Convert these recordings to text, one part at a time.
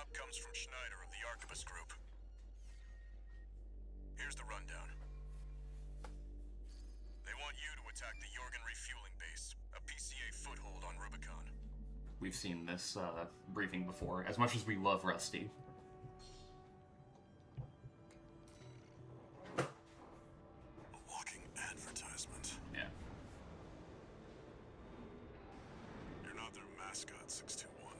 Op comes from Schneider of the Arquebus Group. Here's the rundown. They want you to attack the Jorgen refueling base, a PCA foothold on Rubicon. We've seen this briefing before, as much as we love Rusty. A walking advertisement. Yeah. You're not their mascot, 621.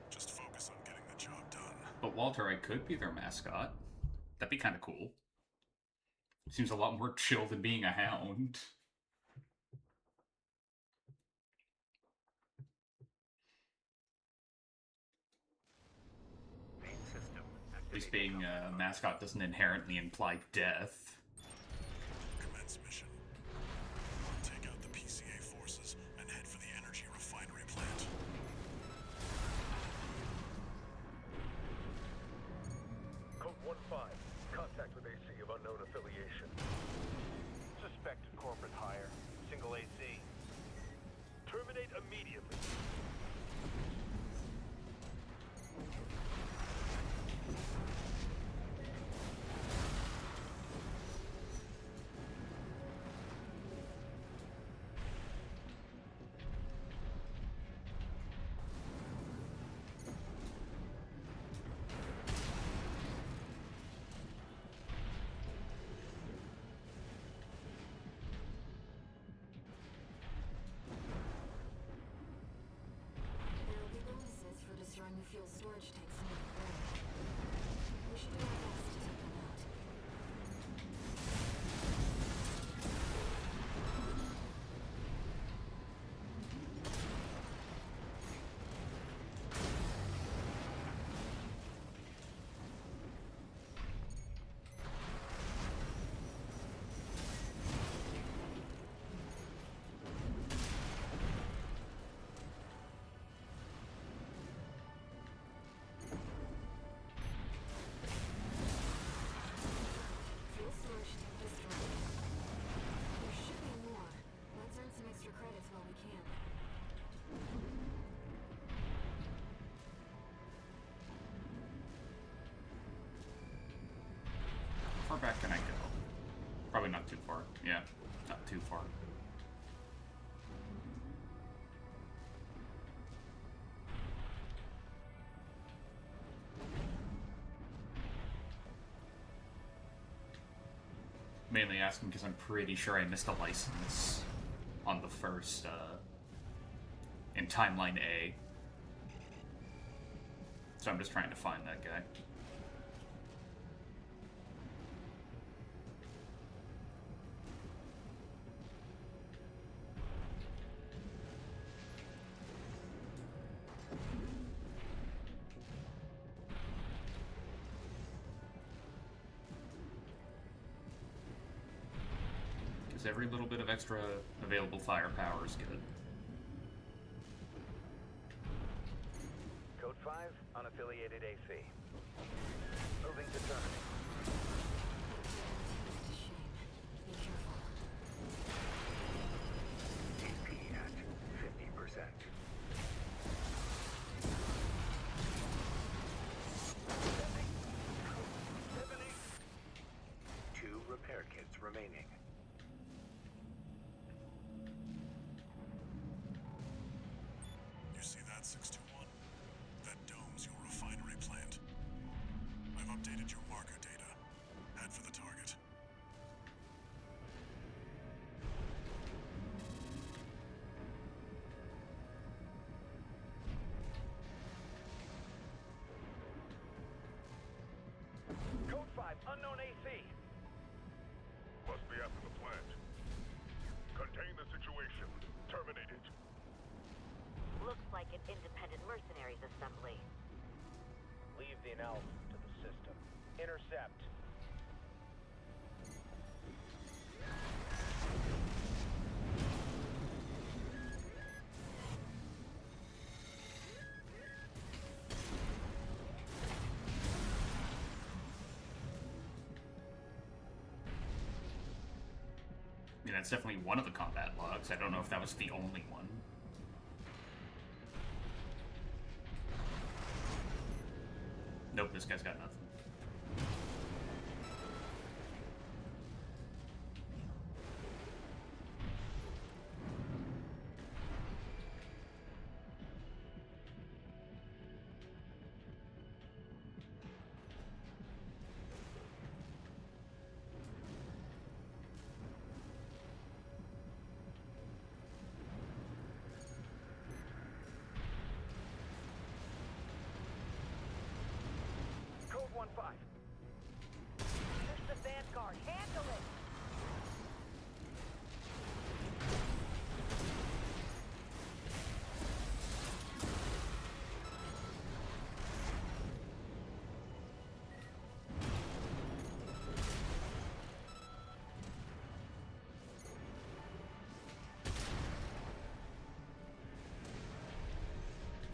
Just focus on getting the job done. But Walter, I could be their mascot. That'd be kind of cool. Seems a lot more chill than being a hound. At least being a mascot doesn't inherently imply death. Commence mission. Take out the PCA forces and head for the energy refinery plant. Code 1-5. Contact with AC of unknown affiliation. Suspected corporate hire. Single AC. Terminate immediately. Destroying the fuel storage tanks in the bay. We should do our best to take them out. How far back can I go? Probably not too far. Yeah, not too far. Mainly asking because I'm pretty sure I missed a license on the first, in Timeline A. So I'm just trying to find that guy. Every little bit of extra available firepower is good. Code 5, unaffiliated AC. Moving to terminate. Be careful. AP at 50%. Two repair kits remaining. You see that, 621? That dome's your refinery plant. I've updated your marker data. Head for the target. Code 5, unknown AC. Must be after the plant. Contain the situation. Terminate it. Looks like an independent mercenaries assembly. Leave the analysis to the system. Intercept. I mean, that's definitely one of the combat logs. I don't know if that was the only one. Nope, this guy's got nothing. Code 1-5. This is the Vanguard. Handle it!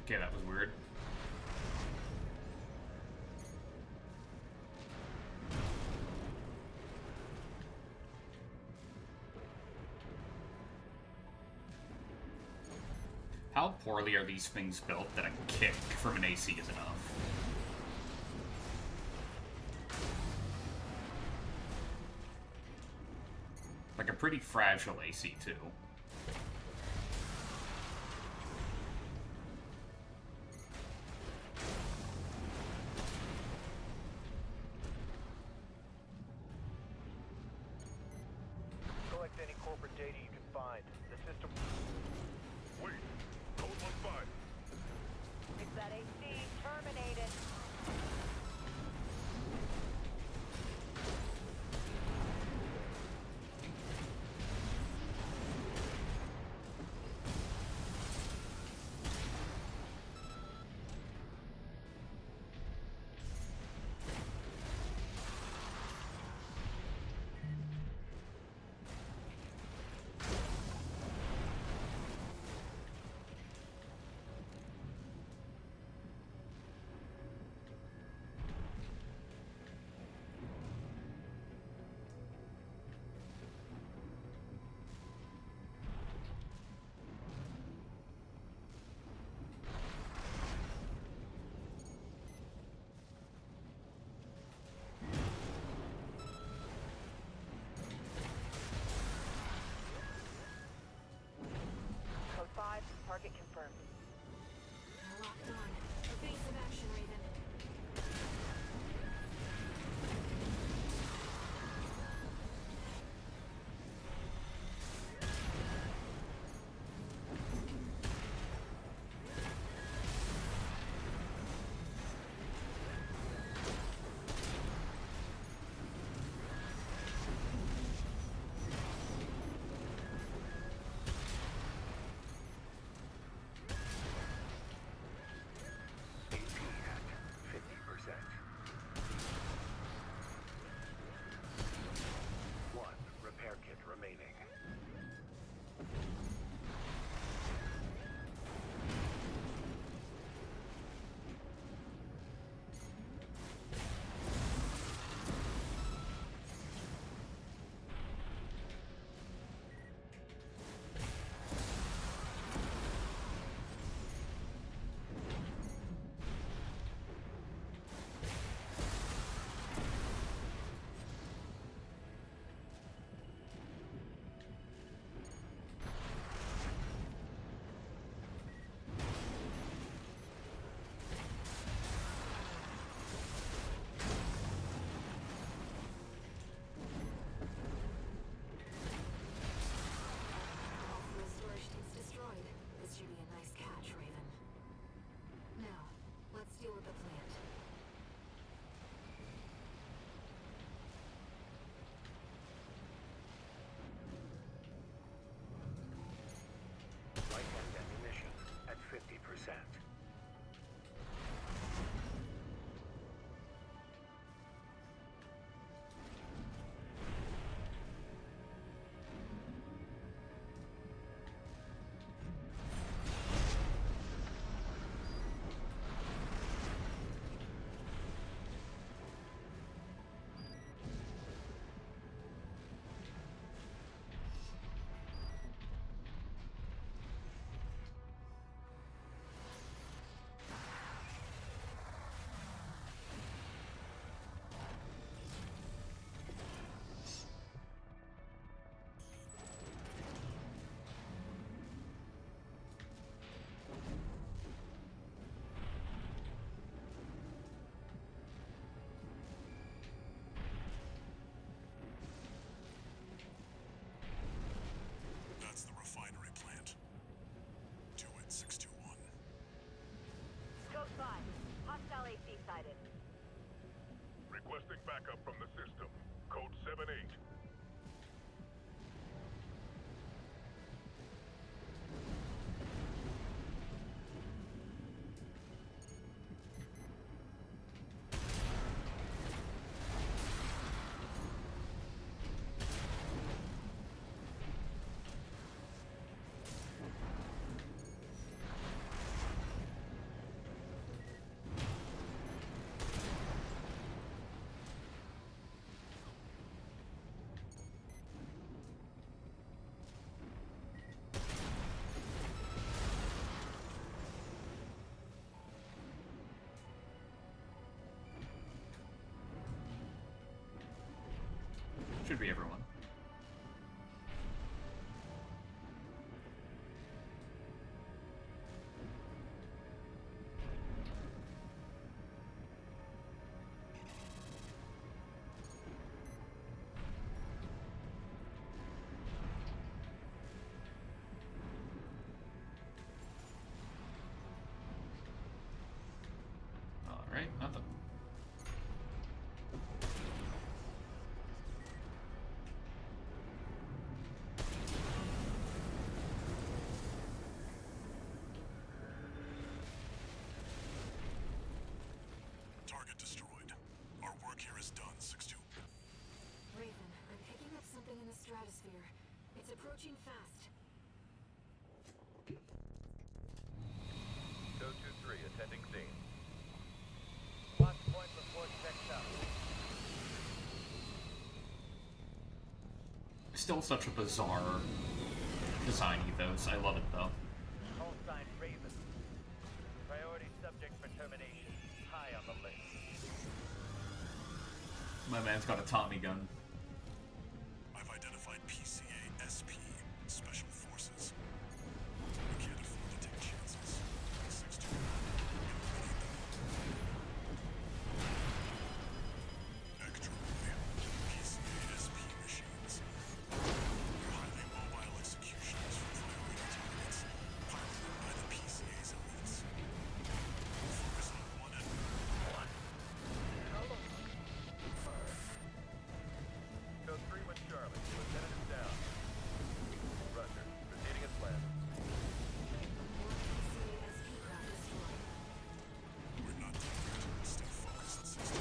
Okay, that was weird. How poorly are these things built that a kick from an AC is enough? Like a pretty fragile AC, too. Collect any corporate data you can find. The system... Wait. Code 1-5. Fix that AC. Terminated. Code 5. Target confirmed. They're locked on. Evasive action, Raven. All fuel storage tanks destroyed. This should be a nice catch, Raven. Now, let's deal with the plant. Light and ammunition at 50%. Requesting backup from the system. Code 78. Should be everyone. All right, nothing. Target destroyed. Our work here is done, 6-2. Raven, I'm picking up something in the stratosphere. It's approaching fast. Code 2-3, attending scene. Watch point report checked out. Still such a bizarre design ethos. I love it though. Call sign Raven. Priority subject for termination. High on the list. My man's got a Tommy gun. I've identified PCA SP, Special Forces. We can't afford to take chances. 6-2. Extra boy. PCA SP machines. They're highly mobile executioners for priority targets, piloted by the PCA's elites. Focus on one and Code 3 with Charlie. Lieutenant is down. Roger. Proceeding as planned. More PCA-SP craft destroyed. we're not done yet. Stay focused, 6-2.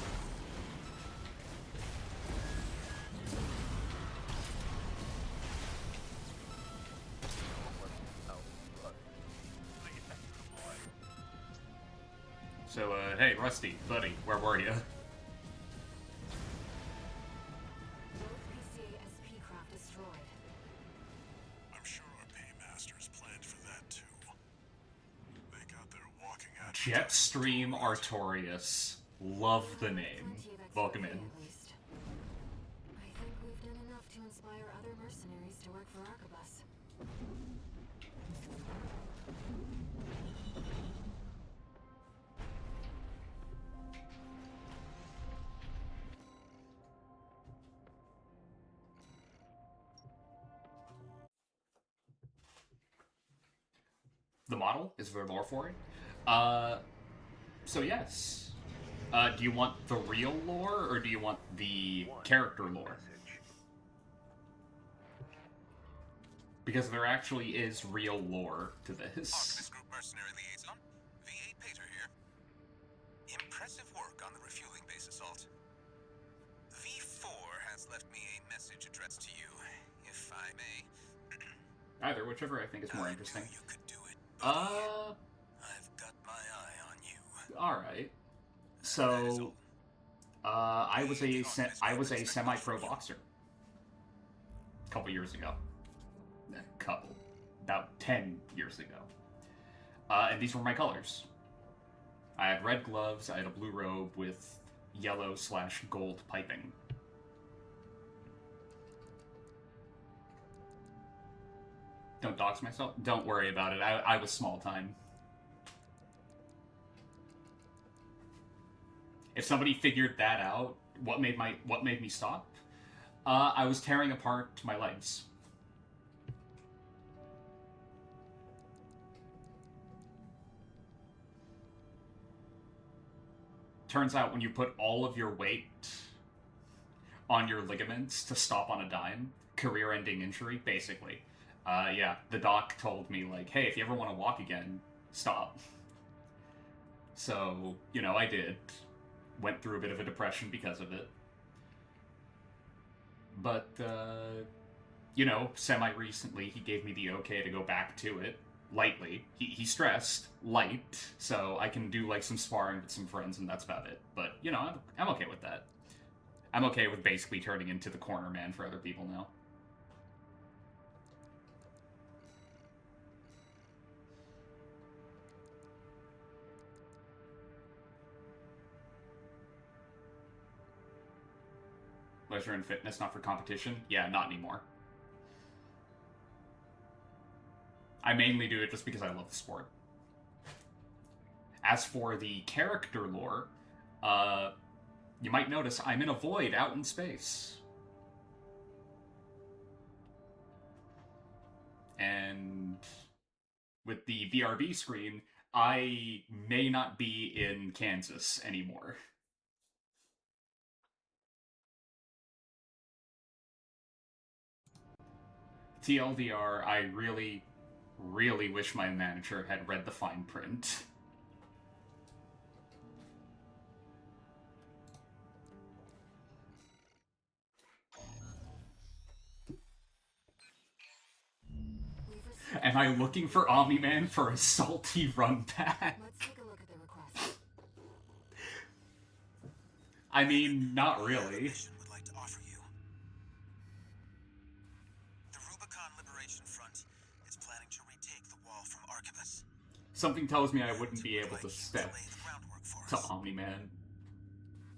So, hey, Rusty, buddy, where were you? Both PCA-SP craft destroyed. I'm sure our paymasters planned for that too. They got their walking out. Jetstream Artorias. Love the name. Plenty of Welcome activity, in. at least. I think we've done enough to inspire other mercenaries to work for Arquebus. The model is there lore for it. So yes. Do you want the real lore, or do you want the character lore? Message. Because there actually is real lore to this. Artemis Group Mercenary Liaison, V8 Pater here. Impressive work on the refueling base assault. V4 has left me a message addressed to you, if I may. Either, whichever I think is more I interesting. knew you could do it. buddy. Uh, I've got my eye on you. alright. That is So, all. I was a semi-pro boxer. A couple years ago. About 10 years ago. And these were my colors. I had red gloves, I had a blue robe with yellow/gold piping. Don't dox myself? Don't worry about it, I was small time. If somebody figured that out, what made me stop? I was tearing apart my legs. turns out when you put all of your weight on your ligaments to stop on a dime, career-ending injury, basically. Yeah, the doc told me, like, hey, if you ever want to walk again, stop. So, you know, I did. Went through a bit of a depression because of it. But, you know, semi-recently, he gave me the okay to go back to it, lightly. He stressed, light, so I can do, like, some sparring with some friends, and that's about it. But, you know, I'm okay with that. I'm okay with basically turning into the corner man for other people now. Leisure and fitness, not for competition? Yeah, not anymore. I mainly do it just because I love the sport. As for the character lore, you might notice I'm in a void out in space. And with the VRB screen, I may not be in Kansas anymore. TLDR, I really, really wish my manager had read the fine print. Am I looking for Omni-Man for a salty run back? Let's take a look at the request. I mean, not really. Mission would like to offer you. The Rubicon Liberation Front is planning to retake the wall from Archibus. Something tells me I wouldn't be able to step Lay the groundwork for to us. Omni-Man.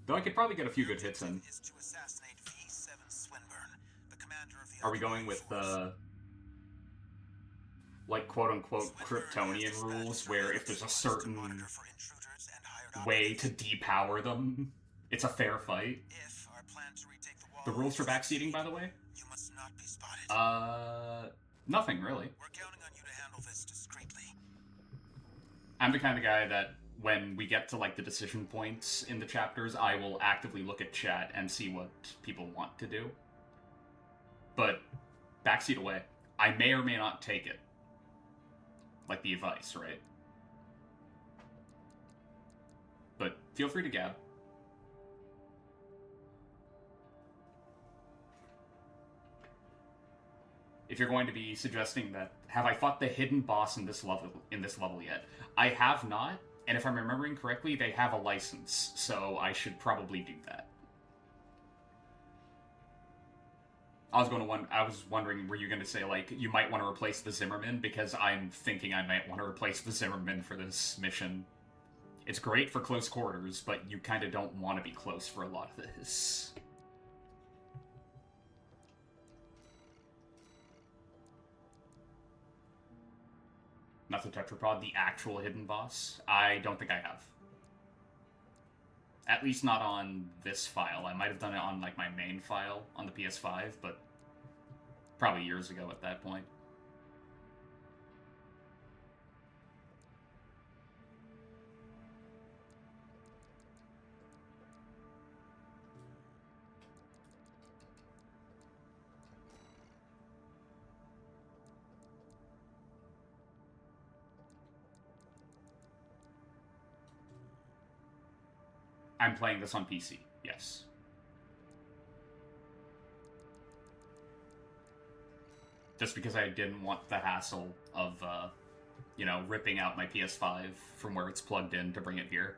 Though I could probably get a few good hits in. Is to assassinate V7 Swinburne, the commander of the Are we going with like quote-unquote Kryptonian rules, where if there's a certain way to depower them, it's a fair fight? If our plan to retake the wall The rules for backseating, by the way? you must not be spotted. Nothing, really. We're counting on you to handle this discreetly. I'm the kind of guy that, when we get to, like, the decision points in the chapters, I will actively look at chat and see what people want to do. But, backseat away. I may or may not take it. Like the advice, right? But feel free to gab. If you're going to be suggesting that, have I fought the hidden boss in this level yet? I have not, and if I'm remembering correctly, they have a license, so I should probably do that. I was wondering, were you going to say, like, you might want to replace the Zimmerman? Because I'm thinking I might want to replace the Zimmerman for this mission. It's great for close quarters, but you kind of don't want to be close for a lot of this. Not the Tetrapod, the actual hidden boss? I don't think I have. At least not on this file. I might have done it on, like, my main file on the PS5, but probably years ago at that point. I'm playing this on PC, yes. Just because I didn't want the hassle of, you know, ripping out my PS5 from where it's plugged in to bring it here.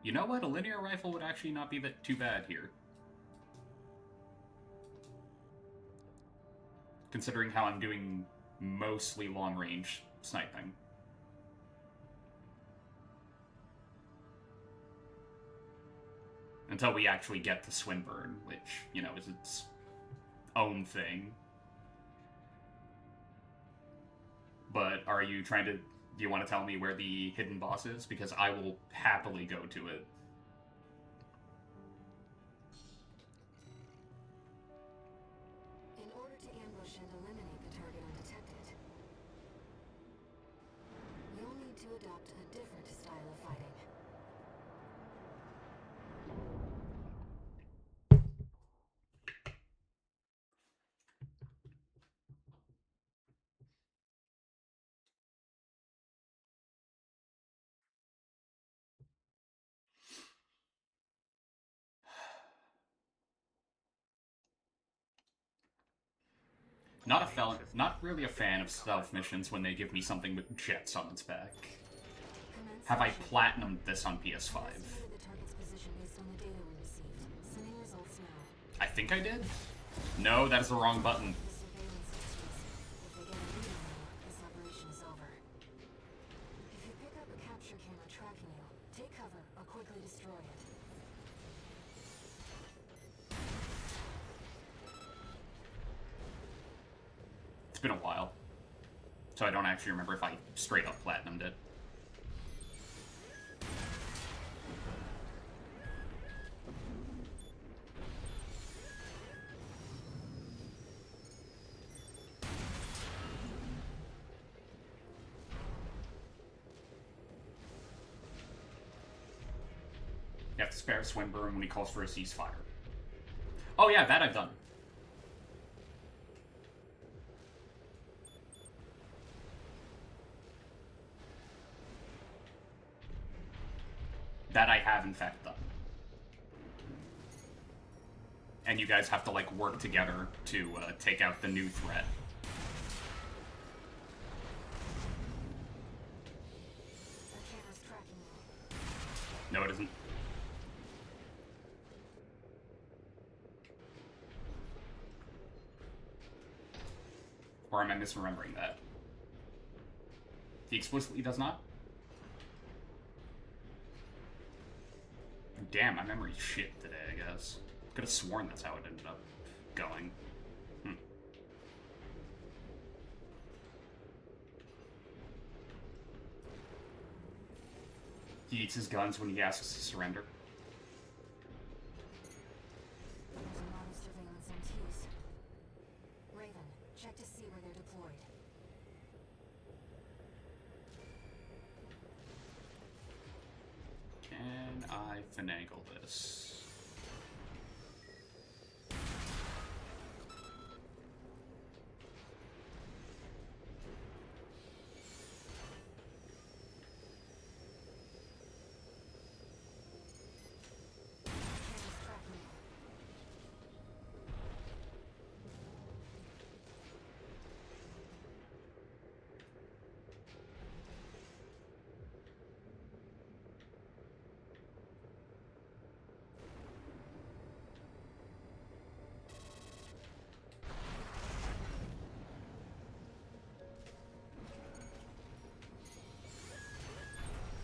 You know what? A linear rifle would actually not be that too bad here. Considering how I'm doing mostly long-range sniping. Until we actually get to Swinburne, which, you know, is its own thing. But are you trying to... Do you want to tell me where the hidden boss is? Because I will happily go to it. In order to ambush and eliminate to adopt a different style of fighting. Not really a fan of stealth missions when they give me something with jets on its back. Commence Have I mission. platinumed this on PS5? Estimated the target's position based on the data we received. Sending results now. I think I did? No, that is the wrong button. The surveillance entities. If they get a read on you, this operation is over. If you pick up a capture camera tracking you, take cover or quickly destroy it. It's been a while. So I don't actually remember if I straight up platinumed it. You have to spare Swinburne when he calls for a ceasefire. Oh yeah, that I've done. That I have in fact done. And you guys have to like work together to take out the new threat. The camera's tracking you. No, it isn't. Or am I misremembering that? He explicitly does not? Damn, my memory's shit today, I guess. Could have sworn that's how it ended up going. He eats his guns when he asks to surrender. There's a lot of surveillance MTs. Raven, check to see where they're deployed. Can I finagle this? Camera's tracking you.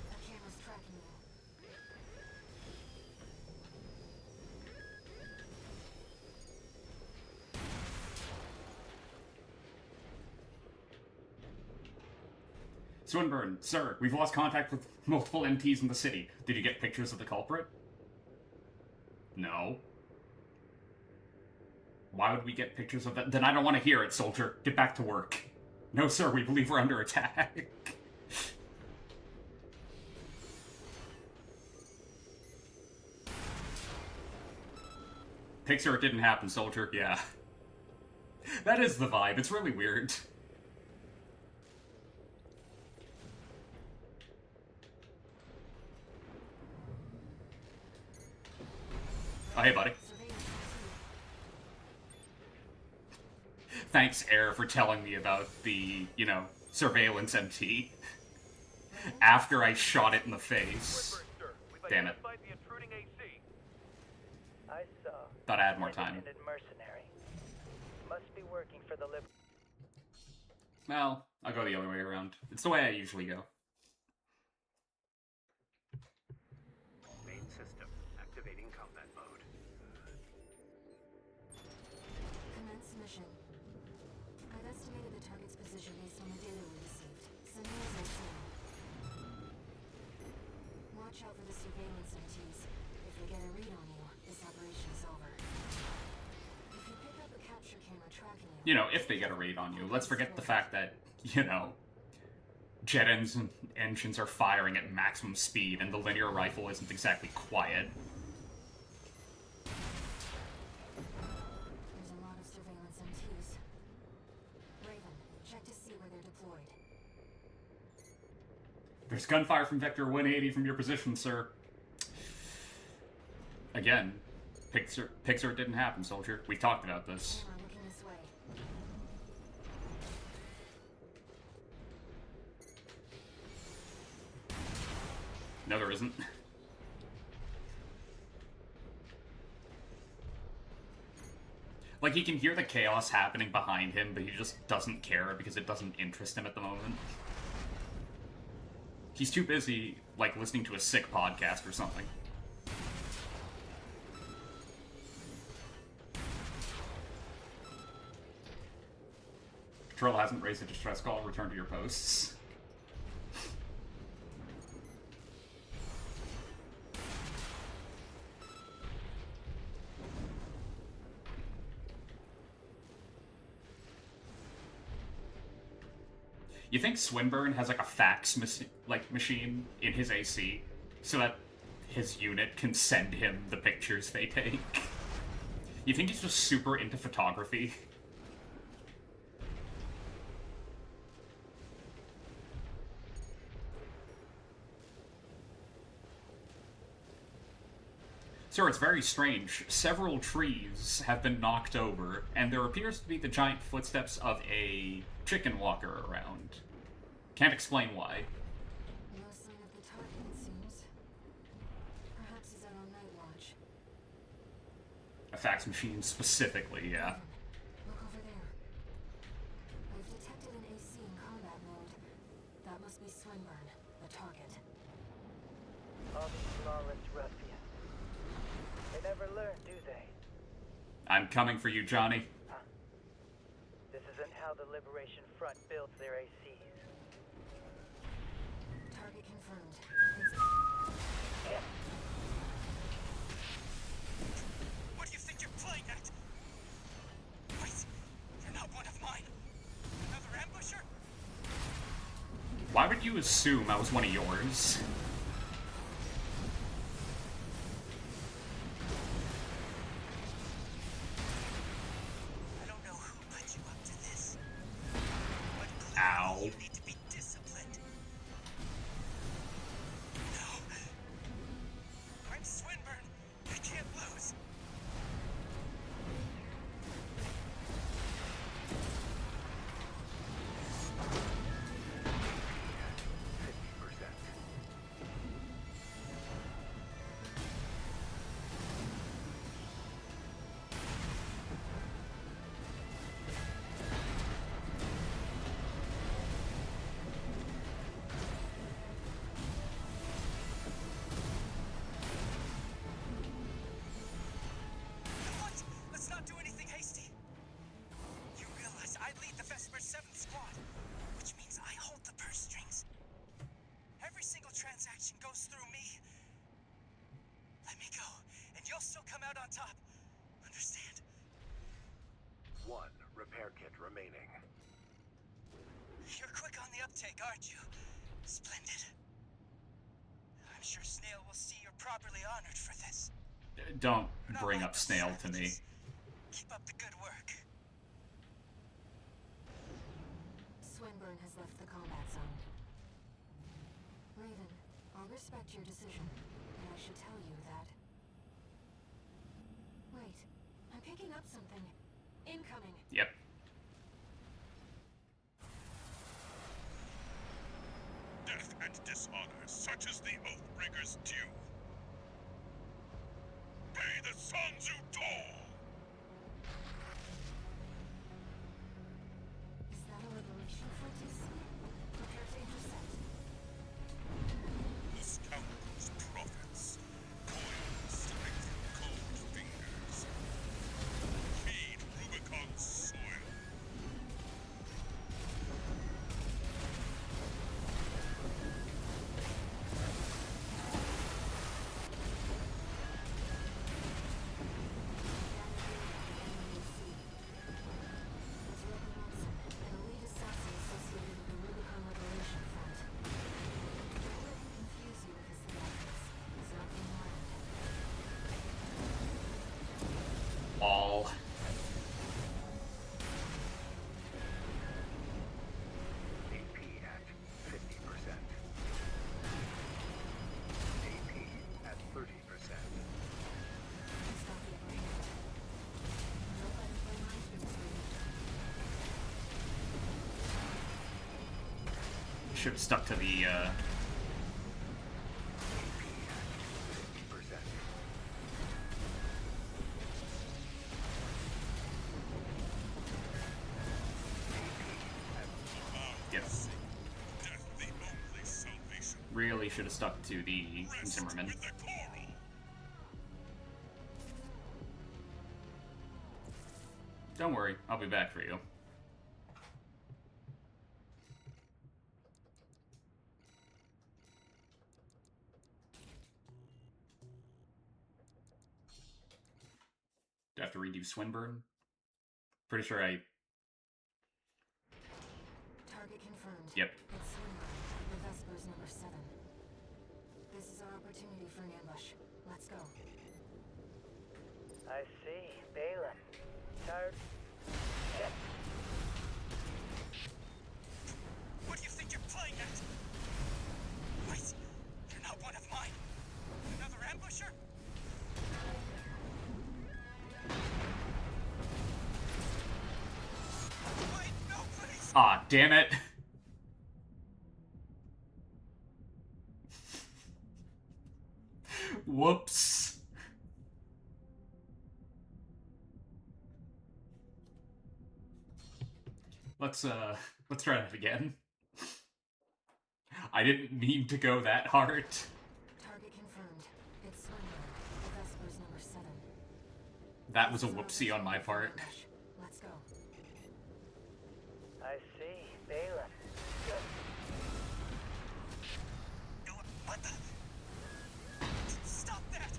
The camera's tracking you. Swinburne, sir, we've lost contact with multiple MTs in the city. Did you get pictures of the culprit? No. Why would we get pictures of that? Then I don't want to hear it, soldier. Get back to work. No, sir, we believe we're under attack. Picture it didn't happen, soldier. Yeah. That is the vibe. It's really weird. Oh, hey, buddy. Surveillance MT. Thanks, Air, for telling me about the, surveillance MT. After I shot it in the face. Swinburne, sir. We've Damn it. identified the intruding AC. I saw. Thought I had more time. Independent mercenary. Must be working for the Lib. Well, I'll go the other way around. It's the way I usually go. Main system activating combat mode. Commence mission. I've estimated the target's position based on the data we received. Sending results now. Watch out for the surveillance MTs. If they get a read on you, this operation is over. If you pick up a capture camera tracking you, If they get a raid on you. Let's forget the fact that, jet engines are firing at maximum speed, and the linear rifle isn't exactly quiet. There's a lot of surveillance MTs. Raven, check to see where they're deployed. There's gunfire from Vector 180 from your position, sir. Again, Pixar didn't happen, soldier. We talked about this. Hang on, looking this way. No, there isn't. Like, he can hear the chaos happening behind him, but he just doesn't care because it doesn't interest him at the moment. He's too busy, like, listening to a sick podcast or something. Control hasn't raised a distress call. Return to your posts. You think Swinburne has like a fax machine in his AC so that his unit can send him the pictures they take? You think he's just super into photography? Sir, it's very strange. Several trees have been knocked over, and there appears to be the giant footsteps of a chicken walker around. Can't explain why. No sign of the target, it seems. Perhaps he's out on night watch. A fax machine specifically, yeah. Look over there. I've detected an AC in combat mode. That must be Swinburne, the target. All these flawless ruffians. They never learn, do they? I'm coming for you, Johnny. This isn't how the Liberation Front builds their ACs. Target confirmed. What do you think you're playing at? Wait, you're not one of mine. Another ambusher? Why would you assume I was one of yours? I don't know who put you up to this, but Ow. you need to be disciplined. No. I'm Swinburne. I can't lose. What? Let's not do anything hasty. You realize I lead the Vesper 7th Squad, which means I hold the purse strings. Every single transaction goes through me. Let me go, and you'll still come out on top. Understand? One repair kit remaining. You're quick on the uptake, aren't you? Splendid. I'm sure Snail will see you're properly honored for this. Don't Not bring like up the Snail to me. savages. Keep up the good work. Swinburne has left the combat zone. Raven, I'll respect your decision, but I should tell you that... Wait, I'm picking up something. Incoming. Yep. Death and dishonor, such is the Oathbreaker's due. Pay the sons who toll! Is that a liberation front you see? Prepare to intercept. The scoundrel's prophets, coiled strength in cold fingers. Feed Rubicon's soil. Should have stuck to the, 50%. Yep. Death the only salvation. Really should have stuck to the Rest Zimmerman. with the coral. Don't worry, I'll be back for you. Do I have to redo Swinburne? Pretty sure I... Target confirmed. Yep. It's Swinburne. The Vesper's number 7. This is our opportunity for an ambush. Let's go. I see. Balin. Tired? Shit. What do you think you're playing at? Wait, you're not one of mine. Another ambusher? Wait, no, please! Ah, damn it. Whoops. Let's try that again. I didn't mean to go that hard. Target confirmed. It's Swinburne. The Vesper's number 7. That was a whoopsie on my part. Let's go. I see. Balin. Good. What the? Stop that!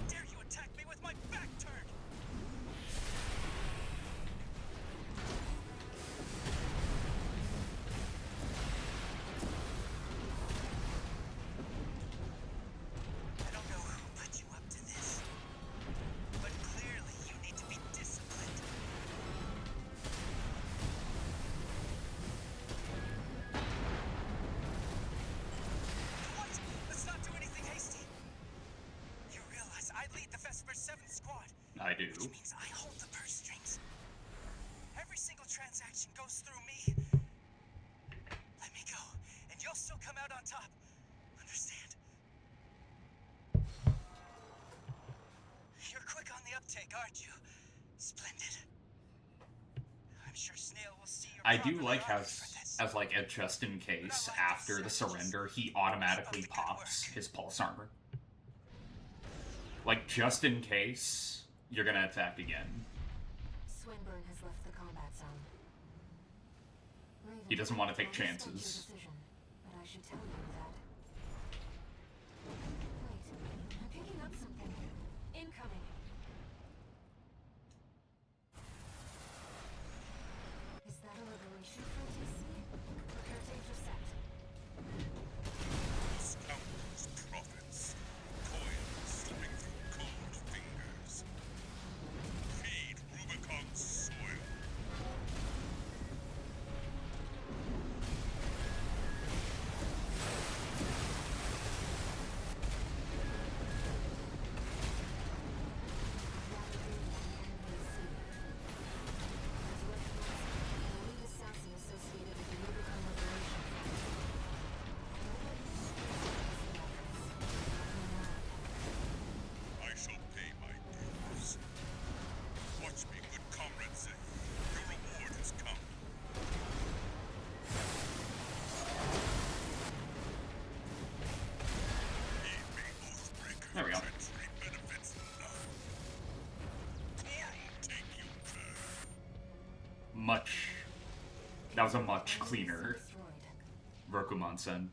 Dare you attack me with my back turned? I don't know who put you up to this, but clearly you need to be disciplined. What? Let's not do anything hasty. You realize I lead the Vesper 7 squad, I do. which means I hold the purse strings. Every single transaction goes through me. Let me go, and you'll still come out on top. Understand? You're quick on the uptake, aren't you? Splendid. I'm sure Snail will see you're I do properly like how, armed for this. as like a just in case, after the surrender, he automatically pops his pulse armor. Like, just in case, you're gonna attack again. Swinburne has left the combat zone. Raven, He doesn't want to take I respect your chances. decision, but I should tell you that. Wait, I'm picking up something. Incoming. Is that a liberation for TC? Prepare to intercept. Scoundrels, prophets. Coin slipping through cold fingers. Feed Rubicon's soil. I shall pay my dues. Watch me, good comrade Zay. Your reward has come. Heed me, Oathbreaker. There we go. Treachery benefits none. Coral take you there. Much. That was a much cleaner Rokuman-sen.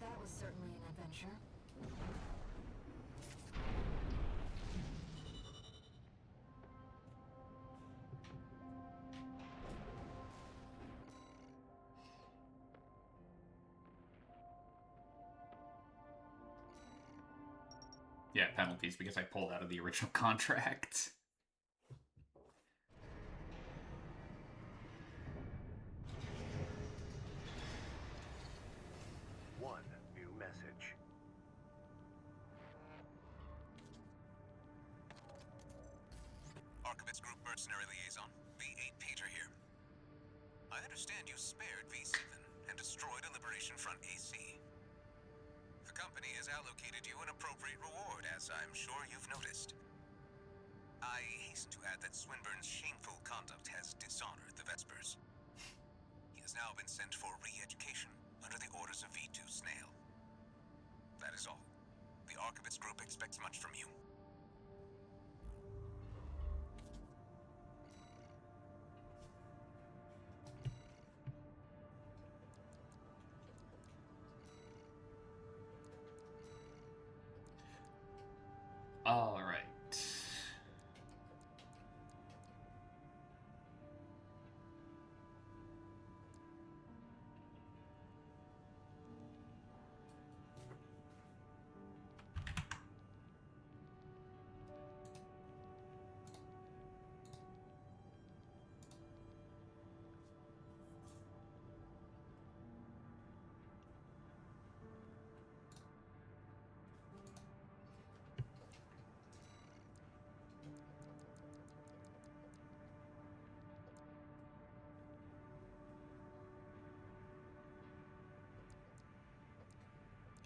That was certainly an adventure. Yeah, penalties because I pulled out of the original contract. One new message. Archivist Group Mercenary Liaison, V8 Pager here. I understand you spared V7 and destroyed a Liberation Front AC. The company has allocated you an appropriate reward, as I'm sure you've noticed. I hasten to add that Swinburne's shameful conduct has dishonored the Vespers. He has now been sent for re-education under the orders of V2 Snail. That is all. The Archivist Group expects much from you. All right.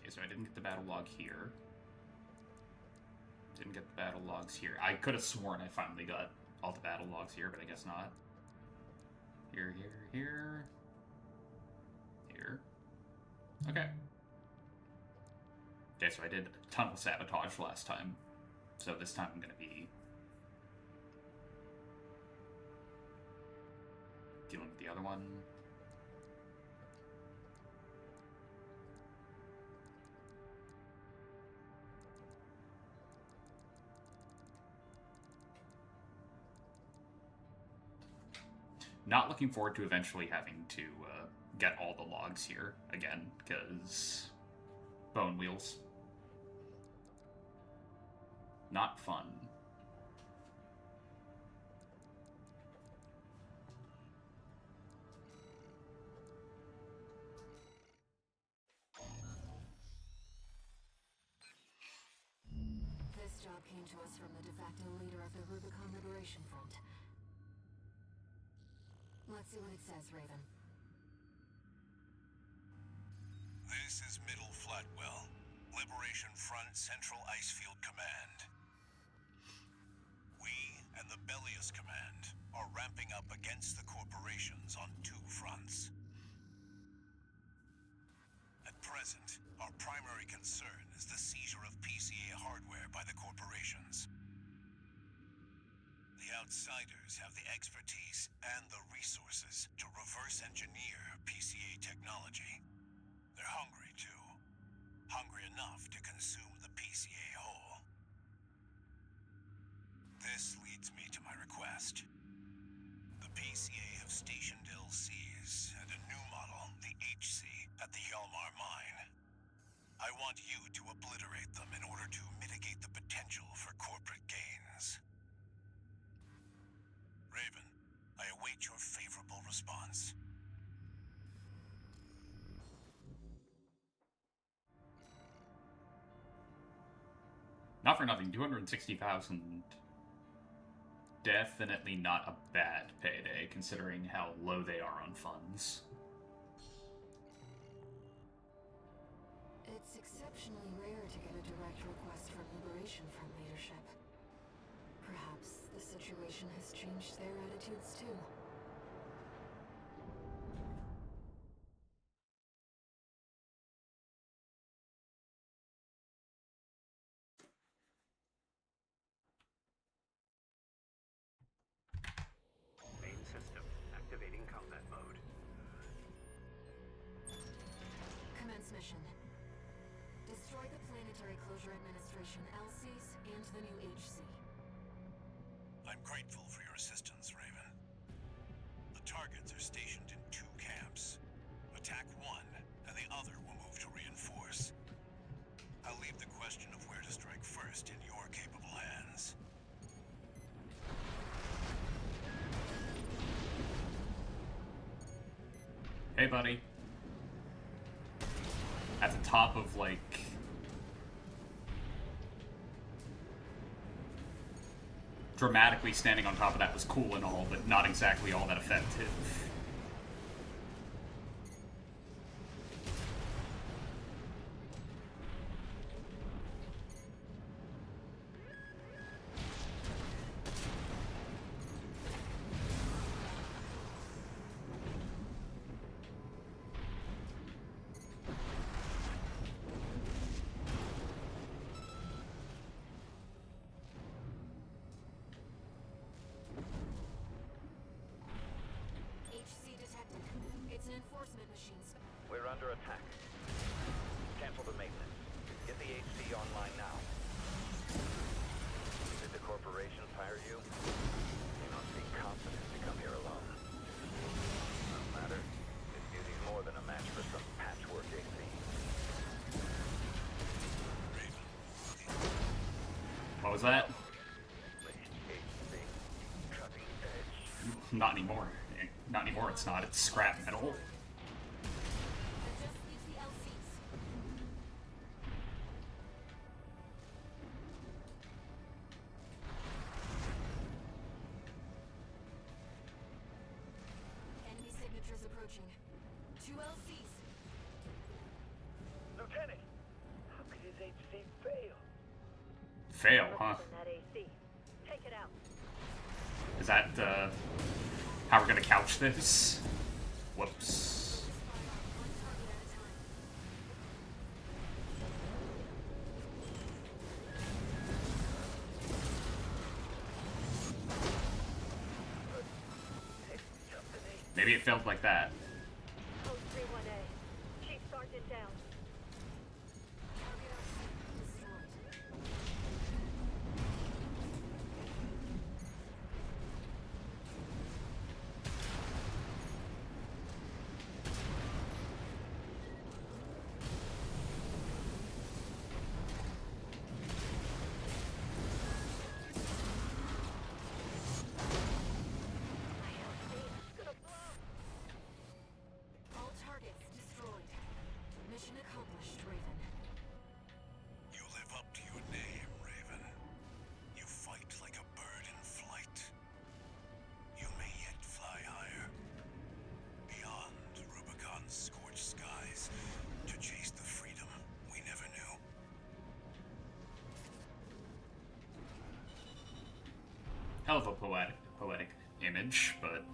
Okay, so I didn't get the battle log here. Didn't get the battle logs here. I could have sworn I finally got all the battle logs here, but I guess not. Here. Here. Okay. Okay, so I did tunnel sabotage last time. So this time I'm gonna be dealing with the other one. Not looking forward to eventually having to get all the logs here again, because bone wheels. Not fun. This job came to us from the de facto leader of the Rubicon Liberation Front. Let's see what it says, Raven. This is Middle Flatwell, Liberation Front Central Icefield Command. We and the Bellius Command are ramping up against the corporations on two fronts. At present, our primary concern is the seizure of PCA hardware by the corporations. The Outsiders have the expertise and the resources to reverse engineer PCA technology. They're hungry, too. Hungry enough to consume the PCA whole. This leads me to my request. The PCA have stationed LCs and a new model, the HC, at the Hjalmar mine. I want you to obliterate them in order to mitigate the potential for corporate gains. Raven, I await your favorable response. Not for nothing, 260,000. Definitely not a bad payday, considering how low they are on funds. It's exceptionally rare to get a direct request from Liberation Front leadership. Perhaps the situation has changed their attitudes too. Main system activating combat mode. Commence mission. Destroy the Planetary Closure Administration LCs and the new HC. I'm grateful for your assistance, Raven. The targets are stationed in two camps. Attack one, and the other will move to reinforce. I'll leave the question of where to strike first in your capable hands. Hey, buddy. At the top of, like... dramatically standing on top of that was cool and all, but not exactly all that effective. We're under attack. Cancel the maintenance. Get the HC online now. Did the corporations hire you? You must be confident to come here alone. No matter. This beauty's more than a match for some patchwork AC. What was that? HC. Cutting edge. Not anymore. Not anymore, it's not. It's scrap metal. That just leaves the LCs. Enemy signatures approaching. 2 LCs. Lieutenant! How could his HC fail? Fail, huh? That AC. Take it out. Is that, how we're gonna couch this? Whoops. Fire on one target at a time. Maybe it felt like that. Post 31A. Chief Sergeant down. Target LC destroyed. All targets destroyed. Mission accomplished, Raven. You live up to your name, Raven. You fight like a bird in flight. You may yet fly higher. Beyond Rubicon's scorched skies to chase the freedom we never knew. Hell of a poetic image, but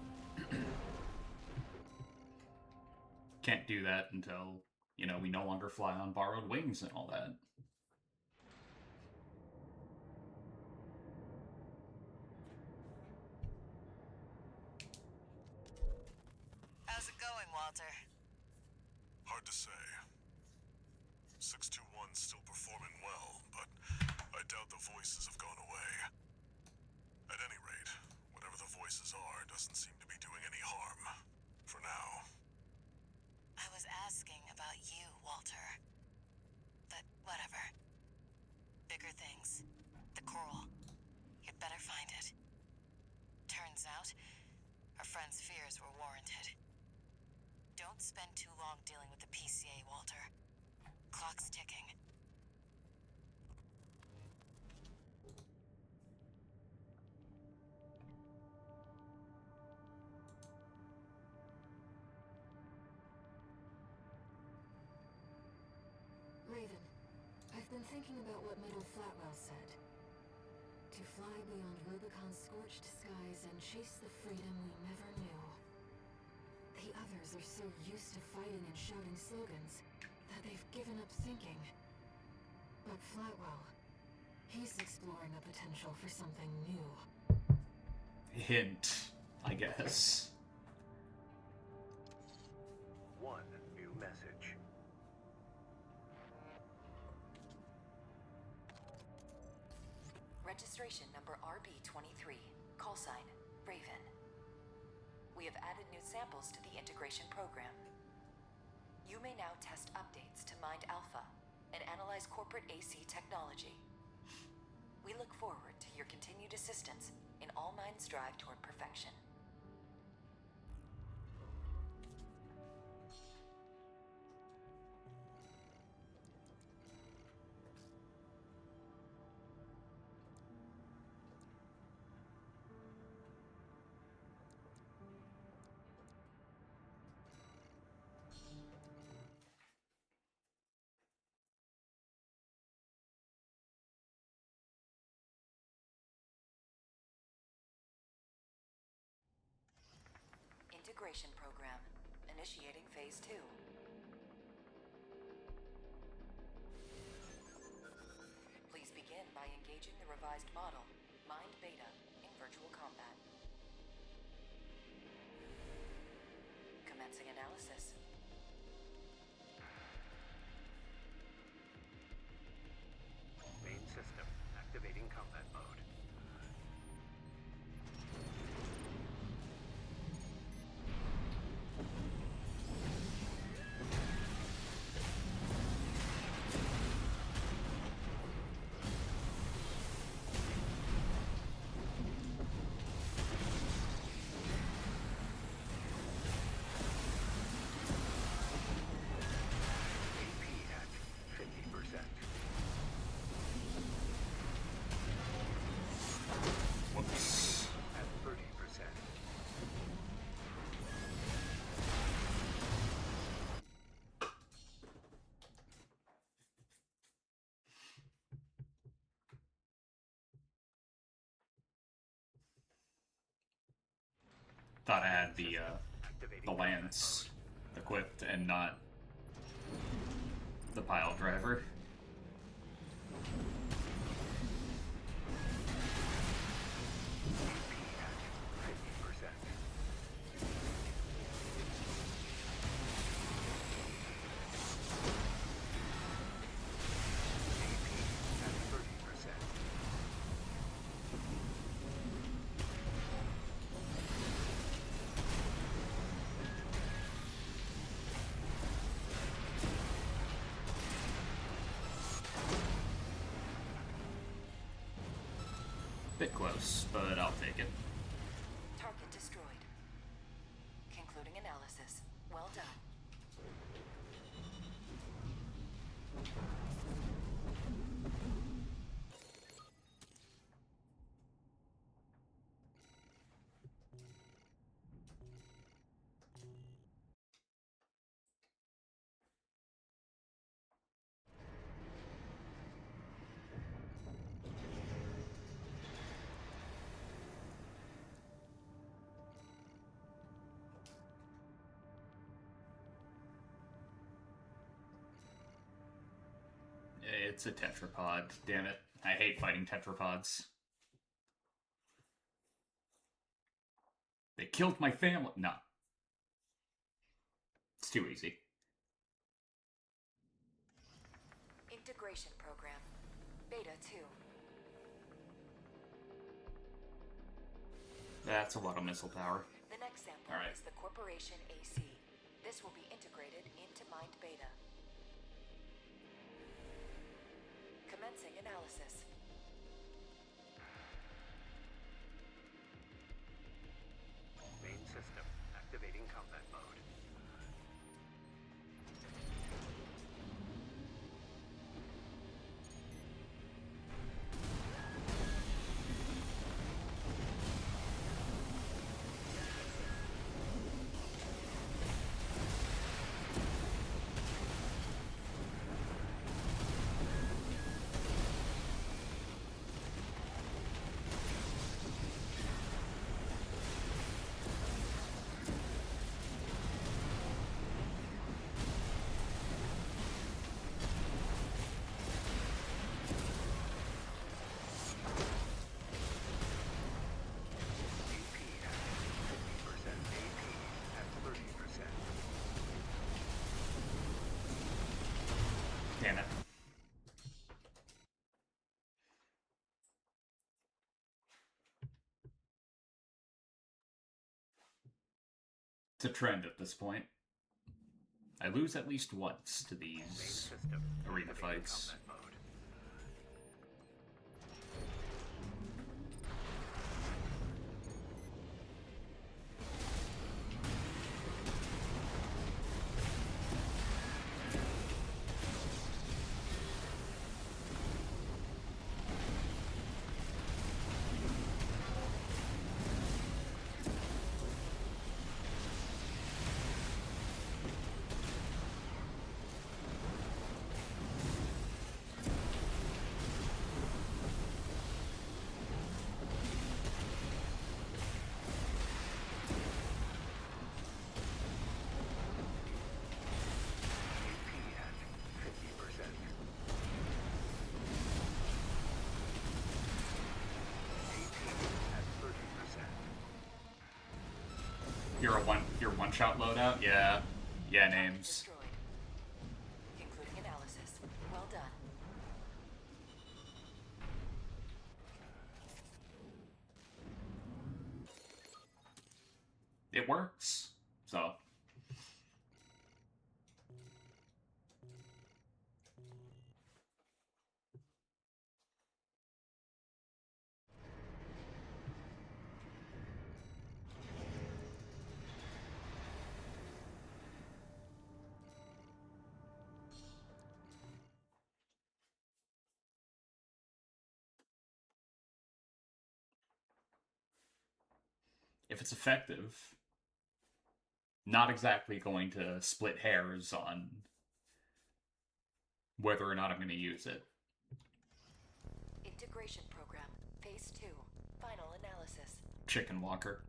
can't do that until, you know, we no longer fly on borrowed wings and all that. How's it going, Walter? Hard to say. 621's still performing well, but I doubt the voices have gone away. At any rate, whatever the voices are doesn't seem to be doing any harm. For now. I was asking about you, Walter. But whatever. Bigger things. The coral. You'd better find it. Turns out, our friend's fears were warranted. Don't spend too long dealing with the PCA, Walter. Clock's ticking. Raven, I've been thinking about what Middle Flatwell said. To fly beyond Rubicon's scorched skies and chase the freedom we never knew. The others are so used to fighting and shouting slogans that they've given up thinking. But Flatwell, he's exploring the potential for something new. Hint, I guess. One new message. Registration number RB23, call sign Raven. We have added new samples to the integration program. You may now test updates to Mind Alpha and analyze corporate AC technology. We look forward to your continued assistance in all minds' drive toward perfection. Integration program. Initiating phase 2. Please begin by engaging the revised model, Mind Beta, in virtual combat. Commencing analysis. Thought I had the Activating lance equipped and not the pile driver. Bit close, but I'll take it. Target destroyed. Concluding analysis. Well done. It's a tetrapod. Damn it. I hate fighting tetrapods. They killed my family. No. It's too easy. Integration program. Beta 2. That's a lot of missile power. The next sample All right. is the Corporation AC. This will be integrated into Mind Beta. Commencing analysis. Main system. Activating combat mode. Damn it. It's a trend at this point. I lose at least once to Main these system. arena Activating fights. combat mode. Your one shot loadout? Yeah. Yeah, names. Destroyed. Concluding analysis. Well done. It works. So if it's effective, not exactly going to split hairs on whether or not I'm going to use it. Integration program. Phase 2. Final analysis. Chicken Walker.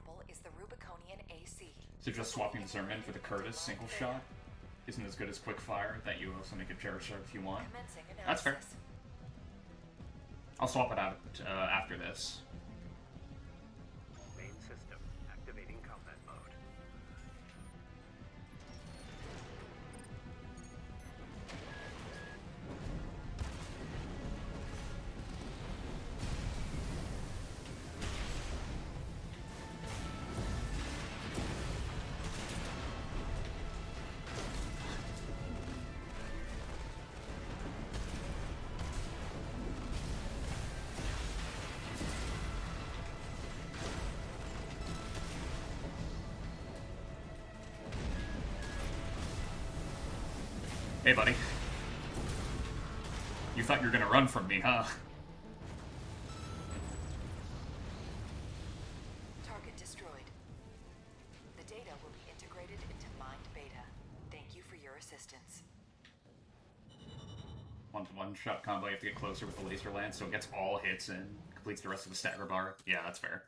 sample is the Rubiconian AC. So just swapping the Zerman for the Curtis single shot isn't as good as quickfire. That you also make a Cherishar if you want. Commencing That's fair. analysis. I'll swap it out after this. Main system activating combat mode. Hey, buddy. You thought you were gonna run from me, huh? Target destroyed. The data will be integrated into Mind Beta. Thank you for your assistance. One shot combo, you have to get closer with the laser lance, so it gets all hits and completes the rest of the stagger bar. Yeah, that's fair.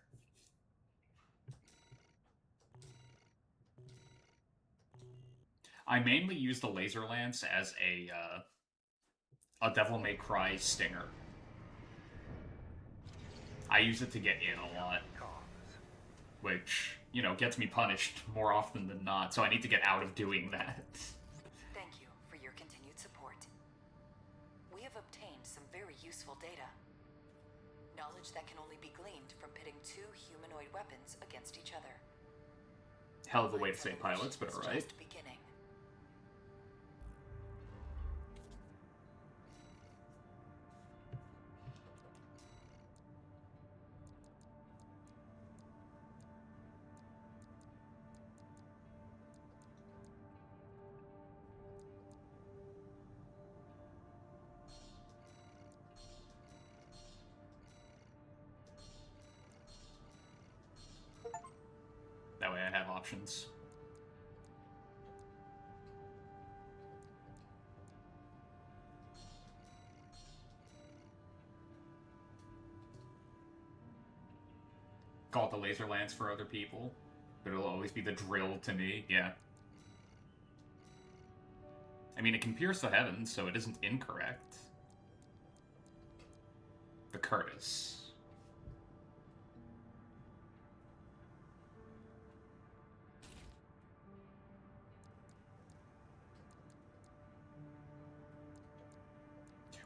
I mainly use the laser lance as a Devil May Cry stinger. I use it to get in a lot, which, you know, gets me punished more often than not, so I need to get out of doing that. Thank you for your continued support. We have obtained some very useful data. Knowledge that can only be gleaned from pitting two humanoid weapons against each other. Hell of a way to say pilots, but alright. Just beginning. That way I have options. Call it the laser lance for other people, but it'll always be the drill to me, yeah. I mean, it can pierce the heavens, so it isn't incorrect. The Curtis.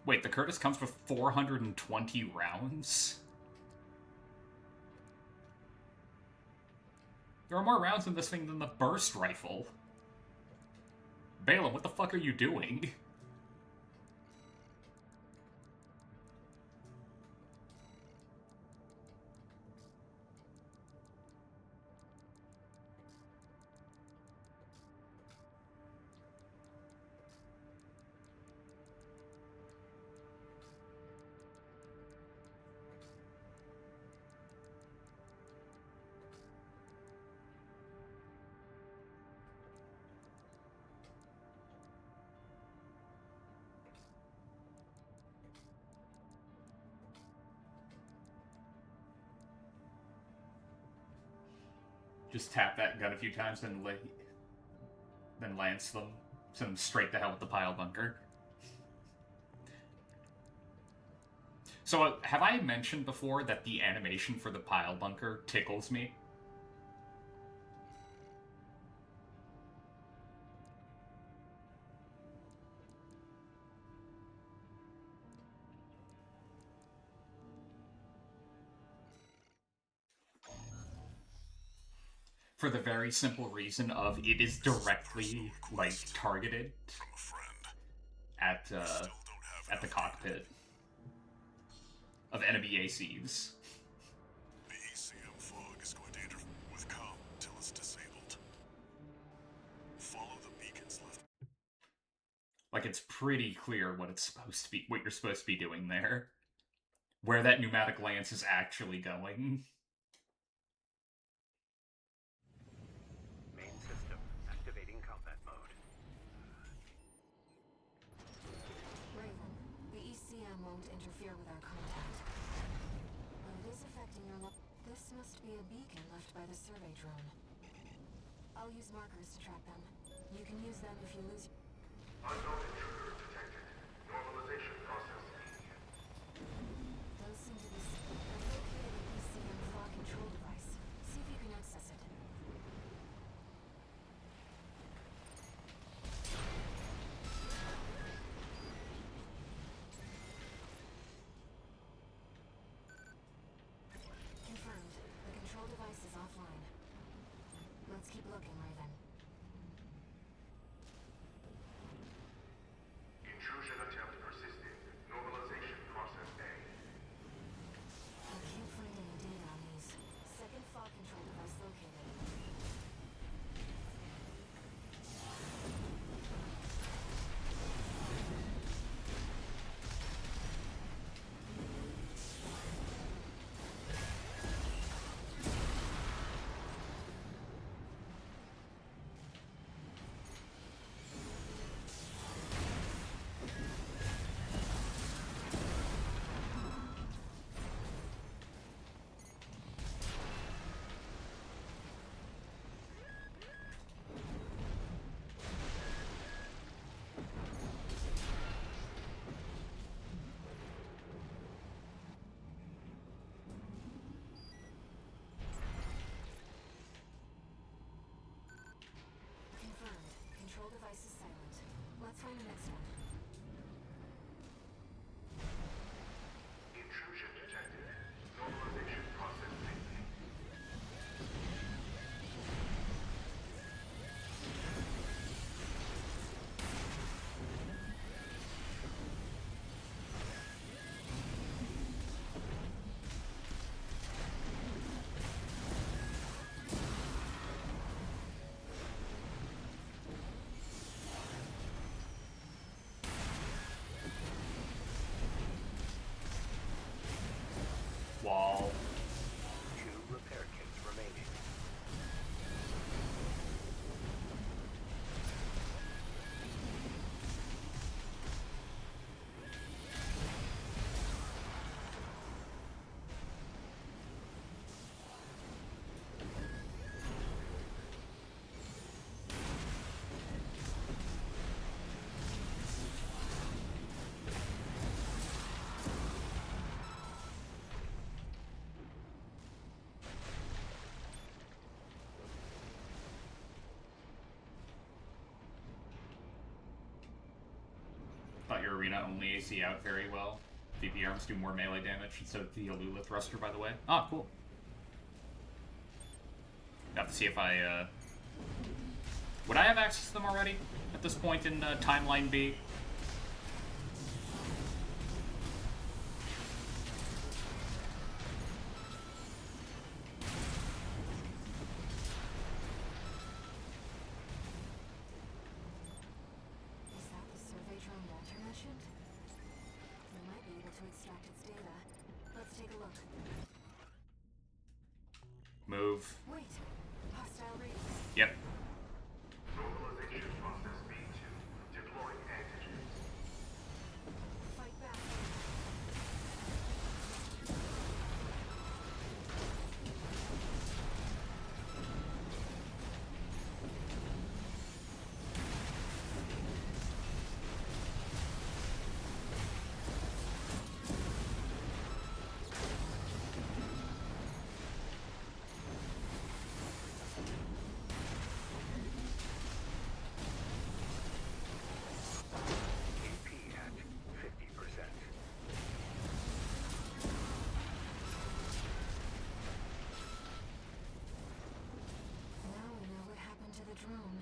Wait, the Curtis comes with 420 rounds? There are more rounds in this thing than the burst rifle. Balaam, what the fuck are you doing? Just tap that gun a few times, then lance them. Send them straight to hell with the pile bunker. So, have I mentioned before that the animation for the pile bunker tickles me? For the very simple reason of it is directly, like, targeted From a friend. at Still don't have the no cockpit of enemy ACs. The ECM fog is going to interfere with comm until it's disabled. Follow the beacons left. Like, it's pretty clear what it's supposed to be, what you're supposed to be doing there. Where that pneumatic lance is actually going. Main system activating combat mode. Raven, the ECM won't interfere with our contact. But it is affecting your This must be a beacon left by the survey drone. I'll use markers to track them. You can use them if you lose. Unknown intruder detected. Normalization process. Those seem to be. I've located an ECM fog control device. See if you can access it. Confirmed. The control device is offline. Let's keep looking, Raven. Intrusion attempt persisting. Normalization process A. I can't find any data on these. Second fog control device located. Confirmed. Control device is silent. Let's find the next one. Intrusion detected. Normalization process B. Wall. 2 repair kits remaining. Thought your arena only AC out very well. VP arms do more melee damage instead of the Alula thruster, by the way. Ah, cool. Have to see if I, would I have access to them already at this point in Timeline B? Is that the survey drone Walter mentioned? We might be able to extract its data. Let's take a look. Move. Wait! Hostile readings. Yep. Normalization process B2. Deploying antigens. Fight back. AP at 50%. Now we know what happened to the drone.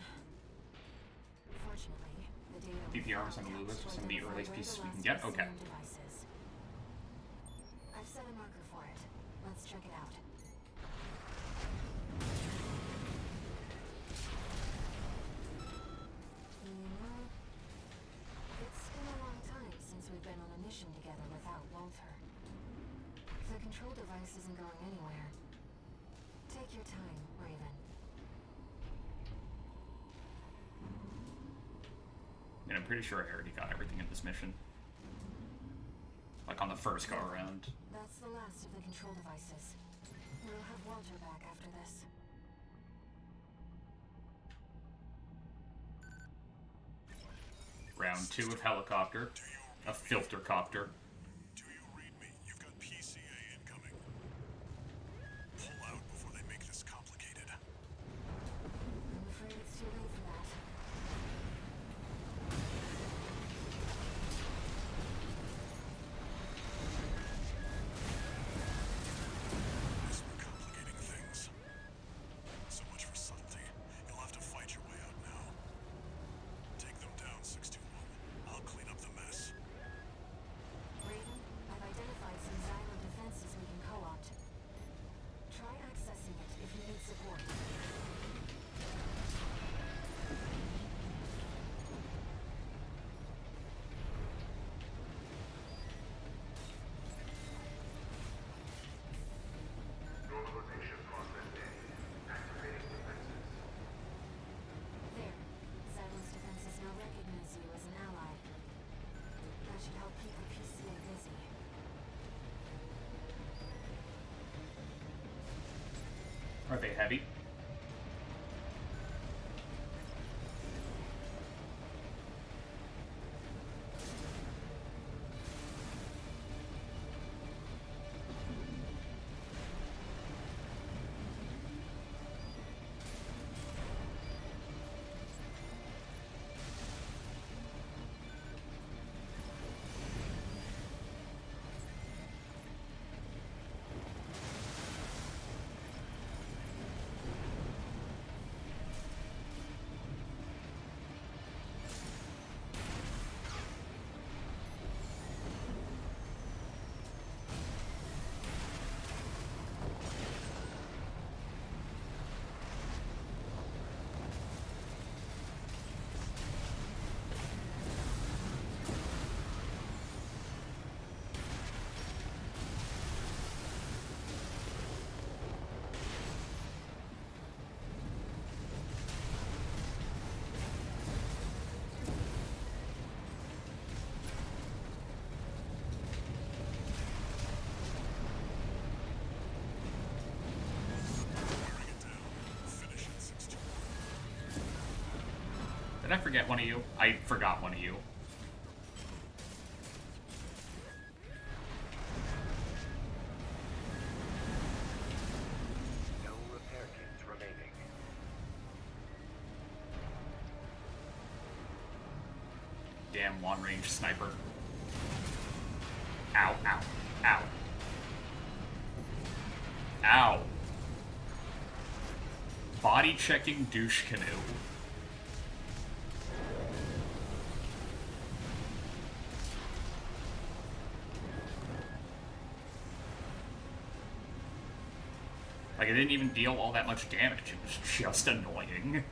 Fortunately, the data VP arms and Alulas are some of the earliest pieces we can get? Okay. devices. I've set a marker for it. Let's check it out. You know, it's been a long time since we've been on a mission together without Walter. The control device isn't going anywhere. Take your time, Raven. And I'm pretty sure I already got everything in this mission. Like on the first go around. That's the last of the control devices. We'll have Walter Walter back after this. Round 2 of helicopter. A filter copter. Do you read me? You've got PCA incoming. Pull out before they make this complicated. I'm afraid it's too late for that. This we're complicating things. So much for subtlety. You'll have to fight your way out now. Take them down, 621. I'll clean up the mess. Raven, I've identified some Xylem defenses we can co-opt. Try accessing it if you need support. Normalization process A. Activating defenses. There. Xylem's defenses now recognize you as an ally. That should help keep the PCA busy. Are they heavy? Bring it down. Finish it, 621. Did I forget one of you? I forgot one of you. No repair kits remaining. Damn long-range sniper. Ow, ow, ow. Ow. Body checking douche canoe. Like, it didn't even deal all that much damage. It was just annoying.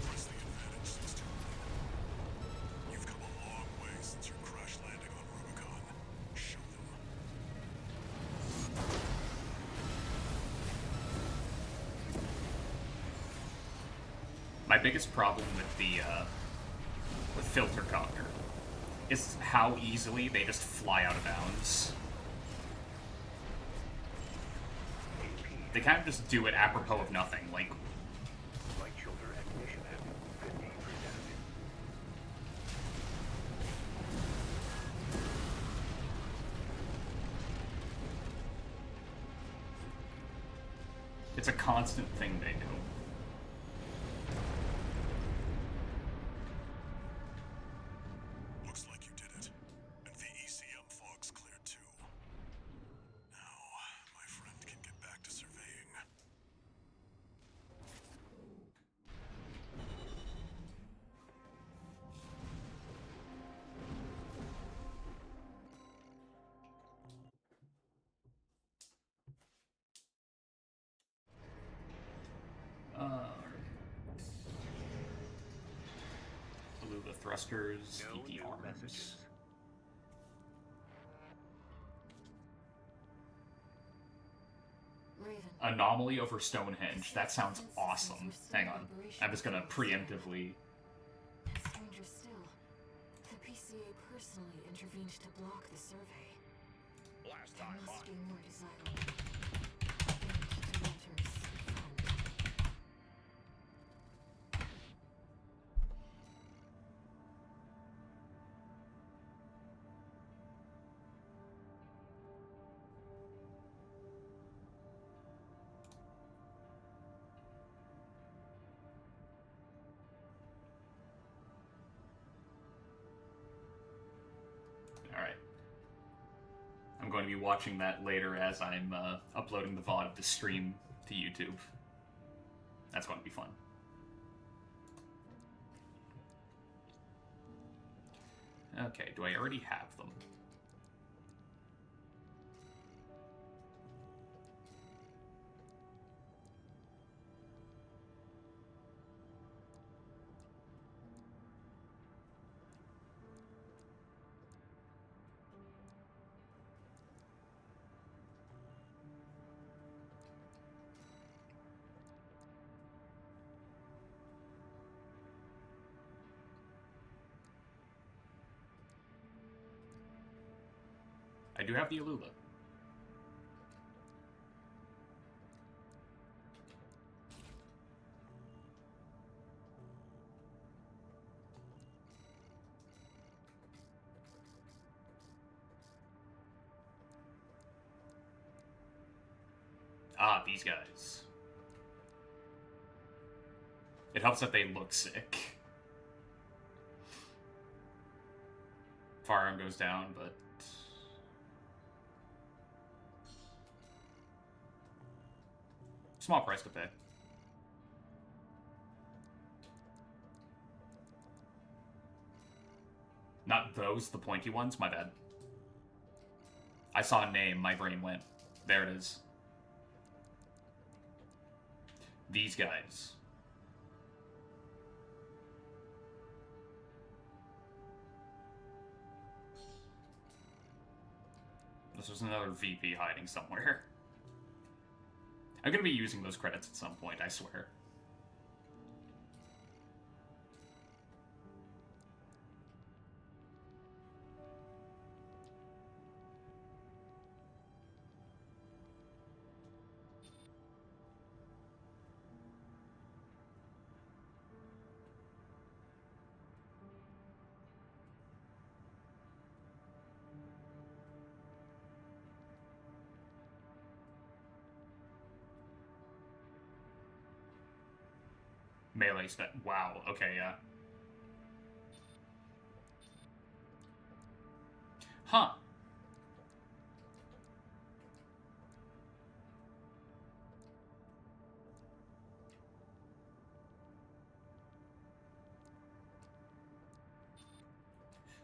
Press the advantage, 621. You've come a long way since your crash landing on Rubicon. Show them. My biggest problem with the, with filter copter is how easily they just fly out of bounds. They kind of just do it apropos of nothing, like, Light shoulder ignition at 50%. it's a constant thing they do. thrusters, No DP new arms. messages. Raven. Anomaly over Stonehenge. That sounds awesome. Hang on. I'm just gonna preemptively... And stranger still, the PCA personally intervened to block the survey. Last There time must by. be more desirable. To Walter's friend. Alright. I'm going to be watching that later as I'm uploading the VOD of the stream to YouTube. That's going to be fun. Okay, do I already have them? I do have the Alula. Ah, these guys. It helps that they look sick. Firearm goes down, but... small price to pay. Not those, the pointy ones? My bad. I saw a name, my brain went. There it is. These guys. This was another VP hiding somewhere. I'm gonna be using those credits at some point, I swear. Melee spec. Wow, okay, yeah. Huh.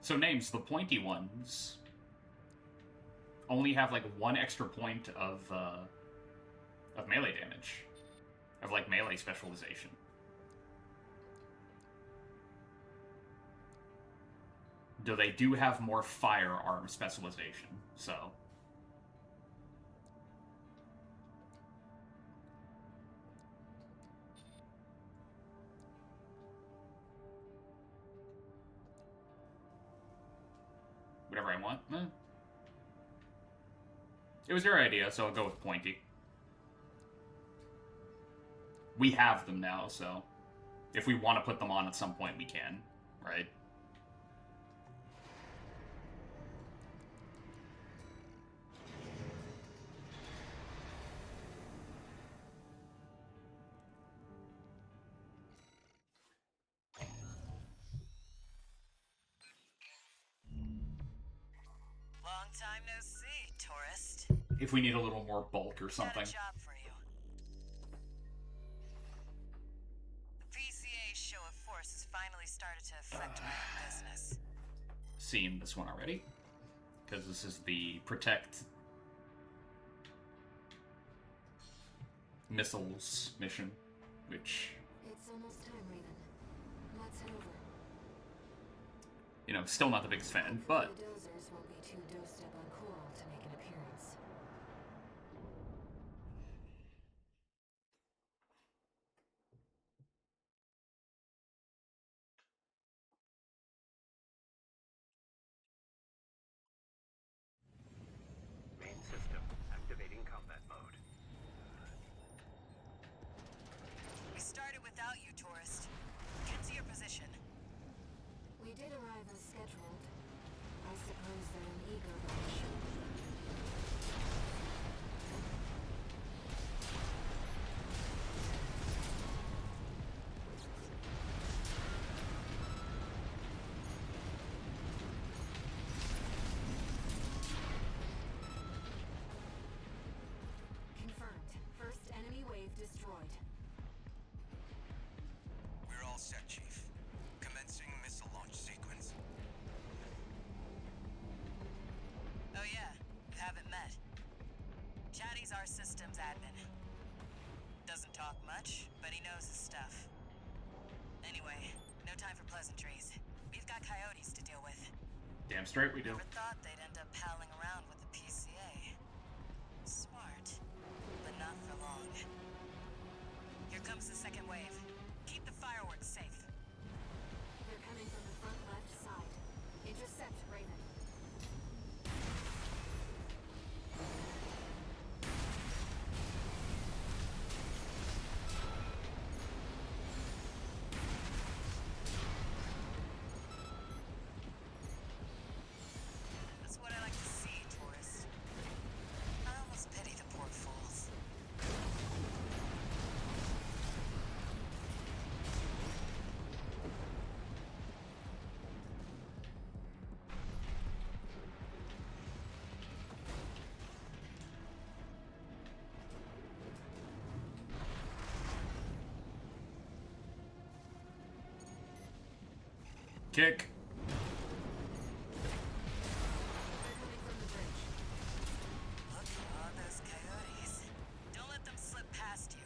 So names, the pointy ones only have like one extra point of melee damage. Of like melee specialization. Though they do have more firearm specialization, so... whatever I want. It was your idea, so I'll go with pointy. We have them now, so... if we want to put them on at some point, we can, right? Long time no see, tourist. If we need a little more bulk or something. Got a job for you. The PCA's show of force has finally started to affect my business. Seen this one already. Because this is the Protect Missiles mission, which... It's almost time, Raven. Let's head over. You know, still not the biggest fan, but The dozers won't be too dosed up on coral to make an appearance. Main system activating combat mode. We started without you, tourist. Get to your position. We did arrive as scheduled. I suppose they're an ego bunch. Confirmed. First enemy wave destroyed. We're all set, Chief. Commencing missile launch sequence. Oh yeah, you haven't met. Chatty's our systems admin. Doesn't talk much, but he knows his stuff. Anyway, no time for pleasantries. We've got coyotes to deal with. damn straight we do. Never thought they'd end up palling around with the PCA. Smart, but not for long. Here comes the second wave. Keep the fireworks safe. They're coming from the front left side. Intercept Raven. That's what I like to see, tourist. I almost pity the poor fools. Kick. They're coming from the bridge. Look at all those coyotes. Don't let them slip past you.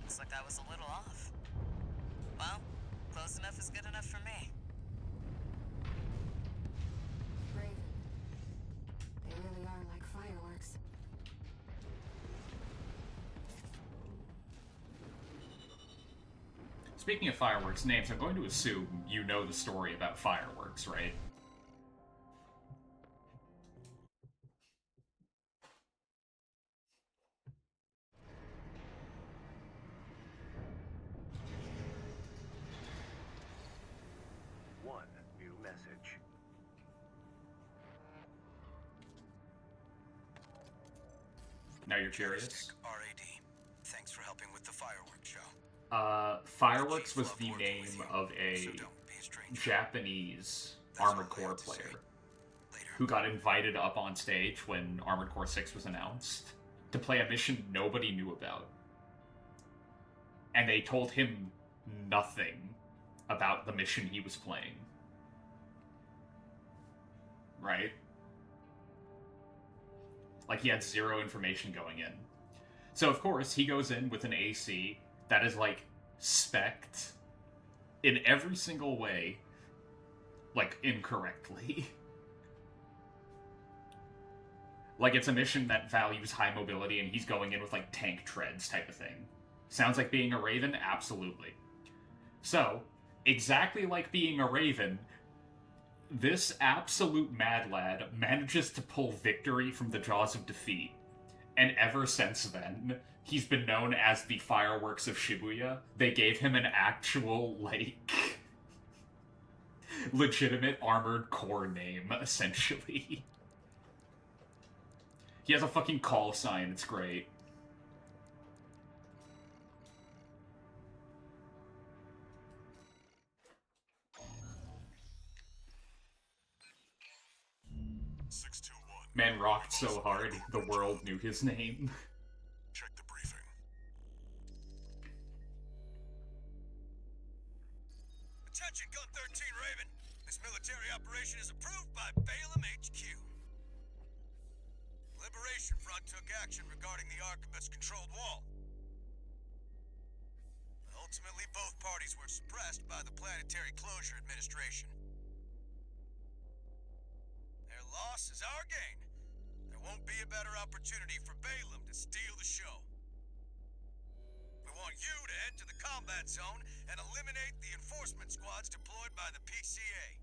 Looks like I was a little off. Well, close enough is good enough for me. Raven. They really are like fireworks. Speaking of fireworks names, I'm going to assume you know the story about fireworks, right? One new message. Now you're curious? RAD. Thanks for helping with the fireworks show. Fireworks was the name of a Japanese Armored Core player who got invited up on stage when Armored Core 6 was announced to play a mission nobody knew about. And they told him nothing about the mission he was playing. Right? Like, he had zero information going in. So, of course, he goes in with an AC that is, like, spec'd in every single way, like, incorrectly. Like, it's a mission that values high mobility, and he's going in with, like, tank treads type of thing. Sounds like being a Raven? Absolutely. So, exactly like being a Raven, this absolute mad lad manages to pull victory from the jaws of defeat. And ever since then, he's been known as the Fireworks of Shibuya. They gave him an actual, like, legitimate Armored Core name, essentially. He has a fucking call sign, it's great. Man rocked so hard, the world knew his name. Check the briefing. Attention, Gun 13 Raven. This military operation is approved by Balaam HQ. Liberation Front took action regarding the Archibus-controlled wall. Ultimately, both parties were suppressed by the Planetary Closure Administration. Their loss is our gain. There won't be a better opportunity for Balaam to steal the show. We want you to head to the combat zone and eliminate the enforcement squads deployed by the PCA.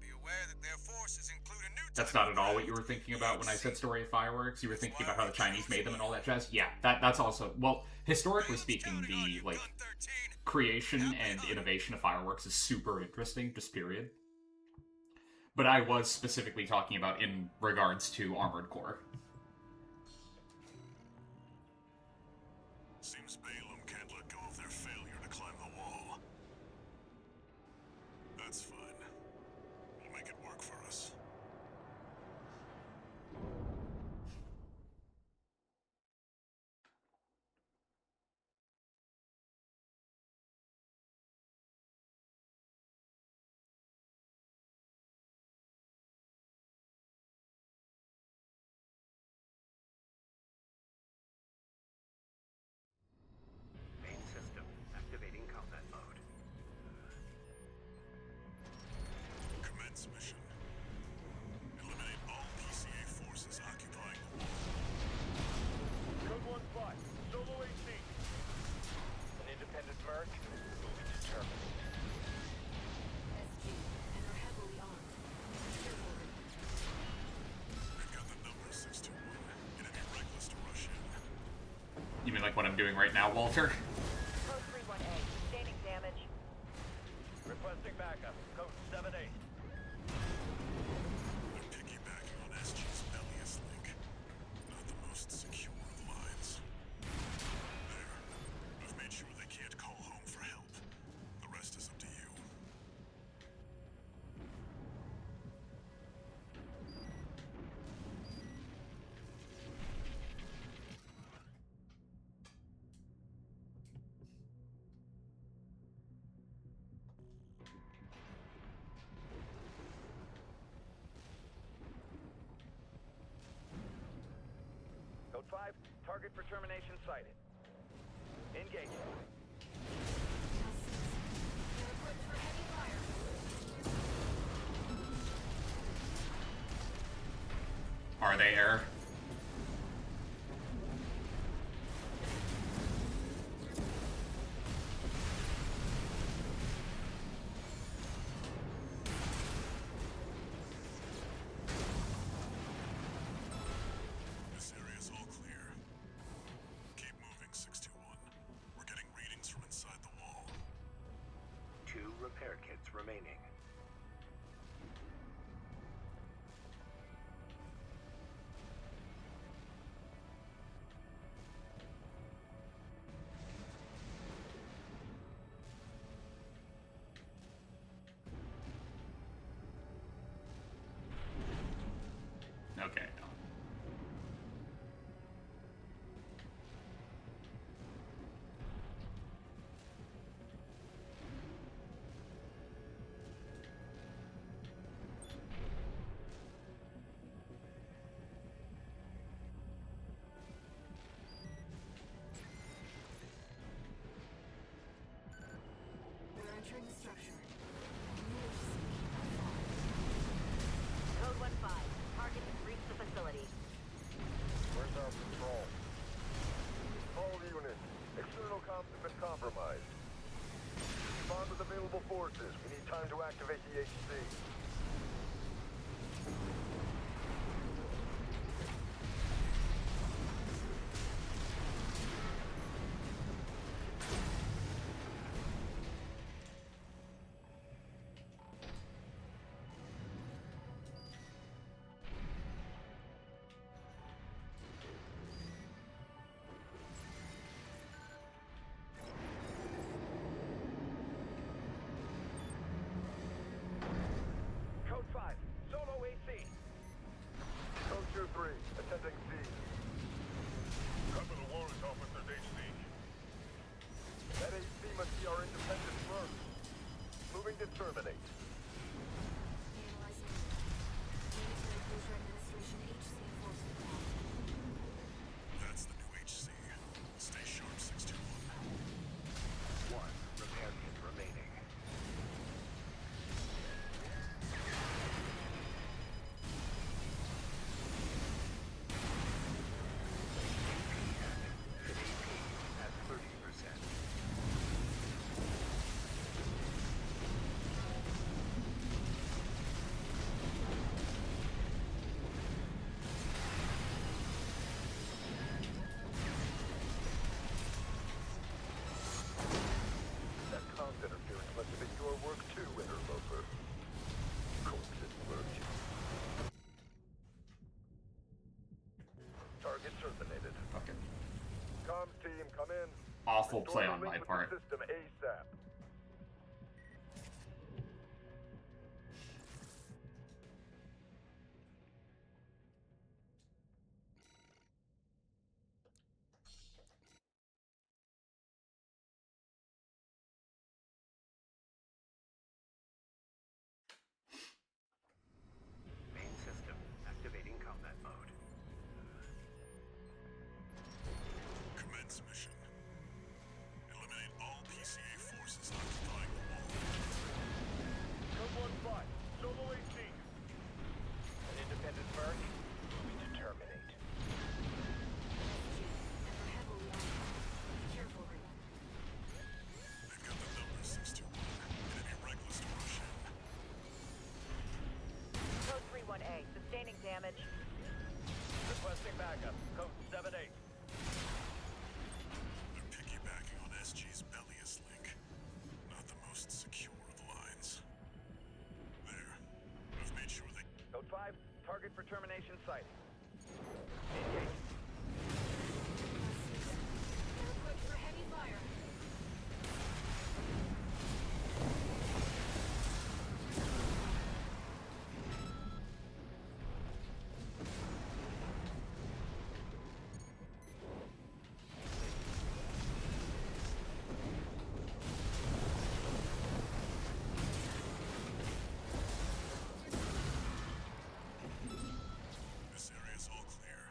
Be aware that their forces include a new That's not at all what you were thinking about when I said story of fireworks. You were thinking about how the Chinese made them and all that jazz. Yeah, that's also, well, historically speaking, the, like, creation and innovation of fireworks is super interesting, just period. But I was specifically talking about in regards to Armored Core. Seems Balaam can't let go of their failure to climb the wall. That's fine. We'll make it work for us. Main system activating combat mode. Commence mission. Eliminate all PCA forces occupying the wall. Code 1-5, solo AC. An independent merc moving to terminal. SG, and are heavily armed. Careful. We've got the number 621. It'd be reckless to rush in. You mean like what I'm doing right now, Walter? Code 31A, sustaining damage. Requesting backup. Code 7-8. They're piggybacking on SG's Elias link. Not the most secure of lines. There. I've made sure they can't call home for help. The rest is up to you. Code 5, target for termination sighted. Engage. Are they air? This area's all clear. Keep moving, 621. We're getting readings from inside the wall. 2 repair kits remaining. Okay. 1-5. Target has reached the facility. Where's our patrol? All units. External comms have been compromised. Respond with available forces. We need time to activate the HC. Code 5, solo AC. Code 2-3, attending C. Cover the warrant officer's HC. That AC must be our independent first. Moving to terminate. Analyzing. Military Closure Administration HC enforcement lab. That's the new HC. Stay sharp, 621. 1 repair kit remaining. AP at 30%. That comms interference must have been your work too, Interloper. Corpse at work. Target terminated. Fucking Comms team, come in. awful Restore play the on link my with part. the system ASAP. Main system activating combat mode. Commence mission. Eliminate all PCA forces occupying the wall. Code 1-5, solo AC. An independent merc, moving to terminate. And we're heavily armed. Be careful, Raven. They've got the numbers, 621. It'd be reckless to rush in. Code 3-1A. Sustaining damage. Requesting backup. Code 7-8. They're piggybacking on SG's Bellius link. Not the most secure of lines. There. I've made sure they... Code 5, target for termination sighting. Engage. They're equipped for heavy fire. This area's all clear.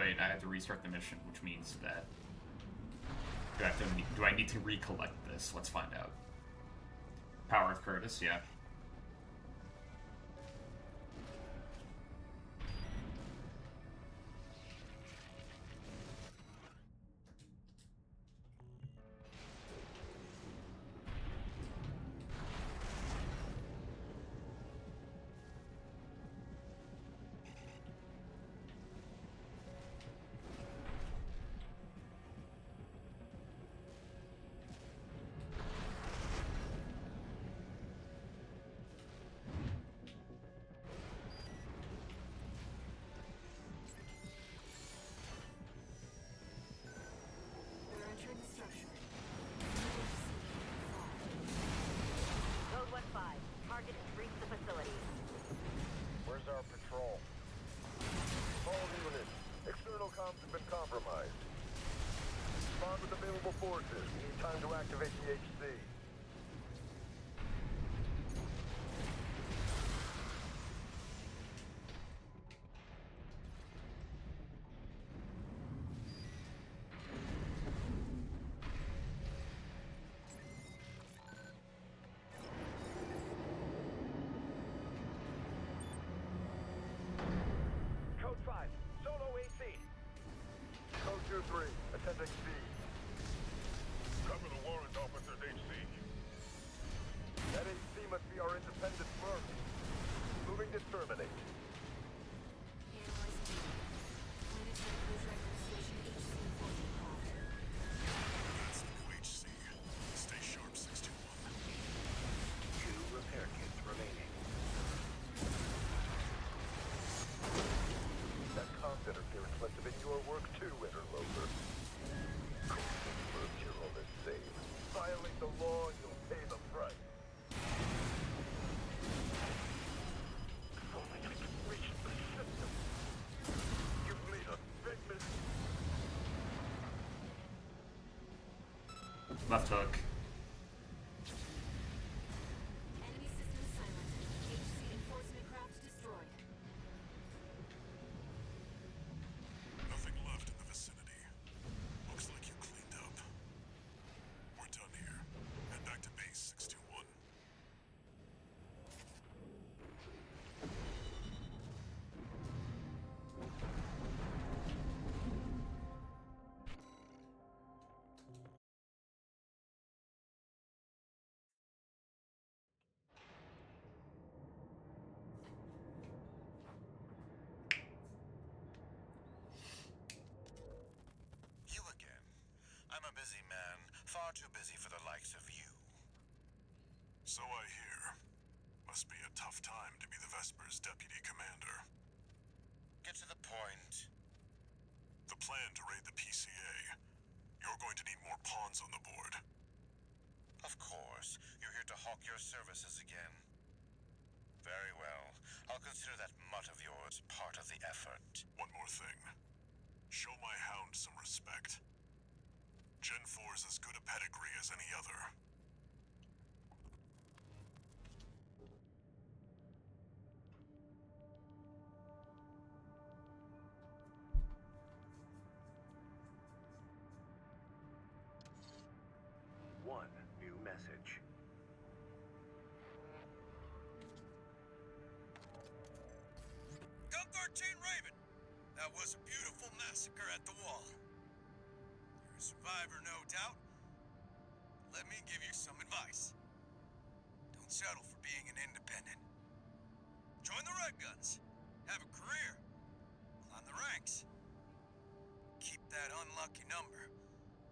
right, I had to restart the mission, which means that... Do I need to recollect this? Let's find out. Power of Curtis, yeah. They're entering the structure. Code 1-5. Target has reached the facility. Where's our patrol? All units. External comms have been compromised. Respond with available forces. We need time to activate the HC. Code 5. Solo AC. Code 2-3. Attending C. Cover the warrant officer's HC. That HC must be our independent first. Moving to terminate. Analyze data. Planetary Cruise Record Station HC enforcement craft. That's the new HC. Stay sharp, 621. 2 repair kits remaining. That comms interference must have been your work too, interloper. Confirmed you're on the same. Violate the law and you'll pay the price. If only I could reach the system. You've made a big mistake. Left hook. Enemy system silent. HC enforcement craft destroyed. Nothing left in the vicinity. Looks like you cleaned up. We're done here. Head back to base 621. You again. I'm a busy man, far too busy for the likes of you. So I hear. Must be a tough time to be the Vesper's deputy commander. Get to the point. The plan to raid the PCA. You're going to need more pawns on the board. Of course, you're here to hawk your services again. Very well. I'll consider that mutt of yours part of the effort. One more thing. Show my hound some respect. Gen 4's as good a pedigree as any other. One new message. Gun 13 Raven. That was a beautiful massacre at the wall. You're a survivor, no doubt. Let me give you some advice. Don't settle for being an independent. Join the Red Guns. Have a career. Climb the ranks. Keep that unlucky number,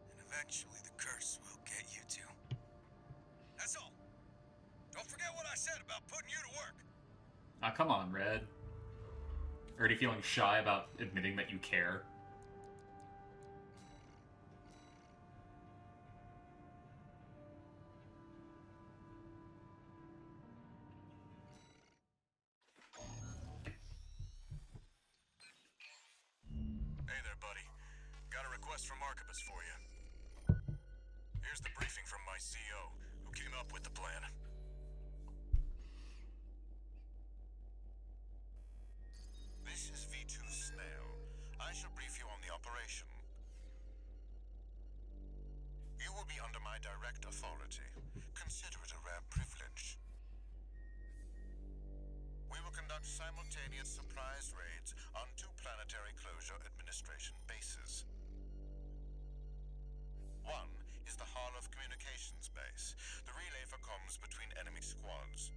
and eventually the curse will get you too. That's all. Don't forget what I said about putting you to work. Ah, come on, Red. Already feeling shy about admitting that you care? Hey there, buddy. Got a request from Archibus for you. Here's the briefing from my CO, who came up with the plan. This is V2 Snail. I shall brief you target surprise raids on 2 Planetary Closure Administration bases. One is the Hall of Communications base, the relay for comms between enemy squads.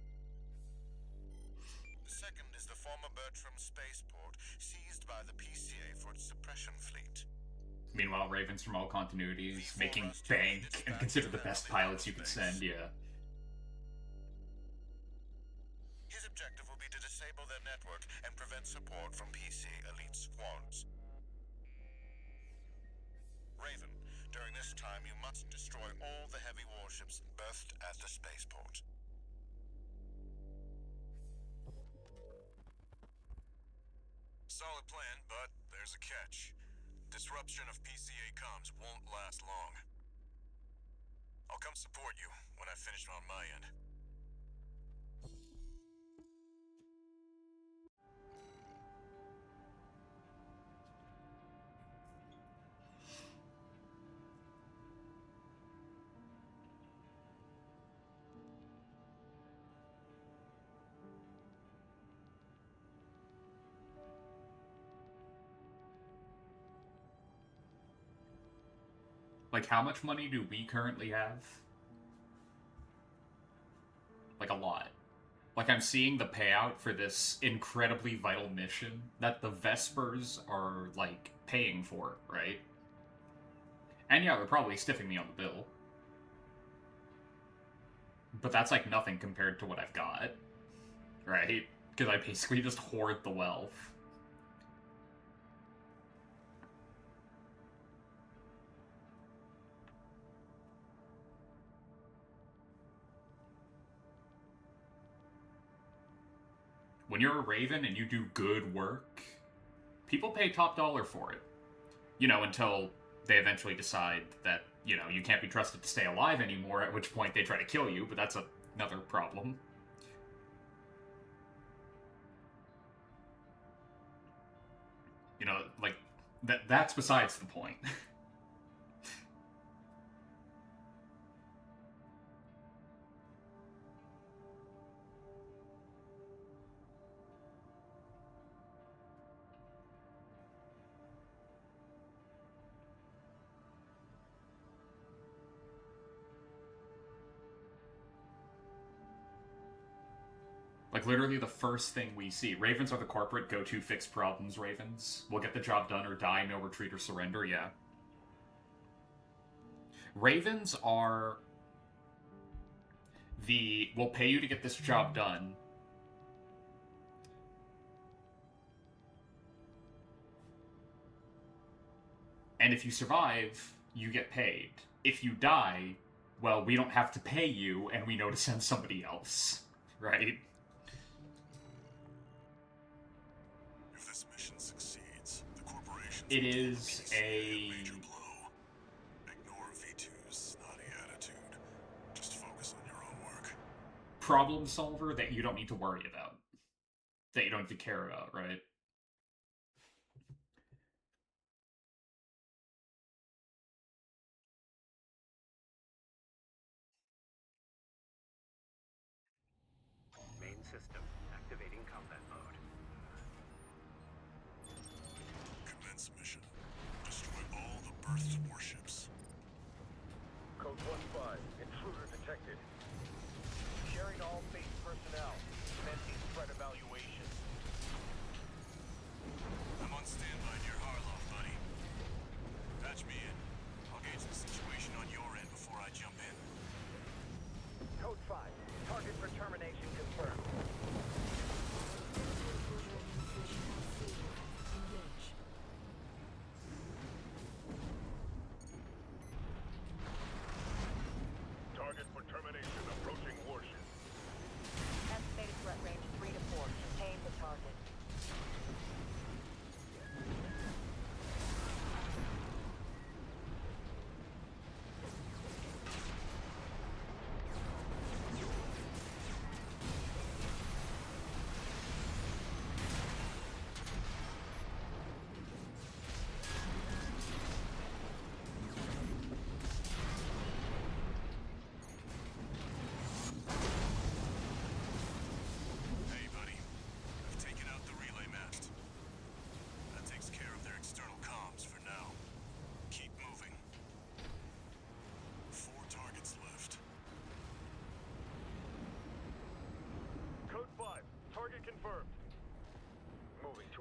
The second is the former Bertram spaceport, seized by the PCA for its suppression fleet. Meanwhile, Ravens from all continuities making bank and considered the best pilots you could send, yeah. His objective will be to disable their network and prevent support from PC elite squads. Raven, during this time you must destroy all the heavy warships berthed at the spaceport. Solid plan, but there's a catch. Disruption of PCA comms won't last long. I'll come support you when I've finished on my end. Like, how much money do we currently have? Like, a lot. Like, I'm seeing the payout for this incredibly vital mission that the Vespers are, like, paying for, right? And yeah, they're probably stiffing me on the bill. But that's, like, nothing compared to what I've got. Right? Because I basically just hoard the wealth. When you're a Raven and you do good work, people pay top dollar for it. You know, until they eventually decide that, you know, you can't be trusted to stay alive anymore, at which point they try to kill you, but that's another problem. You know, like, that's besides the point. Like, literally the first thing we see. Ravens are the corporate go-to fix problems Ravens. We'll get the job done or die, no retreat or surrender, yeah. Ravens are the, we'll pay you to get this job done. And if you survive, you get paid. If you die, well, we don't have to pay you, and we know to send somebody else, right? If this mission succeeds, the corporation It is a major blow. Ignore V2's snotty attitude. Just focus on your own work. problem solver that you don't need to worry about. That you don't have to care about, right? Main system activating combat mode. Commence mission. Destroy all the berthed warships. Code 1-5. Intruder detected. Sharing all base personnel. Commencing threat evaluation. I'm on standby near Harloff, buddy. Patch me in. I'll gauge the situation on your end before I jump in. Code 5. Target for termination confirmed. Engage. Target for termination approaching warship. Estimated threat range 3 to 4.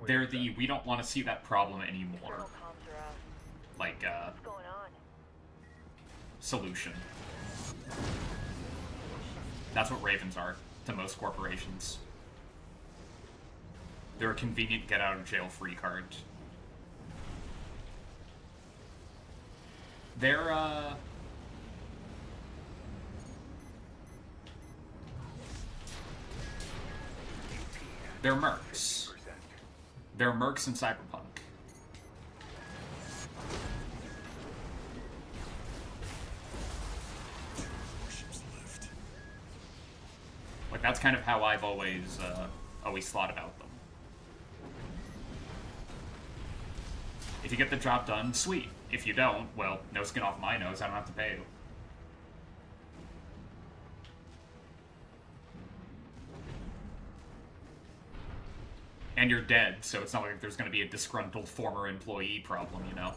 They're the we don't want to see that problem anymore, External comms are out. like, What's going on? solution. That's what Ravens are to most corporations. They're a convenient get-out-of-jail-free card. They're, they're mercs. They're mercs in Cyberpunk. Like, that's kind of how I've always thought about them. If you get the job done, sweet. If you don't, well, no skin off my nose, I don't have to pay you. And you're dead, so it's not like there's going to be a disgruntled former employee problem, you know?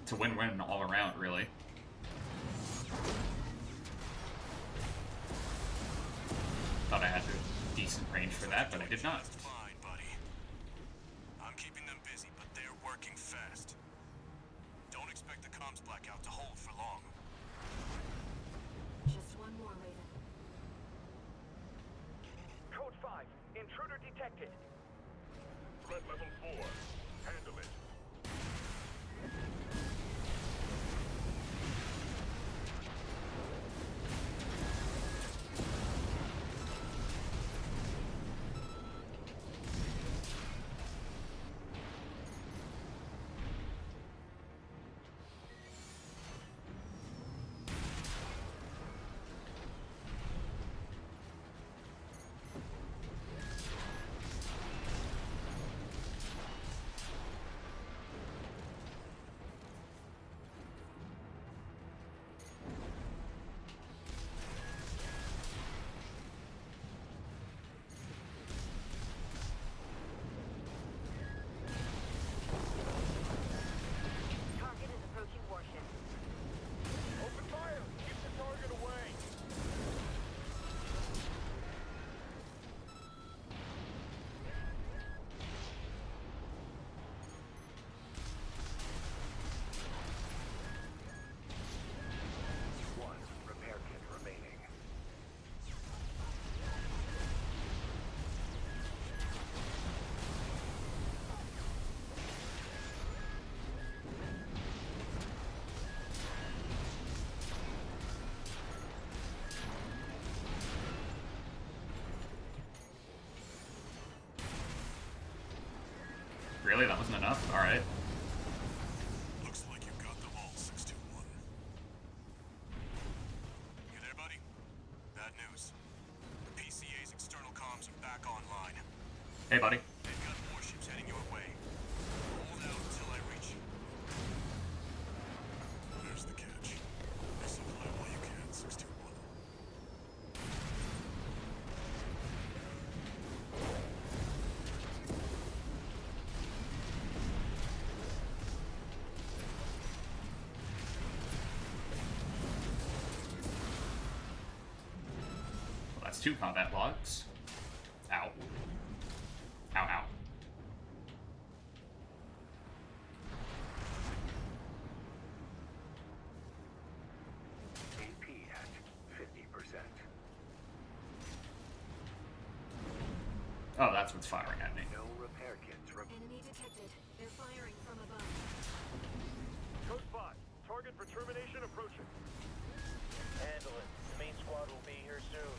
It's a win-win all around, really. Thought I had a decent range for that, but I did not. Fine, buddy. I'm keeping them busy, but they're working fast. Don't expect the comms blackout to hold for long. Just one more, Raven. Code 5. Intruder detected. Threat level 4. Handle it. Target is approaching warship. Open fire! Keep the target away! One repair kit remaining. Really? That wasn't enough? Alright. Looks like you got them all, 621. You there, buddy? Bad news. The PCA's external comms are back online. Hey, buddy. They've got warships heading your way. Hold out until I reach you. There's the catch. Resupply while you can, 621. Well, that's 2 combat logs. Ow. Ow, ow. AP at 50%. Oh, that's what's firing at me. No repair kits Enemy detected. They're firing from above. Code 5. Target for termination approaching. Handle it. The main squad will be here soon.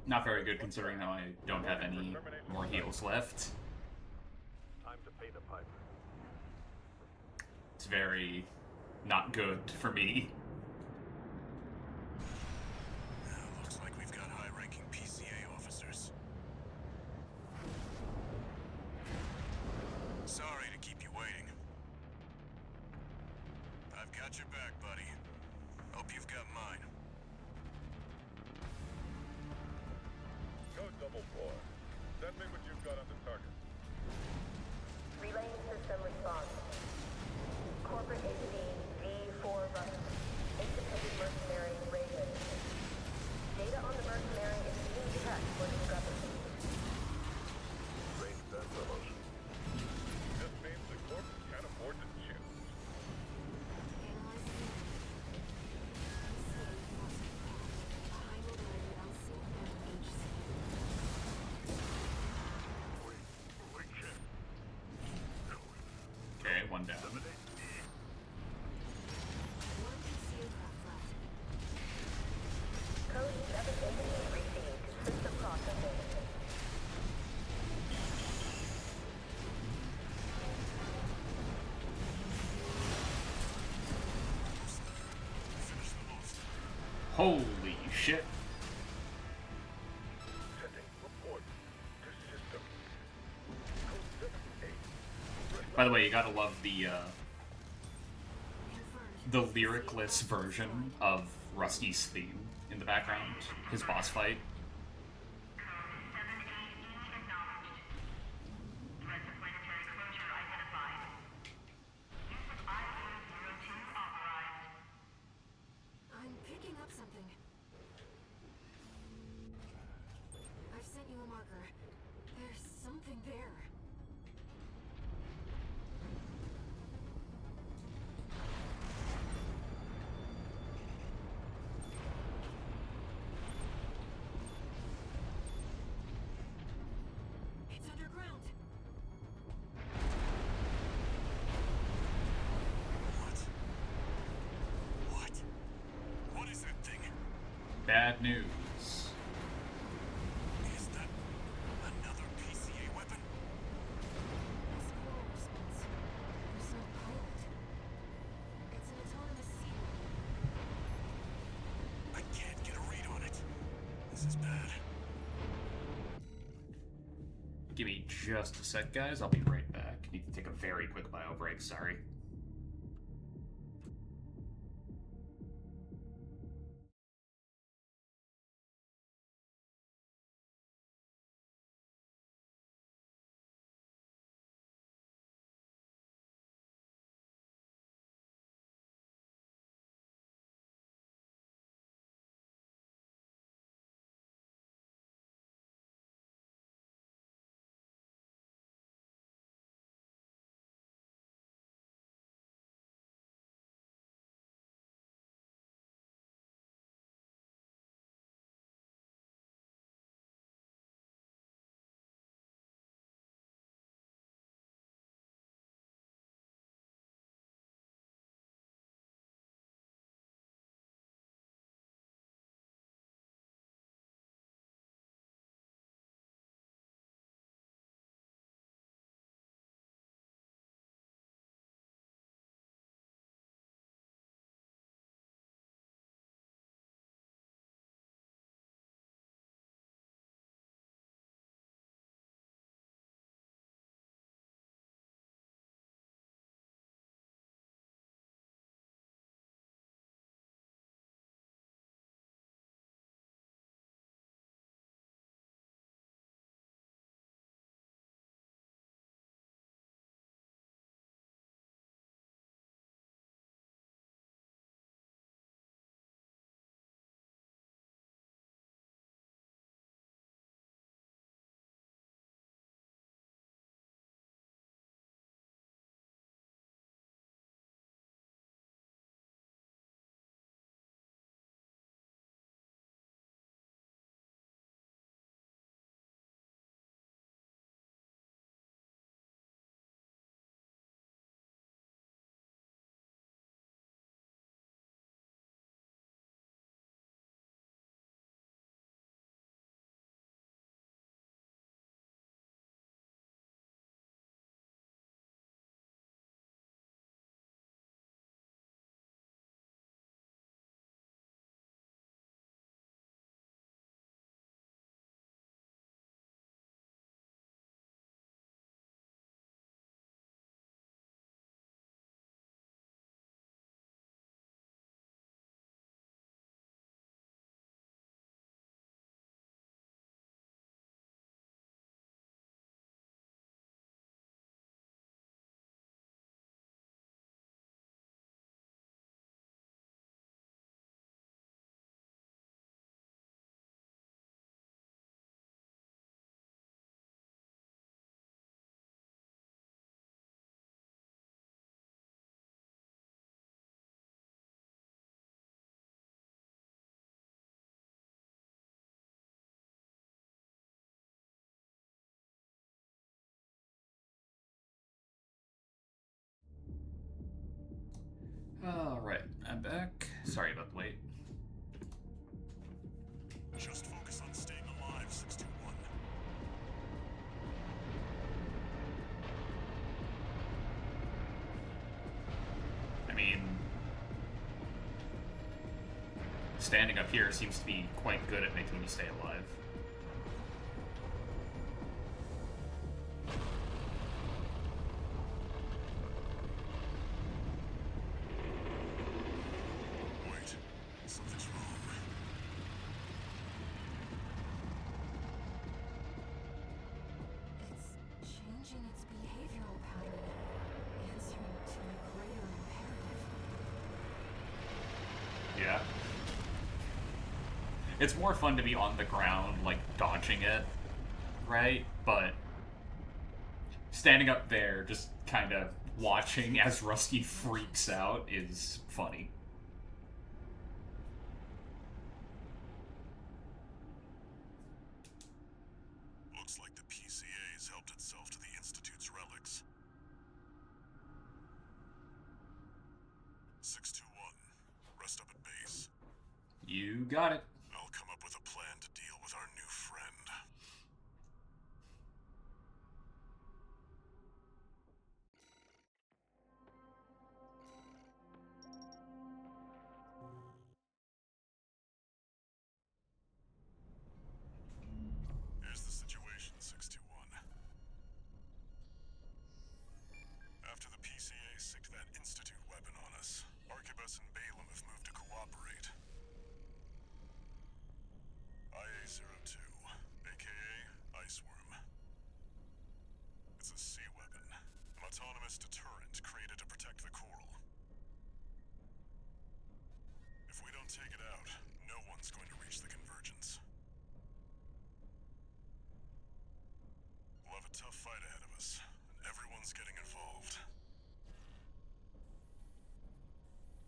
Not very good considering how I don't have any more heals left. Time to pay the piper. It's very not good for me. Looks like we've got high-ranking PCA officers. Sorry to keep you waiting. I've got your back, buddy. Hope you've got mine. Go double 4. Send me what you've got on the target. Relaying system response. Corporate AC V4 Rust. Independent mercenary Raven. Data on the mercenary is being checked for discrepancy. Range that promotion. This means the corp can't afford to choose. Analyzing the high mobility LC and HC. We can't. Okay, one down. Eliminate me. One PC craft left. Code 788 received. System processing. Finish the most. Holy shit. Sending report to system. Code 788. By the way, you gotta love the Confirmed. lyricless version of Rusty's theme in the background. His boss fight. I'm picking up something. I've sent you a marker. There's something there. It's underground. What? What is that thing? Bad news. Is that another PCA weapon? This core response. There's no pilot. It's an autonomous seed. I can't get a read on it. This is bad. Give me just a sec, guys. I'll be right back. Need to take a very quick bio break, sorry. Sorry about the wait. Just focus on staying alive, 621. I mean, standing up here seems to be quite good at making me stay alive. Wait, something's wrong. It's changing its behavioral pattern, answering to a greater imperative. Yeah. It's more fun to be on the ground, like, dodging it, right? But standing up there, just kind of watching as Rusty freaks out is funny. Looks like the PCA has helped itself to the Institute's relics. 621, rest up at base. You got it. I'll come up with a plan to deal with our new friend. Here's the situation, 621. After the PCA sicked that Institute weapon on us, Arquebus and Balaam have moved to cooperate. IA-02, aka Iceworm. It's a sea weapon, an autonomous deterrent created to protect the coral. If we don't take it out, no one's going to reach the convergence. We'll have a tough fight ahead of us, and everyone's getting involved.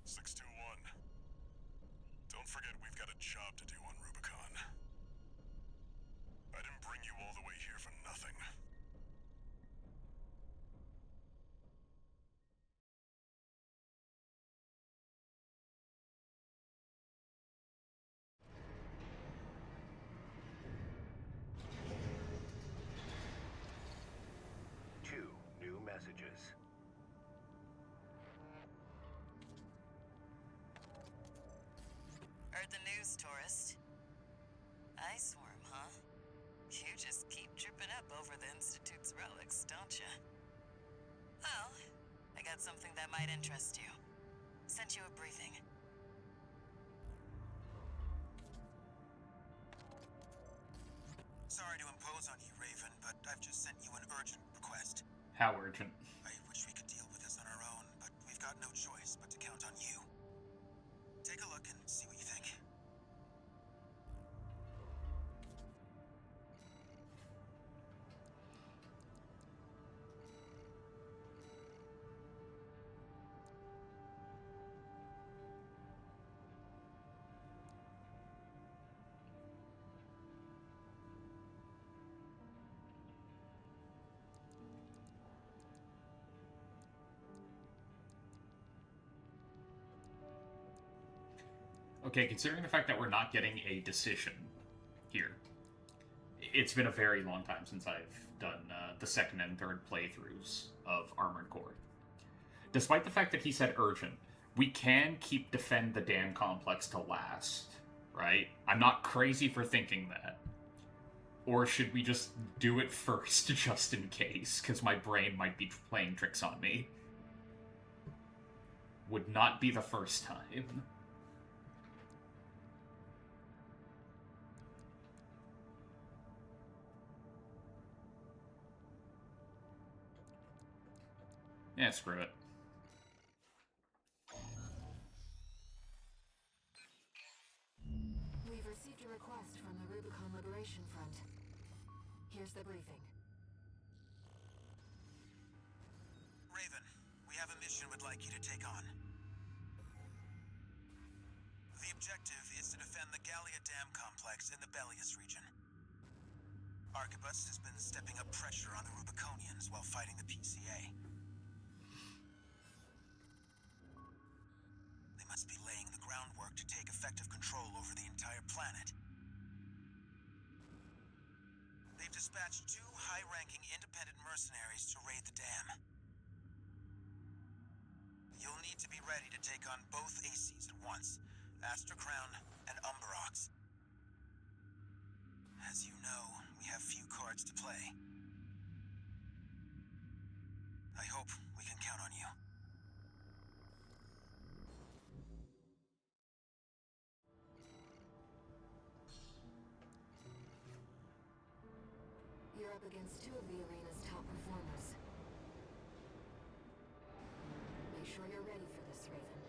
621. Don't forget we've got a job to do on Rubicon. I didn't bring you all the way here for nothing. Two new messages. Heard the news, tourist. Iceworm, huh? You just keep tripping up over the Institute's relics, don't you? Well, I got something that might interest you. Sent you a briefing. Sorry to impose on you, Raven, but I've just sent you an urgent request. How urgent? I wish we could deal with this on our own, but we've got no choice but to count on you. Take a look and see what you think. Okay, considering the fact that we're not getting a decision here, it's been a very long time since I've done the second and third playthroughs of Armored Core. Despite the fact that he said urgent, we can keep defend the dam complex to last, right? I'm not crazy for thinking that. Or should we just do it first, just in case? Because my brain might be playing tricks on me. Would not be the first time. Yeah, screw it. We've received a request from the Rubicon Liberation Front. Here's the briefing. Raven, we have a mission we'd like you to take on. The objective is to defend the Gallia Dam complex in the Bellius region. Arquebus has been stepping up pressure on the Rubiconians while fighting the PCA. They must be laying the groundwork work to take effective control over the entire planet. They've dispatched 2 high-ranking independent mercenaries to raid the dam. You'll need to be ready to take on both ACs at once, Astra Crown and Umberox. As you know, we have few cards to play. I hope we can count on you. You're up against 2 of the arena's top performers. Make sure you're ready for this, Raven.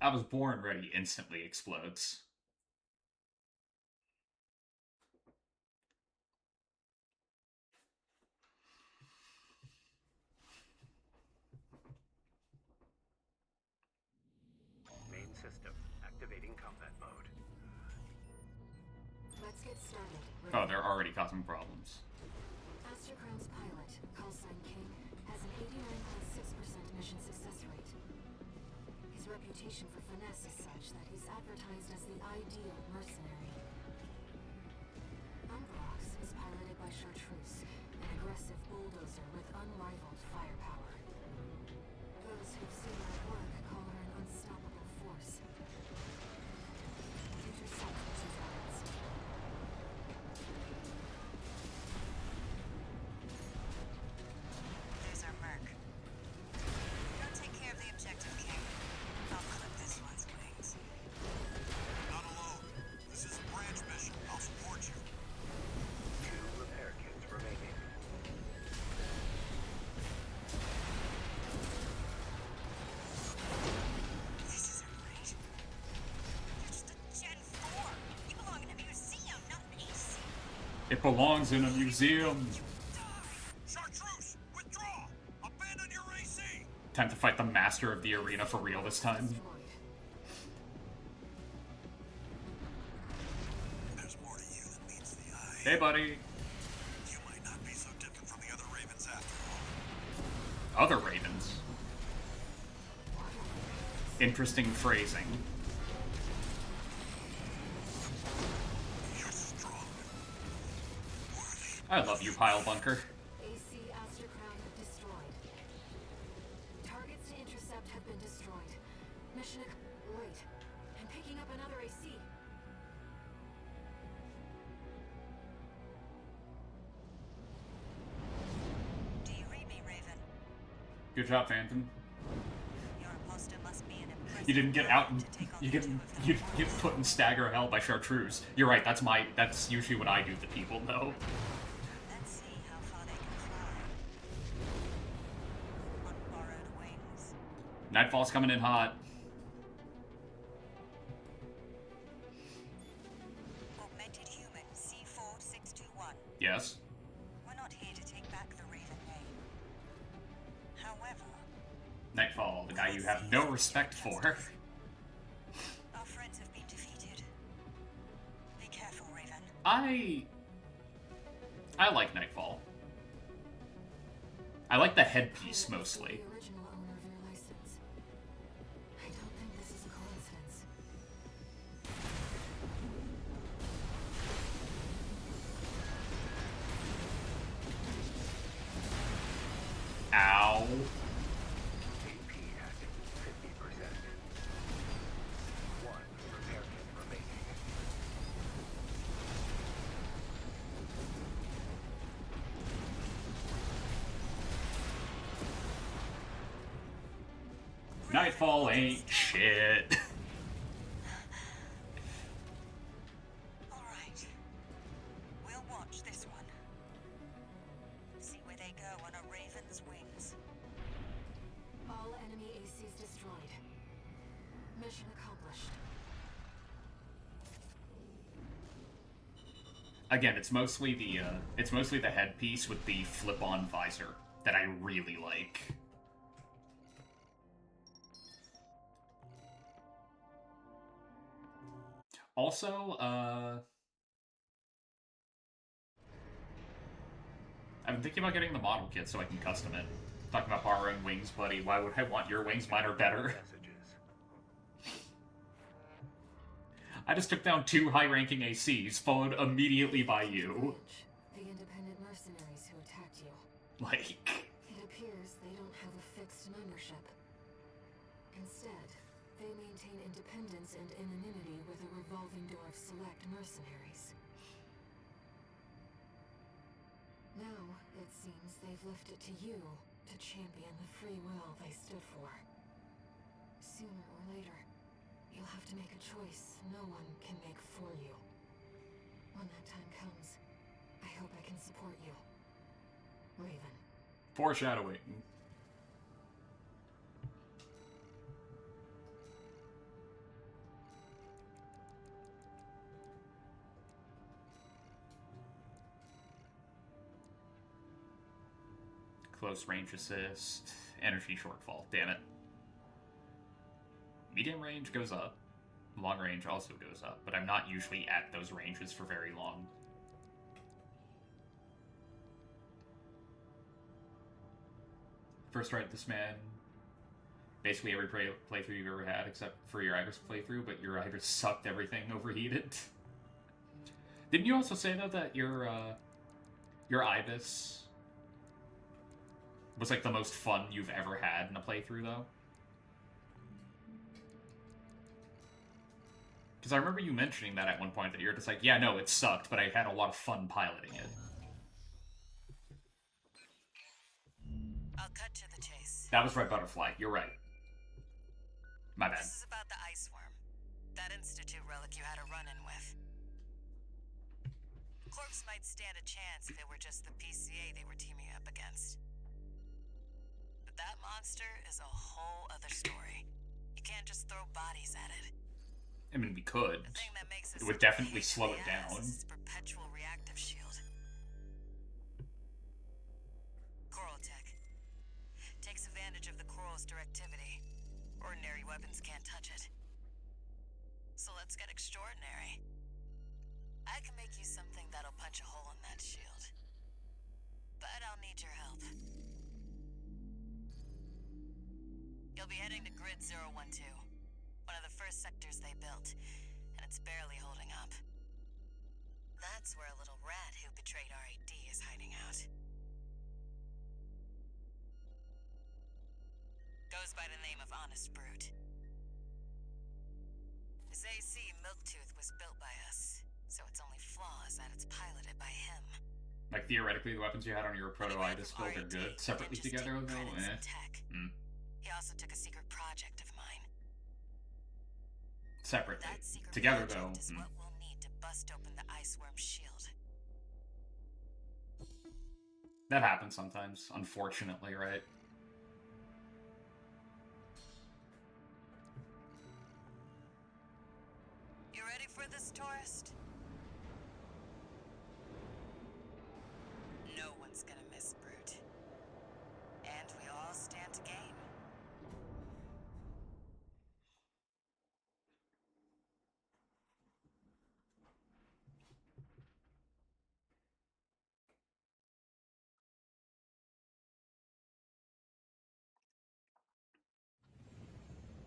I was born ready instantly explodes. Main system. Activating combat mode. Let's get started. Oh, they're already causing problems. Astra Crown's pilot, callsign King, has an 89.6% mission success rate. His reputation for finesse is such that he's advertised as the ideal mercenary. Umbrox is piloted by Chartreuse, an aggressive bulldozer with unrivaled firepower. Those who've seen her at work call her an unstoppable force. Intercept the 2 targets. There's our merc. Go take care of the objective, King. I'll clip this one's wings. Not alone. This is a branch mission. I'll support you. 2 repair kits remaining. This isn't right. You're just a Gen 4. You belong in a museum, not an AC. It belongs in a museum. Chartreuse, withdraw! Abandon your AC! Time to fight the master of the arena for real this time. There's more to you than meets the eye. Hey, buddy. You might not be so different from the other Ravens after all. Other Ravens. Interesting phrasing. You're strong. Worthy. I love you, Pile Bunker. AC Astra Crown destroyed. Targets to intercept have been destroyed. Mission wait. I'm picking up another AC. Do you read me, Raven? Good job, Phantom. Your imposter must be an impressive You didn't get out and to take on you the get 2 of you them at get once. put in stagger hell by Chartreuse. You're right. That's usually what I do to people, though. Let's see how far they can fly. On borrowed wings. Nightfall's coming in hot. Augmented human C4621. Yes. We're not here to take back the Raven name. However, Nightfall, the guy you have no respect for. our friends have been defeated. Be careful, Raven. I like Nightfall. I like the headpiece mostly. The original owner of your license. I don't think this is a coincidence. Ow. AP at 50%. 1 repair kit remaining. Nightfall ain't shit. Alright. We'll watch this one. See where they go on a Raven's wings. All enemy ACs destroyed. Mission accomplished. Again, it's mostly the headpiece with the flip-on visor that I really like. Also, I've been thinking about getting the model kit so I can custom it. Talking about borrowing wings, buddy. Why would I want your wings? Mine are better. Messages. I just took down 2 high-ranking ACs, followed immediately by you. Bridge, the independent mercenaries who attacked you. Like... It appears they don't have a fixed membership. Instead, they maintain independence and anonymity with a revolving door of select mercenaries. Now, it seems they've left it to you to champion the free will they stood for. Sooner or later, you'll have to make a choice no one can make for you. When that time comes, I hope I can support you. Raven. Foreshadowing. Close range assist. Energy shortfall. Damn it. Medium range goes up. Long range also goes up, but I'm not usually at those ranges for very long. First right this man. Basically every playthrough you've ever had, except for your Iris playthrough, but your Iris sucked everything overheated. Didn't you also say, though, that your Ibis was, like, the most fun you've ever had in a playthrough, though? Because I remember you mentioning that at one point, that you're just like, yeah, no, it sucked, but I had a lot of fun piloting it. I'll cut to the chase. That was Red Butterfly, you're right. My bad. This is about the ice worm. That Institute relic you had a run-in with. Corpse might stand a chance if it were just the PCA they were teaming up against. But that monster is a whole other story. You can't just throw bodies at it. I mean, we could. The thing that makes It would definitely slow it down. is its perpetual reactive shield. Coral tech. Takes advantage of the coral's directivity. Ordinary weapons can't touch it. So let's get extraordinary. I can make you something that'll punch a hole in that shield. But I'll need your help. You'll be heading to Grid 012, one of the first sectors they built, and it's barely holding up. That's where a little rat who betrayed RAD is hiding out. Goes by the name of Honest Brute. His AC Milktooth was built by us, so its only flaw is that it's piloted by him. Like, theoretically, the weapons you had on your Proto-Itis build are good. Separately together, though, eh. He also took a secret project of mine. Separately. That secret Together, project though. is what we'll need to bust open the ice worm shield. That happens sometimes, unfortunately, right? You ready for this, tourist? No one's gonna miss Brute. And we all stand to gain.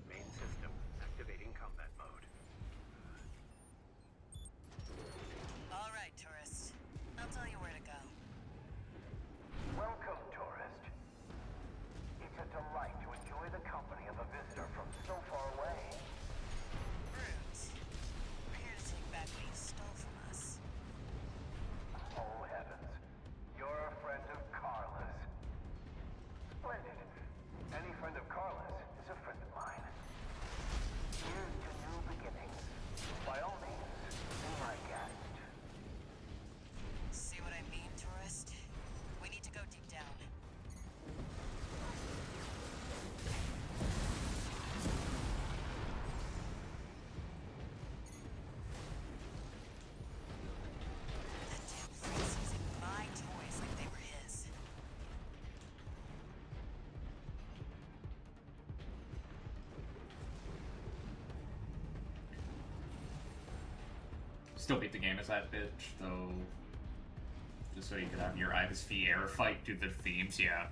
Main system activating combat mode. All right, tourist. I'll tell you where to go. Welcome, tourist. It's a delight to enjoy the company of a visitor from so far away. Brute. We're here to take back what you stole from us. Oh, heavens. You're a friend of Carla's. Splendid. Any friend of Carla's is a friend of mine. Here's to new beginnings. By all means, be my guest. See what I mean, tourist? We need to go deep down. That damn freak's using my toys like they were his. Still beat the game as that bitch, though. Just so you could have your Ibis V air fight do the themes, yeah.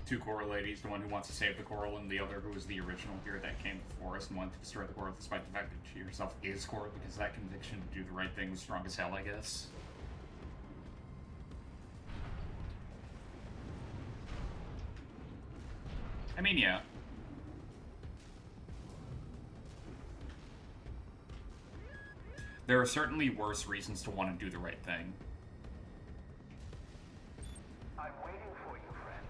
two Coral ladies, the one who wants to save the Coral and the other who is the original here that came before us and wanted to destroy the Coral despite the fact that she herself is Coral, because that conviction to do the right thing was strong as hell, I guess. I mean, yeah. There are certainly worse reasons to want to do the right thing. I'm waiting for you, friend.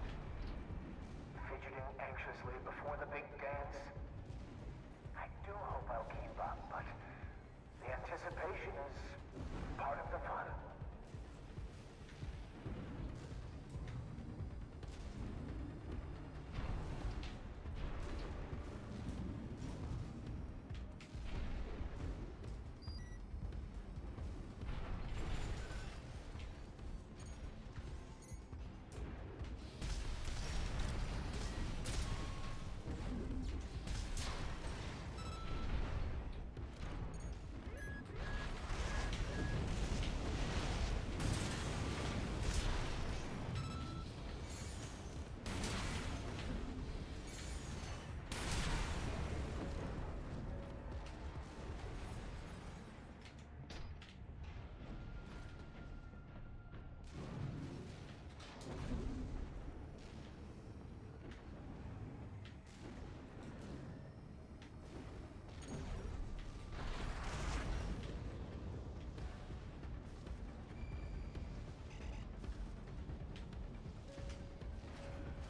Fidgeting anxiously before the big dance. I do hope I'll keep up, but the anticipation is part of the fun.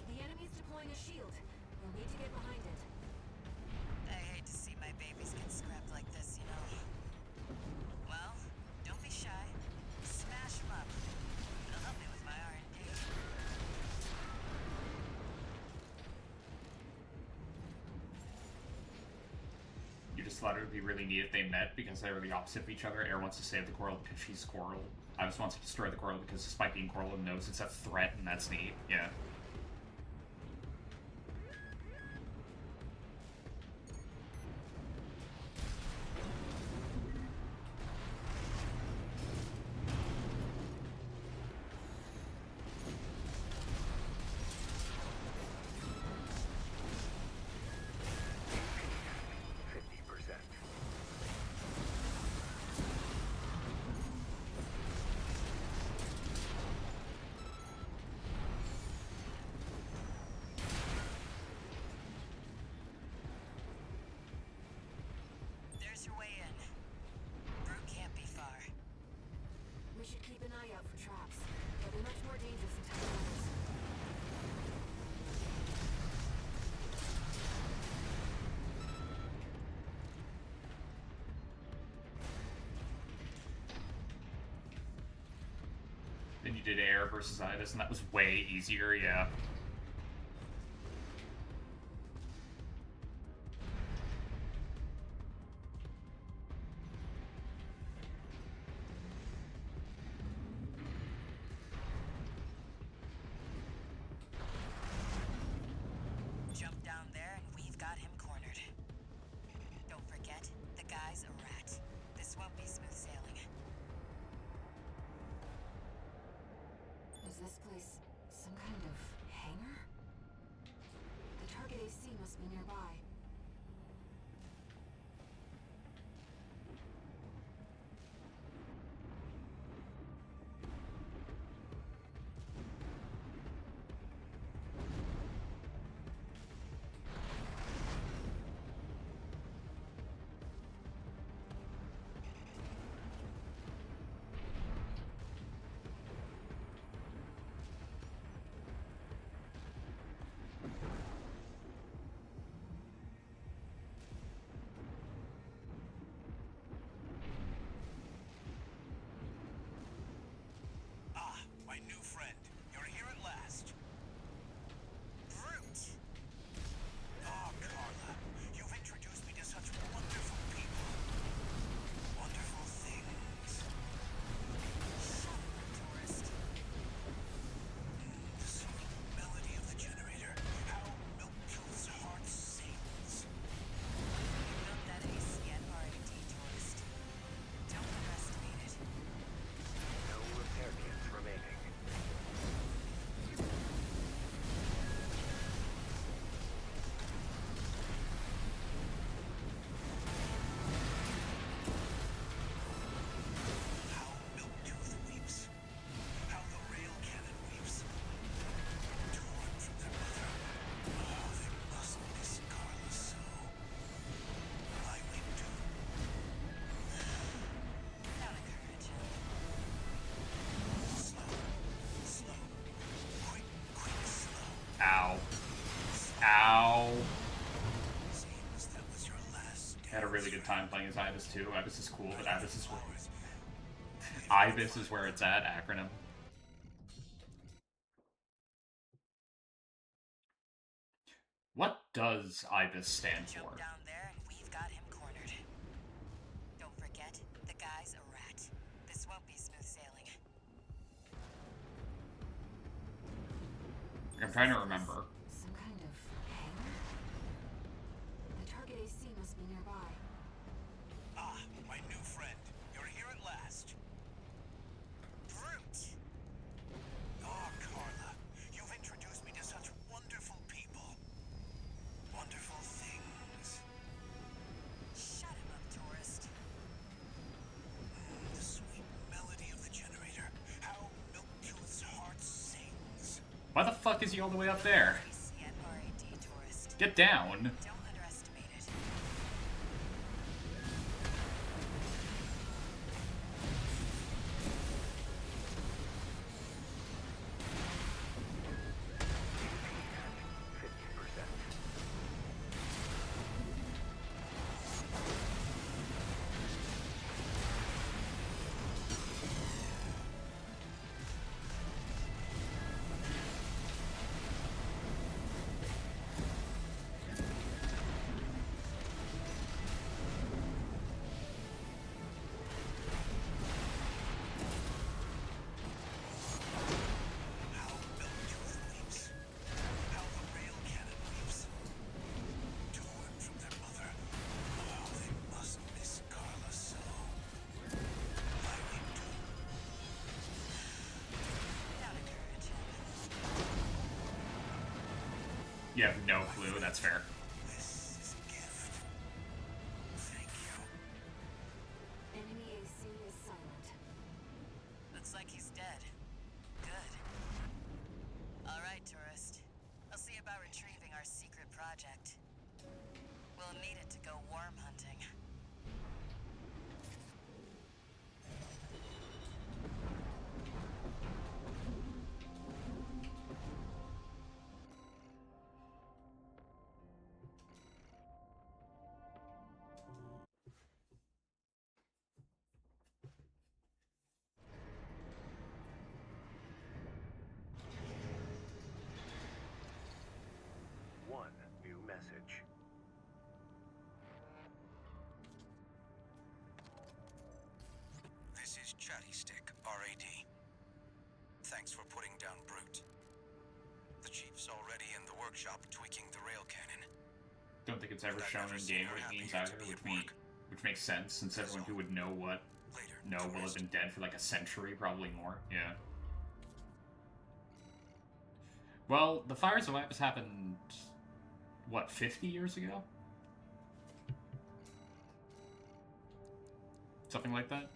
The enemy's deploying a shield. You'll need to get behind it. I hate to see my babies get scrapped like this, you know. Well, don't be shy. Smash them up. It'll help me with my R&D. You just thought it would be really neat if they met because they were the opposite of each other. Air wants to save the Coral because she's Coral. I just want to destroy the Coral because despite being Coral, it knows it's a threat, and that's neat. Yeah. There's your way in. Brute can't be far. We should keep an eye out for traps. They'll be much more dangerous than tiny ones. Then you did Air versus Ibis, and that was way easier, yeah. Jump down there and we've got him cornered. Don't forget, the guy's a rat. This won't be smooth sailing. Is this place some kind of hangar? The target AC must be nearby. time playing as Ibis too. Ibis is cool, but Ibis is where Ibis is where it's at. Acronym. What does IBIS stand for? Jump down there and we've got him cornered. Don't forget, the guy's a rat. This won't be smooth sailing. I'm trying to remember. Some kind of hangar? The target AC must be nearby. Ah, my new friend. You're here at last. Brute! Oh, Carla, you've introduced me to such wonderful people. Wonderful things. Shut him up, tourist. The sweet melody of the generator. How Milktooth's heart sings. Why the fuck is he all the way up there? PC at RAD, tourist. Get down. Don't underestimate it. How Milktooth weeps. How the rail cannon weeps. Torn from their mother. Oh, they must miss Carla so. I weep too. Don't encourage him. You have no clue. That's fair. This is a gift. Thank you. Enemy AC is silent. Looks like he's dead. Good. All right, tourist. I'll see about retrieving our secret project. We'll need it to go worm hunting. One new message. This is Chatty Stick, RAD. Thanks for putting down Brute. The Chief's already in the workshop tweaking the rail cannon. Don't think it's ever shown in game what it means either, which makes sense since everyone who would know what Later, will have been dead for like a century, probably more. Yeah. Well, the fires of Ibis happened, what, 50 years ago? Something like that?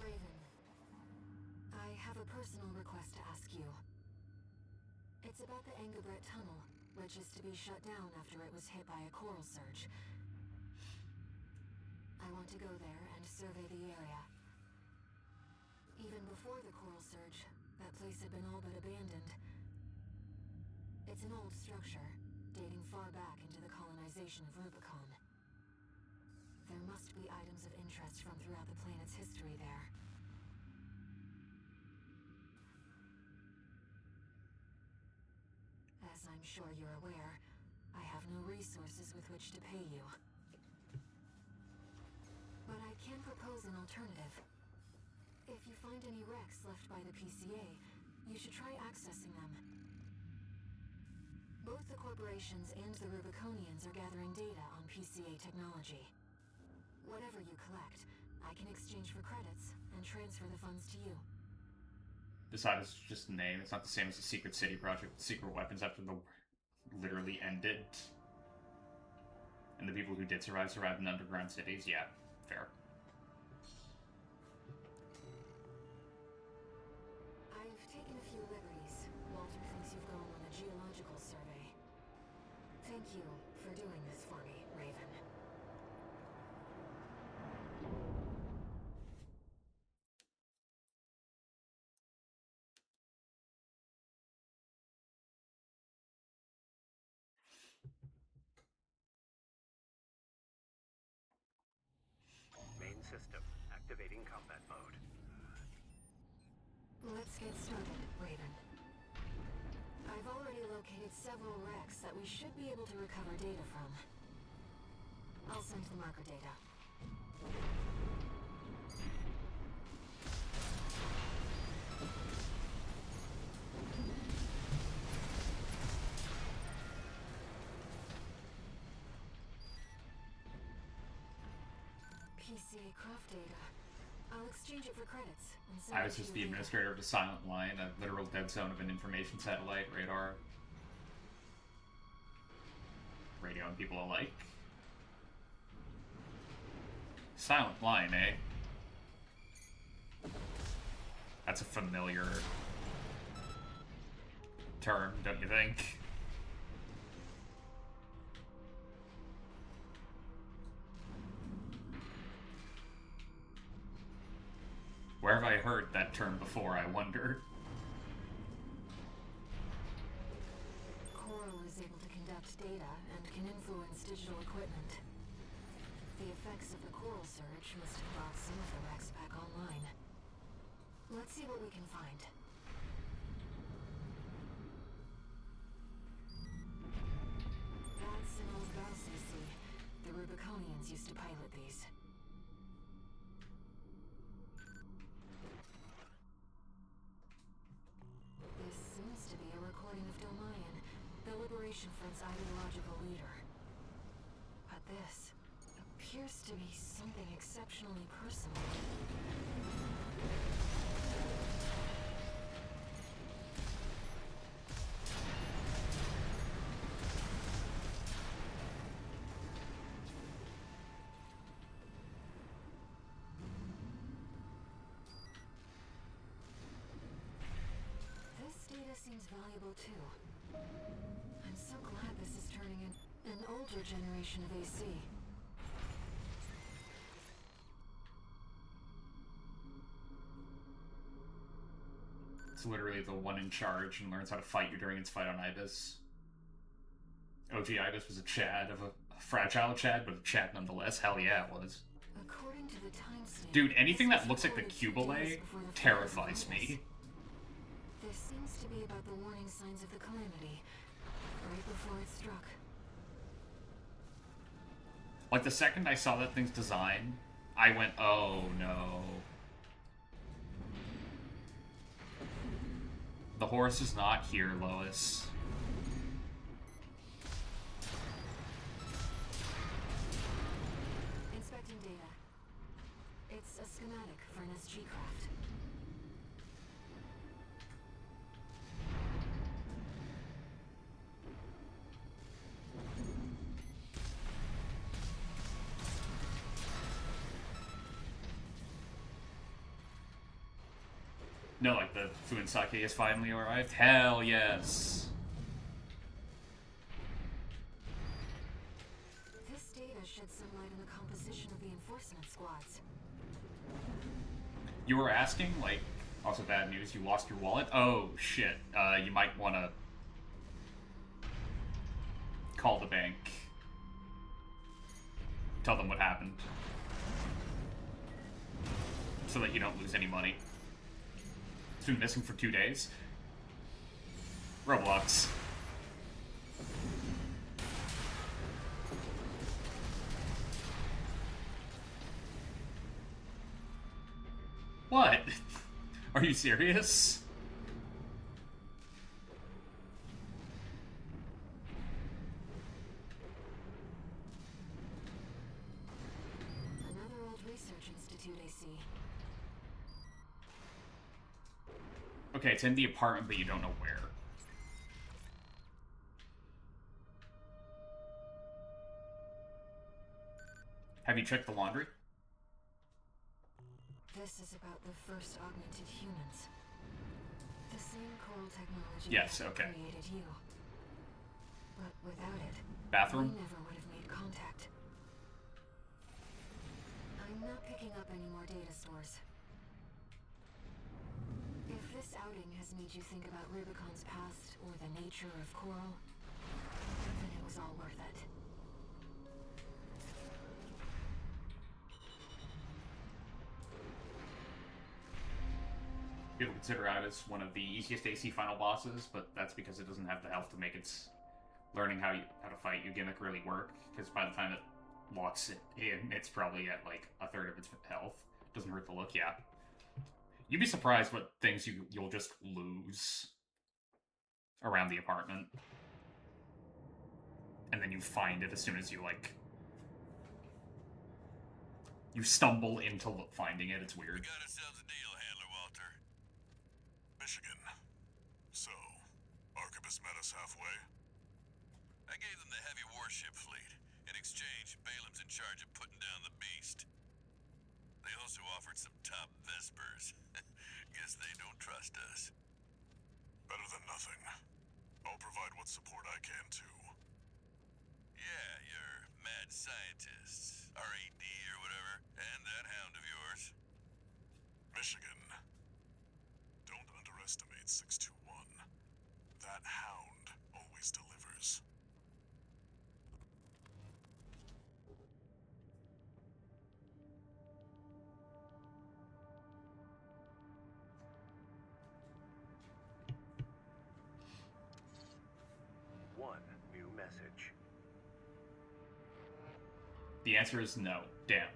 Raven, I have a personal request to ask you. It's about the Engabrit Tunnel, which is to be shut down after it was hit by a coral surge. I want to go there and survey the area. Even before the coral surge, that place had been all but abandoned. It's an old structure, dating far back into the colonization of Rubicon. There must be items of interest from throughout the planet's history there. As I'm sure you're aware, I have no resources with which to pay you. But I can propose an alternative. If you find any wrecks left by the PCA, you should try accessing them. Both the corporations and the Rubiconians are gathering data on PCA technology. Whatever you collect, I can exchange for credits and transfer the funds to you. Besides, it's just a name. It's not the same as the Secret City project, the secret weapons after the literally ended. And the people who did survive survived in underground cities. Yeah, fair. I've taken a few liberties. Walter thinks you've gone on a geological survey. Thank you for doing this for me, Raven. Main system activating combat mode. Let's get started, Raven. I've already located several wrecks that we should be able to recover data from. I'll send the marker data. PCA craft data. I'll exchange it for credits and send I it was to just you the later. administrator of the Silent Line, a literal dead zone of an information satellite, radar, radioing people alike. Silent Line, eh? That's a familiar term, don't you think? Where have I heard that term before, I wonder? Coral is able to conduct data and can influence digital equipment. The effects of the coral surge must have brought some of the wrecks back online. Let's see what we can find. That's an old bow CC. The Rubiconians used to pilot these. This seems to be a recording of Domayan, the Liberation Front's ideological leader. But this appears to be something exceptionally personal. This data seems valuable too. I'm so glad this is turning in an older generation of AC. It's literally the one in charge and learns how to fight you during its fight on Ibis. OG Ibis was a Chad of a fragile Chad, but a Chad nonetheless. Hell yeah, it was. According to the timestamp, Dude, anything this that was looks like the recorded 2 days Cubile before the terrifies fire me. This seems to be about the warning signs of the calamity, right before it struck. Like, the second I saw that thing's design, I went, oh no. The horse is not here, Lois. Inspecting data. It's a schematic for an SG craft. No, like the Fuensake has finally arrived? Hell yes. This data sheds some light on the composition of the enforcement squads. You were asking, like, also bad news, you lost your wallet? Oh, shit. You might want to call the bank. Tell them what happened. So that you don't lose any money. It's been missing for 2 days. Roblox. What? Are you serious? Another old research institute, I see. Okay, it's in the apartment, but you don't know where. Have you checked the laundry? This is about the first augmented humans. The same coral technology Yes, that okay. created you. But without it, Bathroom? we never would have made contact. I'm not picking up any more data stores. If this outing has made you think about Rubicon's past or the nature of coral, then it was all worth it. People consider Addis one of the easiest AC final bosses, but that's because it doesn't have the health to make its learning how to fight you gimmick really work, because by the time it locks it in, it's probably at like a third of its health. Doesn't hurt to look, yeah. You'd be surprised what things you'll just lose around the apartment. And then you find it as soon as you, like... You stumble into finding it, it's weird. We got ourselves a deal, Handler Walter. Michigan. So, Arquebus met us halfway? I gave them the heavy warship fleet. In exchange, Balam's in charge of putting down the beast. They also offered some top Vespers. Guess they don't trust us. Better than nothing. I'll provide what support I can, too. Yeah, your mad scientists, RAD or whatever, and that hound of yours. Michigan. Don't underestimate 621. That hound always delivers. One new message. The answer is no. Damn.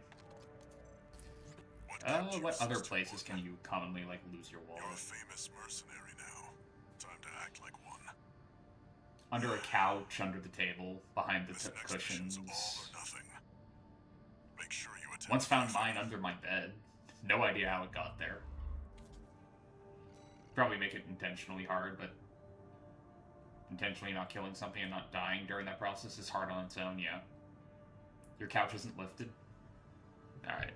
What other places can you commonly, like, lose your You're a wallet? famous mercenary now. Time to act like one. Under a couch, under the table, behind the This next cushions. mission's all or nothing. Make sure you attend. Once found mine under my bed. No idea how it got there. Probably make it intentionally hard, but intentionally not killing something and not dying during that process is hard on its own, yeah. Your couch isn't lifted? Alright.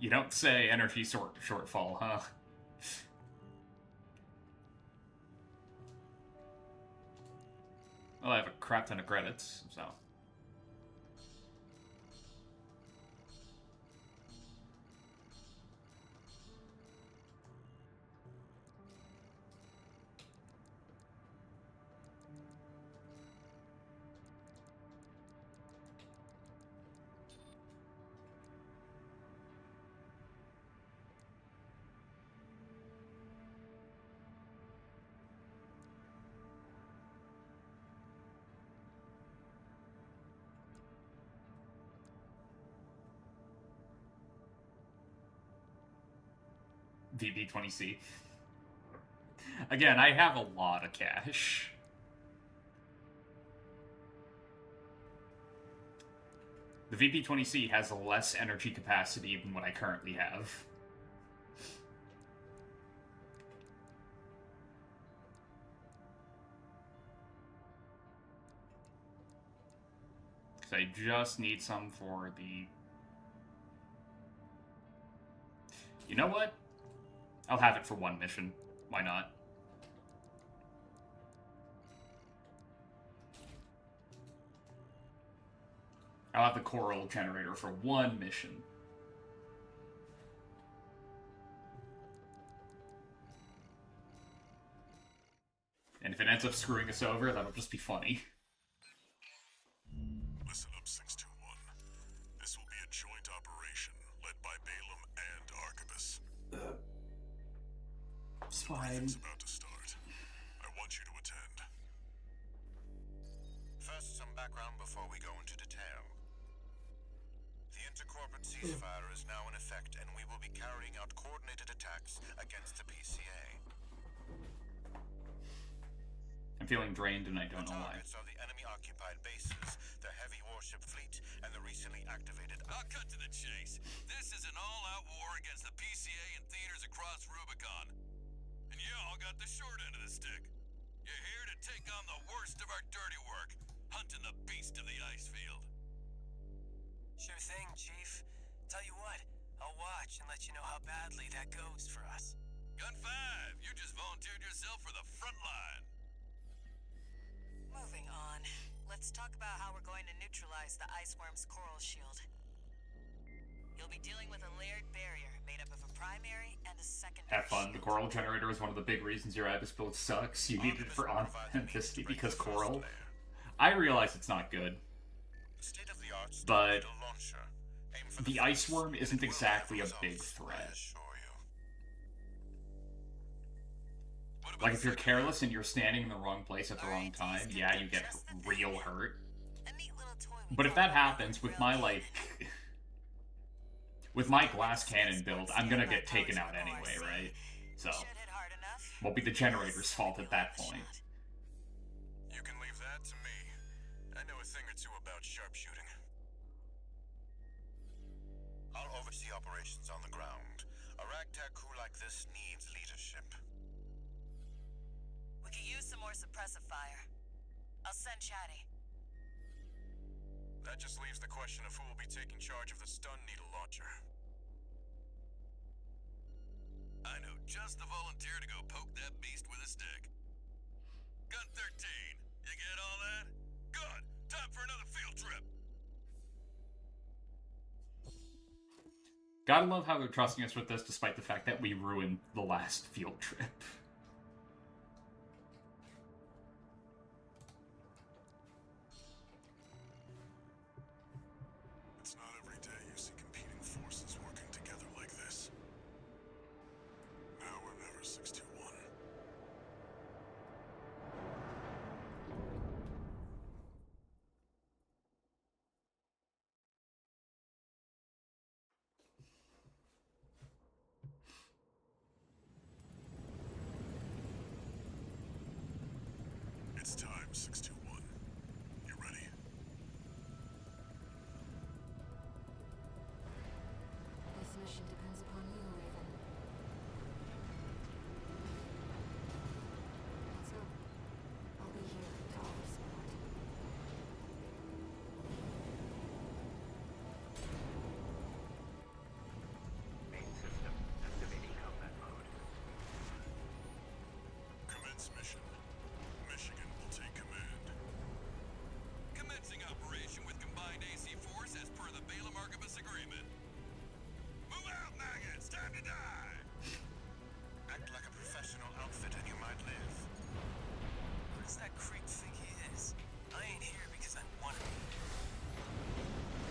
You don't say energy shortfall, huh? Well, I have a crap ton of credits, so... VB20C. Again, I have a lot of cash. The VP20C has less energy capacity than what I currently have. Because I just need some for the... You know what? I'll have it for one mission. Why not? I'll have the coral generator for one mission. And if it ends up screwing us over, that'll just be funny. Listen up, 621. This will be a joint operation led by Balam and Arquebus. It's fine. It's about to start. I want you to attend. First, some background before we go into detail. The intercorporate ceasefire is now in effect, and we will be carrying out coordinated attacks against the PCA. I'm feeling drained and I don't know why. Targets are the enemy-occupied bases, the heavy warship fleet, and the recently activated I'll cut to the chase. This is an all-out war against the PCA and theaters across Rubicon. And y'all got the short end of the stick. You're here to take on the worst of our dirty work, hunting the beast of the ice field. Sure thing, Chief. Tell you what, I'll watch and let you know how badly that goes for us. Gun 5, you just volunteered yourself for the front line. Moving on. Let's talk about how we're going to neutralize the iceworm's coral shield. You'll be dealing with a layered barrier made up of a primary and a secondary. Have fun. The coral generator is one of the big reasons your Ibis build sucks. You need it for authenticity because coral. I realize it's not good, but the iceworm isn't exactly a big threat. Like, if you're careless and you're standing in the wrong place at the wrong time, yeah, you get real hurt. But if that happens with my, like... with my glass cannon build, I'm gonna get taken out anyway, right? So, won't be the generator's fault at that point. You can leave that to me. I know a thing or two about sharpshooting. I'll oversee operations on the ground. A ragtag crew like this needs leadership. We could use some more suppressive fire. I'll send Chatty. That just leaves the question of who will be taking charge of the stun needle launcher. I know just the volunteer to go poke that beast with a stick. Gun 13, you get all that? Good! Time for another field trip! Gotta love how they're trusting us with this despite the fact that we ruined the last field trip. It's not every day you see competing forces working together like this. Now or never, 621. It's time, 621. You ready? This mission depends upon you, Raven. Let's go. I'll be here to offer support. Main system activating combat mode. Commence mission. Michigan will take command. Commencing operation with combined AC force as per the Balaam Archibus agreement. Move out, maggots! Time to die! Act like a professional outfit and you might live. Who does that creep think he is? I ain't here because I want to be.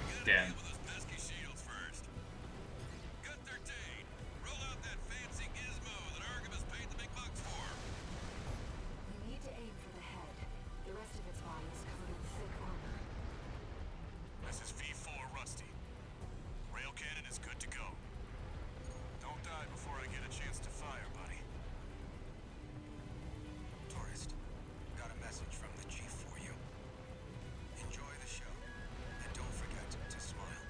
We gotta Damn. deal with those pesky shields first. Gun 13, roll out that fancy gizmo that Archibus paid the big bucks for. You need to aim for the head. The rest of its body is covered in thick armor. This is V4 Rusty. Rail cannon is good to go. Don't die before I get a chance to fire, buddy. Tourist, got a message from the Chief for you. Enjoy the show, and don't forget to smile.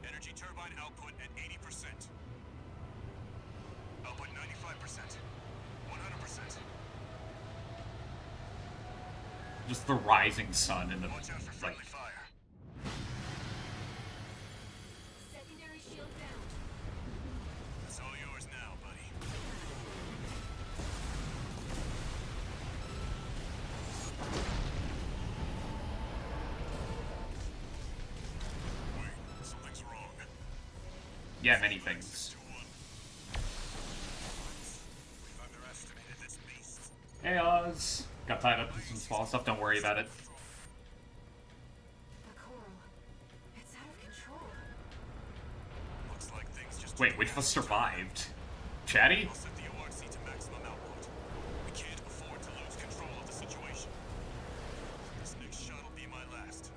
Energy turbine output at 80%. Output 95%. 100%. Just the rising sun in the Watch out for friendly like. fire. Secondary shield down. It's all yours now, buddy. Wait, something's wrong. Yeah, many things. 2-1. We've underestimated this beast. Hey Oz, got tied up in some small stuff. Don't worry about it. The coral. It's out of control. Looks like things just Wait, which of us survived? Chatty? I'll set the ORC to maximum output. We can't afford to lose control of the situation. This next shot will be my last.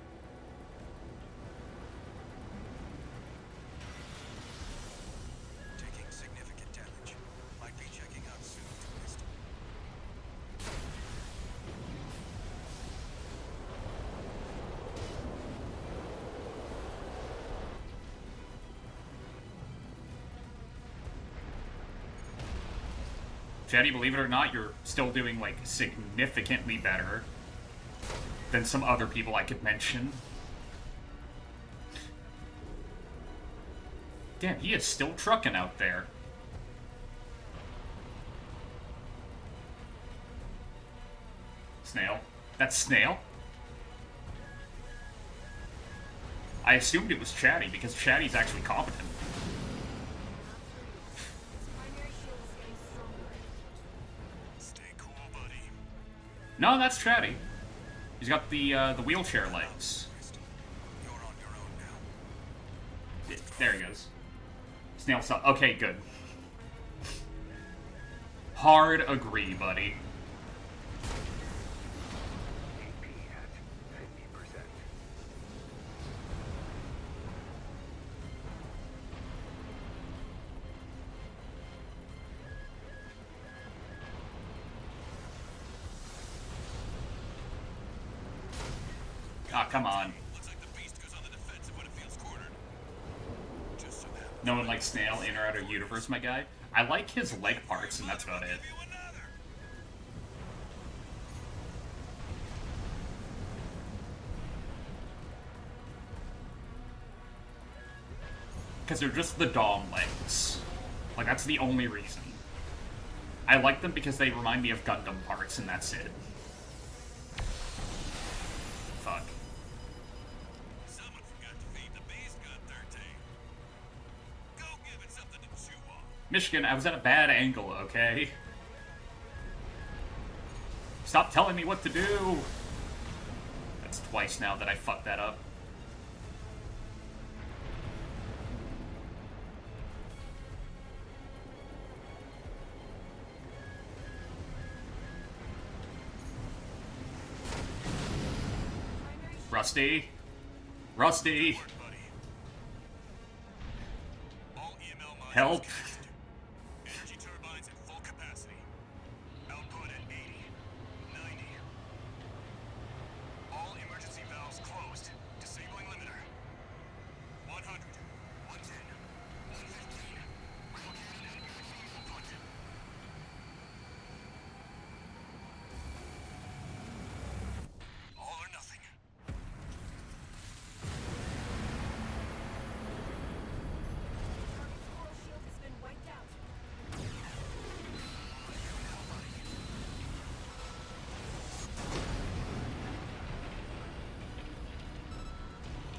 Taking significant damage. Might be checking out soon. Chatty, believe it or not, you're still doing, like, significantly better than some other people I could mention. Damn, he is still trucking out there. Snail. That's Snail? I assumed it was Chatty, because Chatty's actually competent. Its primary shield is getting stronger. Stay cool, buddy. No, that's Chatty. He's got the wheelchair legs. You're on your own now. Yeah, there he goes. Snail stop. Okay, good. Hard agree, buddy. AP at 50%. Ah, come on. Looks like the beast goes on the defensive when it feels cornered. Just so happens. No one likes Snail in or out of universe, my guy. I like his leg parts, and that's about it. Give you another. Because they're just the Dom legs. Like, that's the only reason. I like them because they remind me of Gundam parts, and that's it. Fuck. Someone forgot to feed the beast gun 13. Go give it something to chew on. Michigan, I was at a bad angle, okay? Stop telling me what to do! That's twice now that I fucked that up. Rusty? Rusty! Buddy. All EML modules Help! cast. Energy turbines at full capacity. Output at 80. 90. All emergency valves closed. Disabling limiter. 100. 110. 115. Relocating enemy output. All or nothing. Target's coral shield has been wiped out.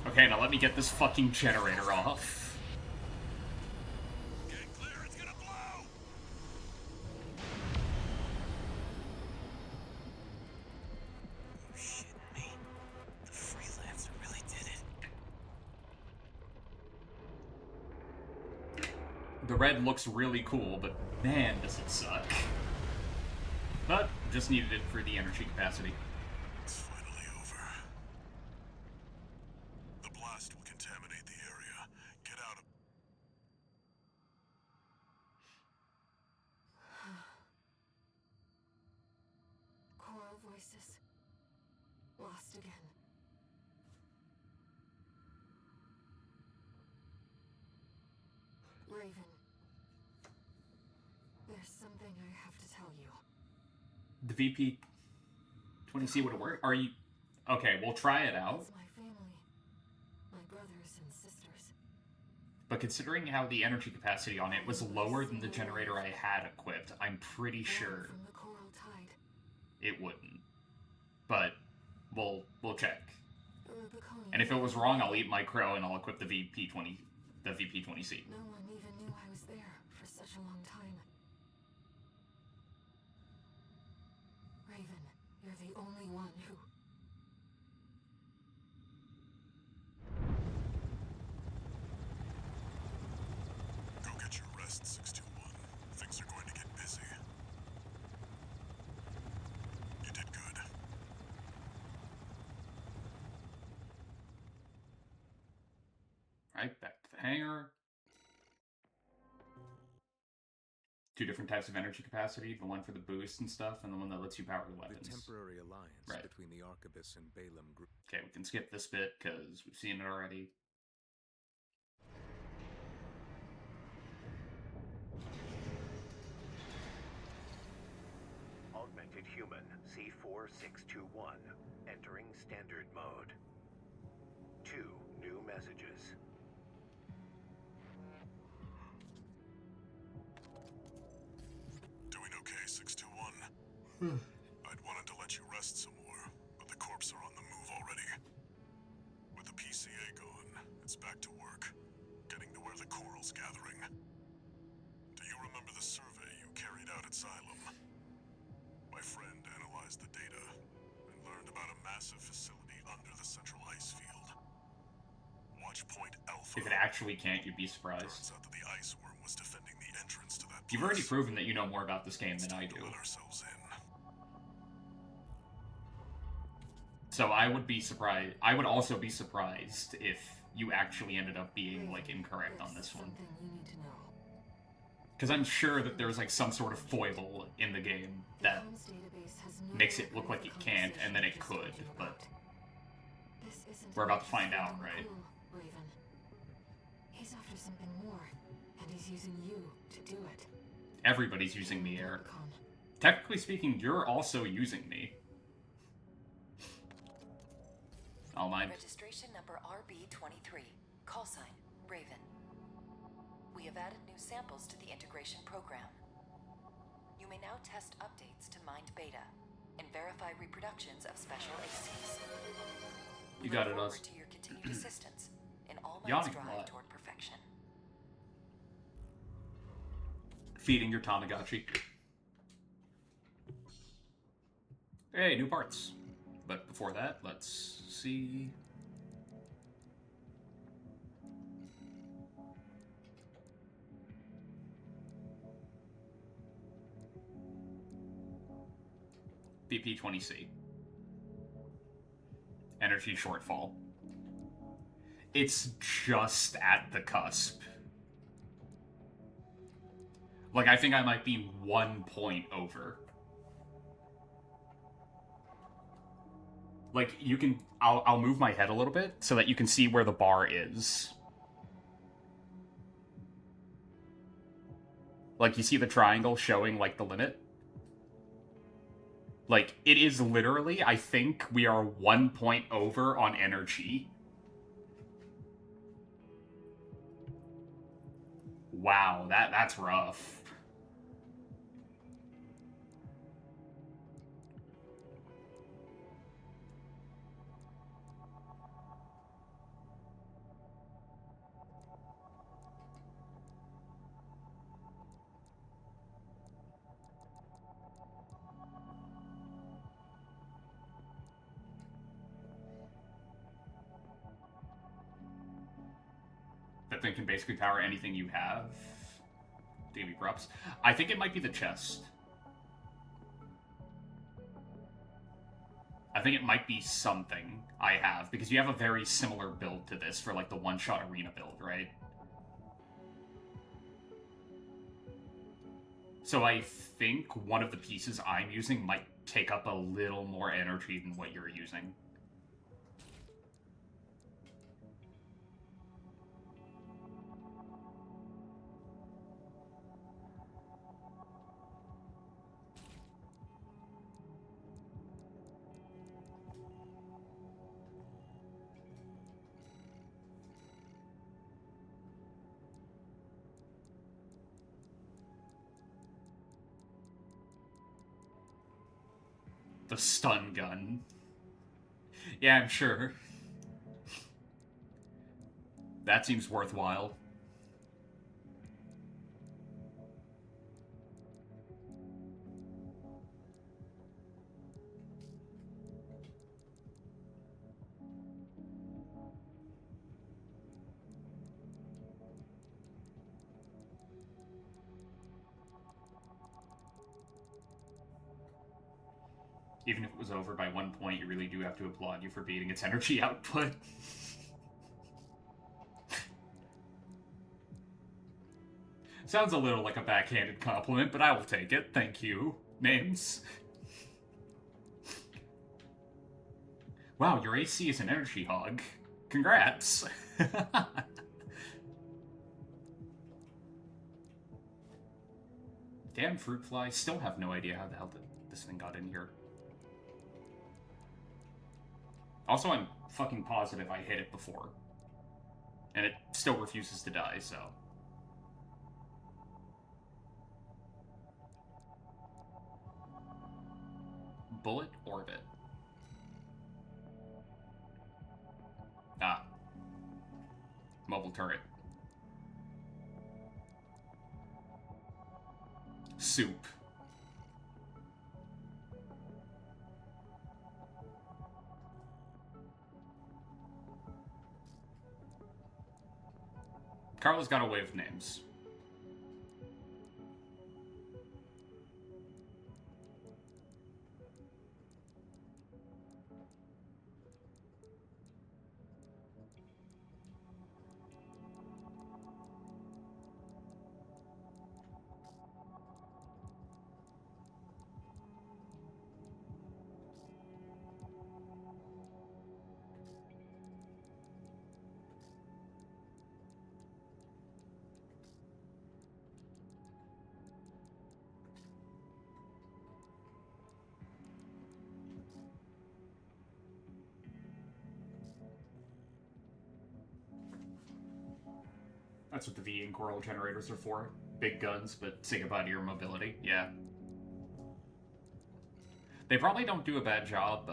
Okay, now let me get this fucking generator off. Get clear, it's gonna blow! You shitting me? The freelancer really did it. The red looks really cool, but man, does it suck. But, just needed it for the energy capacity. It's finally over. The blast will contaminate the area. Get out of... Coral voices. Lost again. Raven. There's something I have to tell you. The VP-20C would work? Are you... Okay, we'll try it out. It's my family. My brothers and sisters. But considering how the energy capacity on it was lower than the generator I had equipped, I'm pretty sure From the coral tide. it wouldn't. But we'll check. Rubiconian. And if it was wrong, I'll eat my crow and I'll equip the VP-20C. No one even knew I was there for such a long time. Raven, you're the only one who... Go get your rest, 621. Things are going to get busy. You did good. Right, back to the hangar. 2 different types of energy capacity, the one for the boost and stuff, and the one that lets you power the weapons. The temporary alliance Right. between the Arquebus and Balaam group. Okay, we can skip this bit, because we've seen it already. Augmented human C4621 entering standard mode. 2 new messages. Doing okay, 621. I'd wanted to let you rest some more, but the corps are on the move already. With the PCA gone, it's back to work, getting to where the coral's gathering. Do you remember the survey you carried out at Xylem? My friend analyzed the data and learned about a massive facility under the central ice field. Watch Point Alpha. If it actually can't, you'd be surprised. Turns out that the ice worm was defending the entrance to that place. You've already proven that you know more about this game than I do. Let ourselves in. So I would be surprised. I would also be surprised if you actually ended up being, like, incorrect on this one. Something you need to know. Because I'm sure that there's, like, some sort of foible in the game that Comms database has no makes it look record like of it can't, and then it conversation could, just but... about. This isn't we're about to just find out, random right? clue, Raven. He's after something more, and he's using you to do it. Everybody's using me, Eric. Rubicon. Technically speaking, you're also using me. I'll mind. Registration number RB23. Call sign, Raven. We have added new samples to the integration program. You may now test updates to Mind Beta and verify reproductions of special ACs. You We got look it, forward Oz. to your continued assistance in all Yawning Mind's a drive lot. toward perfection. Feeding your Tamagotchi. Hey, new parts. But before that, let's see. BP-20C. Energy shortfall. It's just at the cusp. Like, I think I might be 1 point over. Like, you can... I'll move my head a little bit so that you can see where the bar is. Like, you see the triangle showing, like, the limit? Like, it is literally, I think, we are 1 point over on energy. Wow, that's rough. That thing can basically power anything you have. To give you props. I think it might be the chest. I think it might be something I have, because you have a very similar build to this for, like, the one-shot arena build, right? So I think one of the pieces I'm using might take up a little more energy than what you're using. The stun gun. Yeah, I'm sure. That seems worthwhile. Even if it was over by 1 point, you really do have to applaud you for beating its energy output. Sounds a little like a backhanded compliment, but I will take it. Thank you. Names. Wow, your AC is an energy hog. Congrats. Damn fruit fly. Still have no idea how the hell this thing got in here. Also, I'm fucking positive I hit it before. And it still refuses to die, so... Bullet orbit. Ah. Mobile turret. Soup. Carla's got a way with names. That's what the V and Coral generators are for. Big guns, but say goodbye to your mobility. Yeah. They probably don't do a bad job,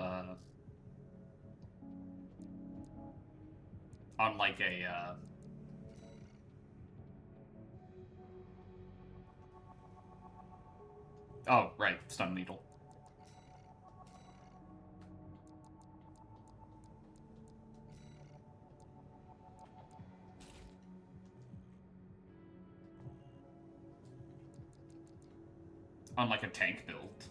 on like a, Oh, right, stun needle. On like a tank build.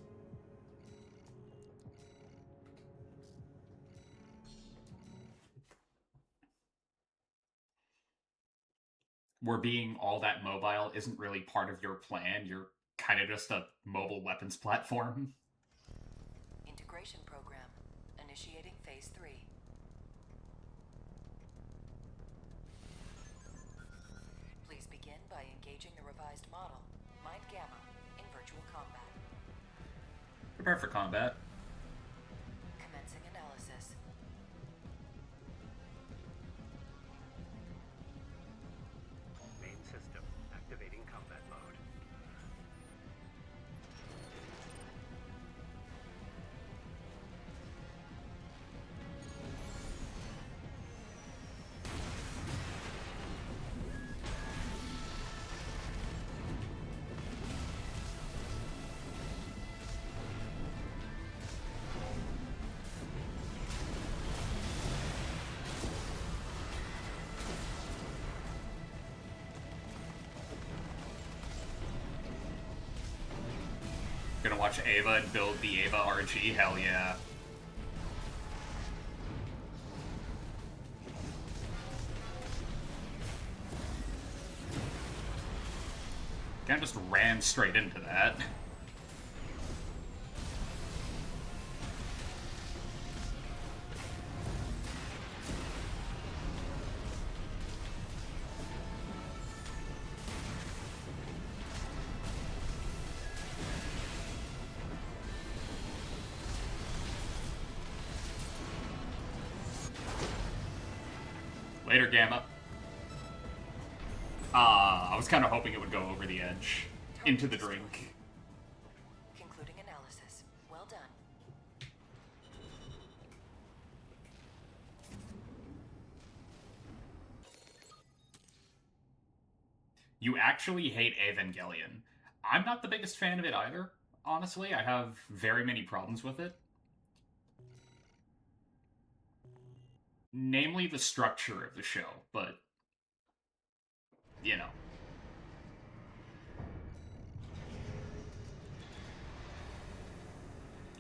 Where being all that mobile isn't really part of your plan, you're kind of just a mobile weapons platform. Integration program. Initiating phase 3. Please begin by engaging the revised model, Mind Gamma, in virtual combat. Prepare for combat. Commencing analysis. Main system activating combat mode. Gonna watch Ava and build the Ava RG? Hell yeah. Kinda just ran straight into that. Later, Gamma. I was kind of hoping it would go over the edge. Into the drink. Concluding analysis. Well done. You actually hate Evangelion. I'm not the biggest fan of it either, honestly. I have very many problems with it. Namely the structure of the show, but, you know.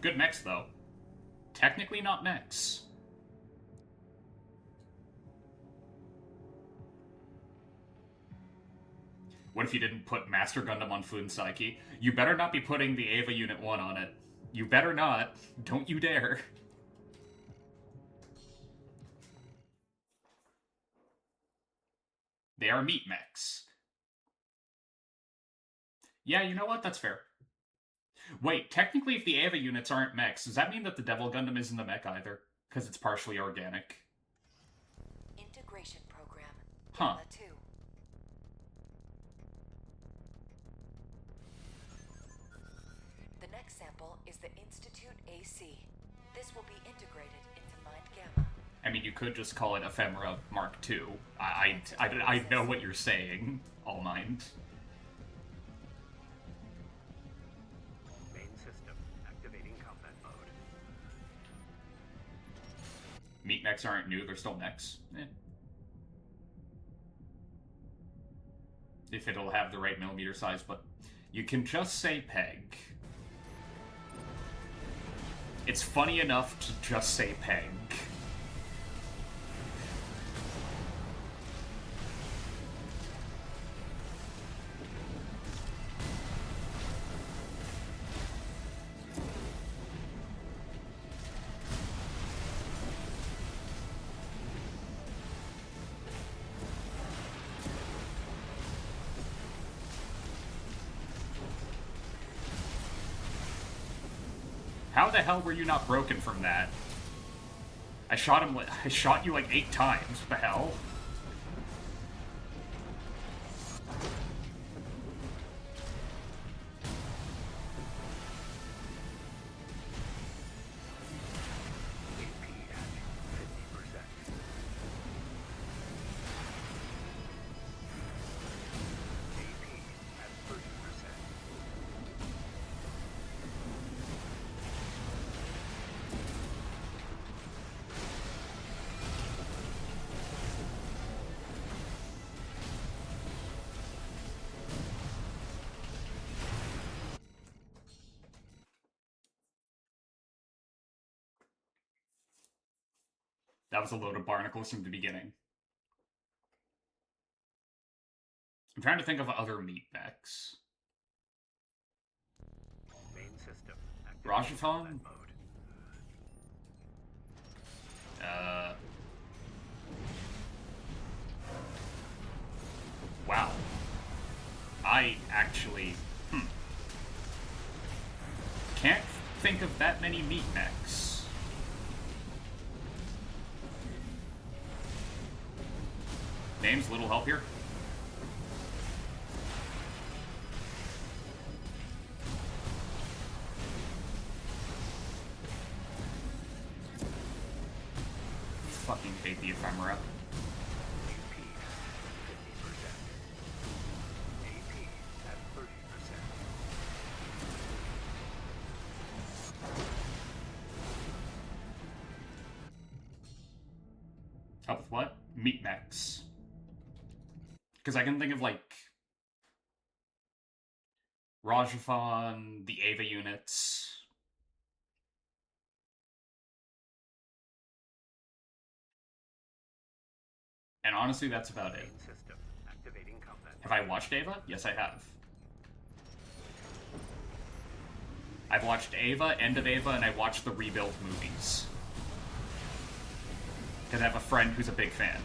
Good mechs, though. Technically not mechs. What if you didn't put Master Gundam on Fuunsaiki? You better not be putting the Eva Unit 1 on it. You better not. Don't you dare. They are meat mechs. Yeah, you know what? That's fair. Wait, technically if the Eva units aren't mechs, does that mean that the Devil Gundam isn't a mech either? Because it's partially organic. Integration program. Huh. Gamma 2. The next sample is the Institute AC. This will be integrated into Mind Gamma. I mean, you could just call it Ephemera Mark II. I know what you're saying, All Mind. Main system activating combat mode. Meat mechs aren't new, they're still mechs. If it'll have the right millimeter size, but you can just say peg. It's funny enough to just say peg. How the hell were you not broken from that? I shot you like 8 times. What the hell? That was a load of barnacles from the beginning. I'm trying to think of other meat mechs. Main system Rajafon? Wow. I actually... Can't think of that many meat mechs. Names, little help here. Fucking hate the ephemera. Help with what? Meat mechs. Because I can think of, like, Rajafon, the Eva units. And honestly, that's about it. Have I watched Eva? Yes, I have. I've watched Eva, End of Eva, and I watched the Rebuild movies. Because I have a friend who's a big fan.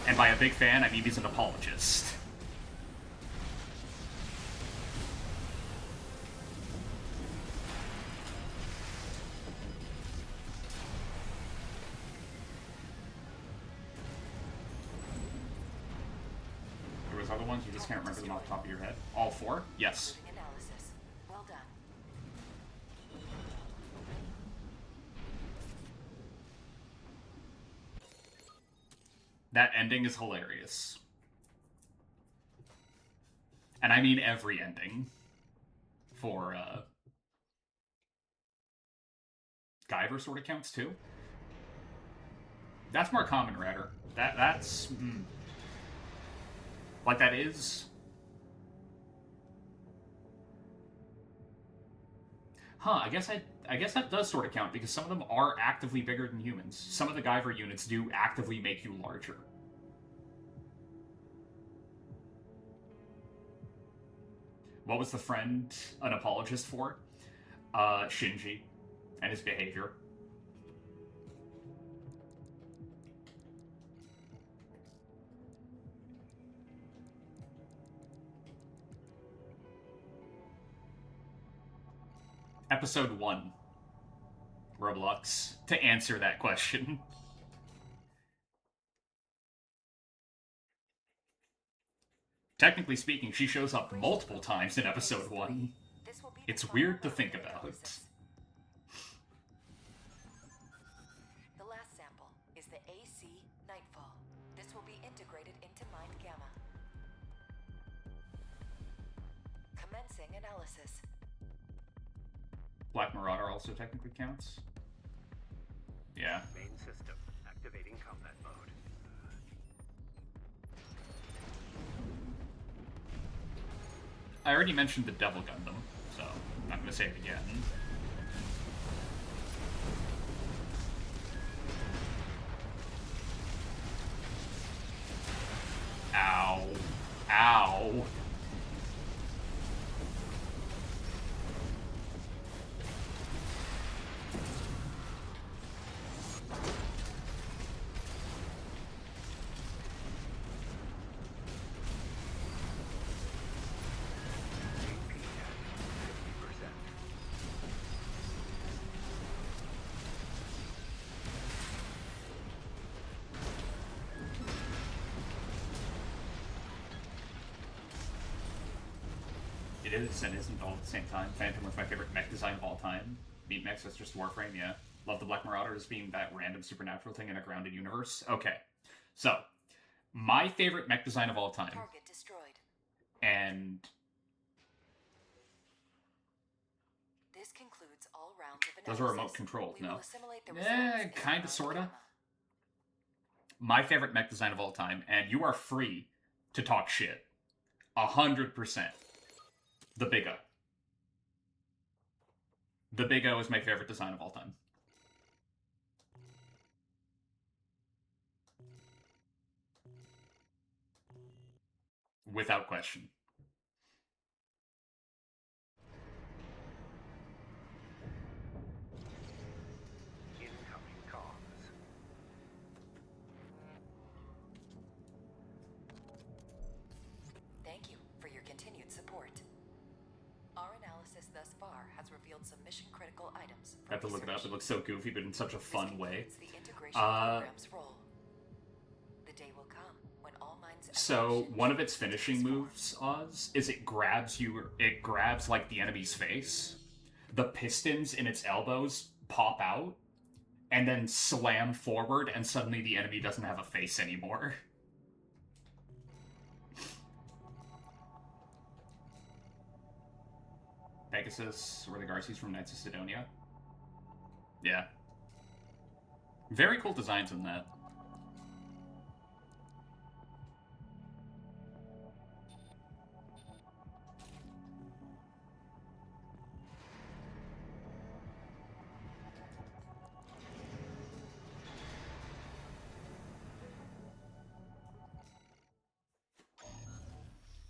And by a big fan, I mean he's an apologist. There was other ones, you just can't remember them off the top of your head. All 4? Yes. Analysis. Well done. That ending is hilarious. And I mean every ending for Guyver sort of counts too. That's more common, Redder. That's like that is. Huh, I guess that does sort of count because some of them are actively bigger than humans. Some of the Guyver units do actively make you larger. What was the friend an apologist for? Shinji and his behavior. Episode 1. Roblox. To answer that question. Technically speaking, she shows up multiple times in episode 1. It's weird to think about. The last sample is the AC Nightfall. This will be integrated into Mind Gamma. Commencing analysis. Black Marauder also technically counts. Yeah. Main system activating combat mode. I already mentioned the Devil Gundam, so I'm not going to say it again. Ow. Ow. It is and isn't all at the same time. Phantom was my favorite mech design of all time. Meat mechs, that's just Warframe, yeah. Love the Black Marauders being that random supernatural thing in a grounded universe. Okay, so my favorite mech design of all time. Target destroyed. And This concludes all rounds of those analysis. are remote controlled, We no? will assimilate the Yeah, results in kinda, Mind sorta. Gamma. My favorite mech design of all time, and you are free to talk shit. 100%. The Big O. The Big O is my favorite design of all time. Without question. Incoming comms. Thank you for your continued support. Our analysis thus far has revealed some mission-critical items. I have to look it up. It looks so goofy, but in such a fun way. It's the integration program's role. The day will come when all minds. So one of its finishing moves, Oz, is it grabs like the enemy's face. The pistons in its elbows pop out, and then slam forward, and suddenly the enemy doesn't have a face anymore. Pegasus, or the Garces from Knights of Sidonia. Yeah. Very cool designs in that.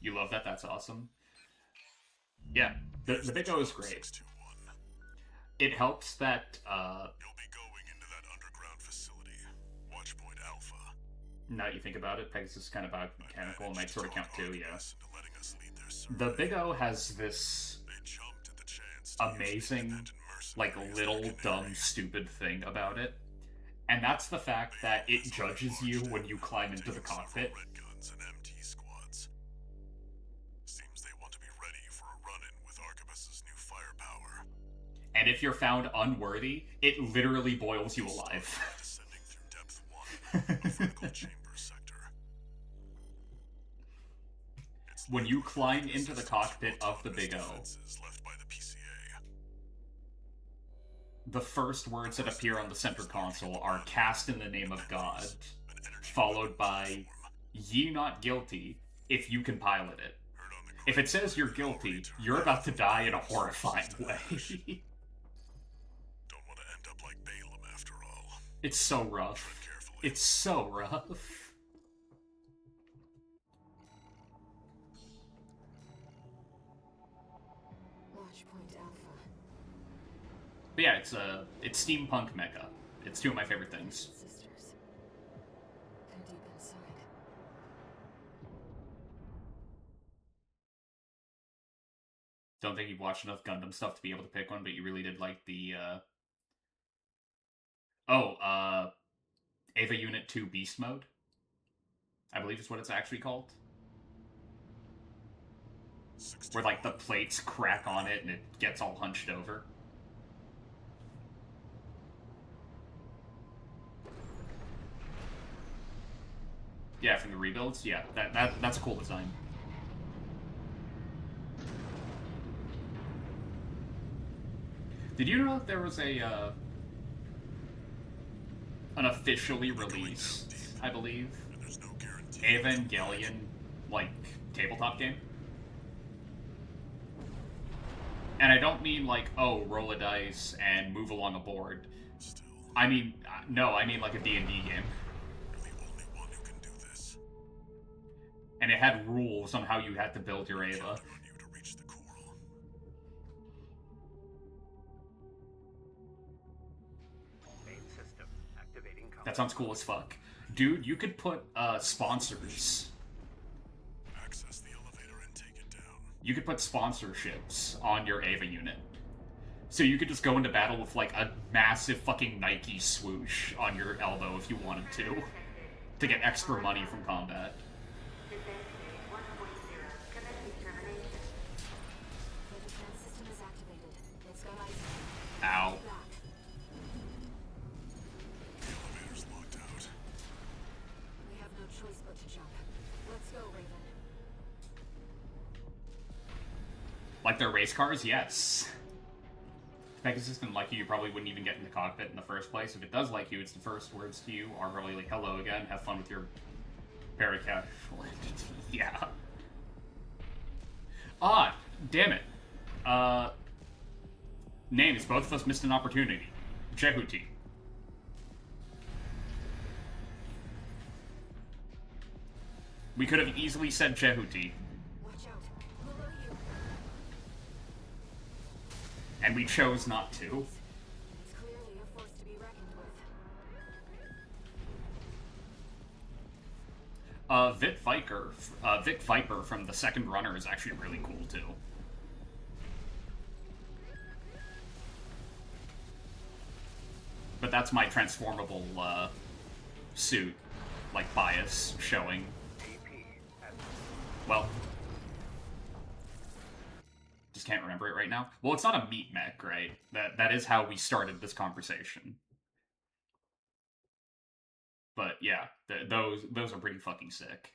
You love that? That's awesome. Yeah, the Big O is great. It helps that, You'll be going into that underground facility, Watchpoint Alpha. now that you think about it, Pegasus is kind of biomechanical and might sort of count too, yeah. Into letting us lead their The survey. Big O has this They jumped at the chance to use the amazing, independent like, mercenaries little, like dumb, Canary. stupid thing about it. And that's the fact that it judges you when you climb into the cockpit. Red guns and MT squads. Seems they want to be ready for a run-in with Arquebus's new firepower. And if you're found unworthy, it literally boils you alive. Descending through depth 1, a vertical chamber section. when you climb into the cockpit of the Big O, left by the PCA. the first words that appear on the center console are "cast in the name of God," followed by "ye not guilty if you can pilot it." If it says you're guilty, you're about to die in a horrifying way. Don't want to end up like Balaam after all. It's so rough. It's so rough. Watchpoint Alpha. But yeah, it's steampunk mecha. It's two of my favorite things. Sisters. They're deep inside. Don't think you've watched enough Gundam stuff to be able to pick one, but you really did like the Ava Unit 2 Beast Mode, I believe is what it's actually called. Where, like, the plates crack on it and it gets all hunched over. Yeah, from the rebuilds? Yeah, that's a cool design. Did you know that there was an officially released, I believe, Evangelion, like, tabletop game? And I don't mean like, oh, roll a dice and move along a board. I mean, no, I mean like a D&D game. And it had rules on how you had to build your Ava. That sounds cool as fuck. Dude, you could put sponsors. Access the elevator and take it down. You could put sponsorships on your Ava unit. So you could just go into battle with like a massive fucking Nike swoosh on your elbow if you wanted to get extra money from combat. The defense system is activated. It's got ice. Ow. The elevator's locked out. We have no choice but to jump. Let's go, Raven. Like their race cars? Yes. If Pegasus didn't like you, you probably wouldn't even get in the cockpit in the first place. If it does like you, its the first words to you are probably like, hello again, have fun with your paracasual entity. Yeah. Ah, damn it. Names, both of us missed an opportunity. Jehuti. We could have easily said Jehuti. Watch out. Below you. And we chose not to. It's clearly a force to be reckoned with. Vic Viper from the second runner is actually really cool too. But that's my transformable suit, like bias showing. Well, just can't remember it right now. Well, it's not a meat mech, right? That is how we started this conversation. But yeah, those are pretty fucking sick.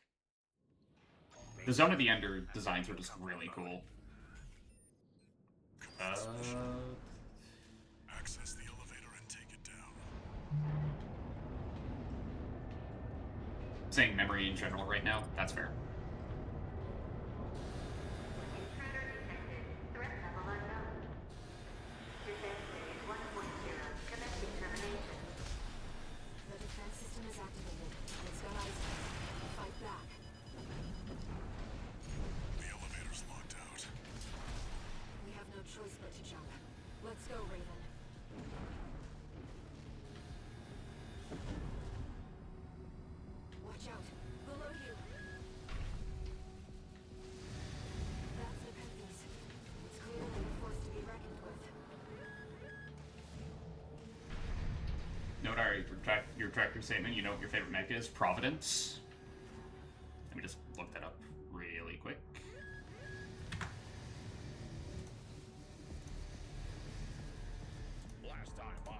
The Zone of the Ender designs are just really cool. Access the elevator and take it down. Saying memory in general right now, that's fair. The defense system is activated. It's got ice. Fight back. The elevator's locked out. We have no choice but to jump. Let's go, Raven. Watch out. Below you. That's the Nepenthes. It's clearly a force to be reckoned with. Note our your tractor statement. You know what your favorite mech is? Providence. Let me just look that up really quick. Last time on.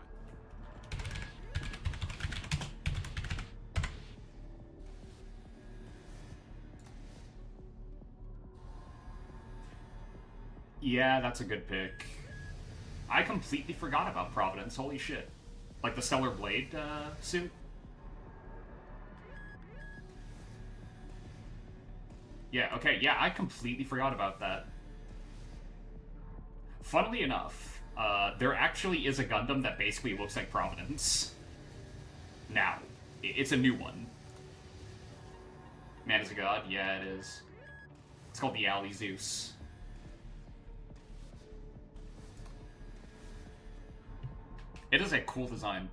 Yeah, that's a good pick. I completely forgot about Providence, holy shit. Like the Stellar Blade suit? Yeah, okay, yeah, I completely forgot about that. Funnily enough, there actually is a Gundam that basically looks like Providence. Now. It's a new one. Man is a God? Yeah, it is. It's called the Alley Zeus. It is a cool design.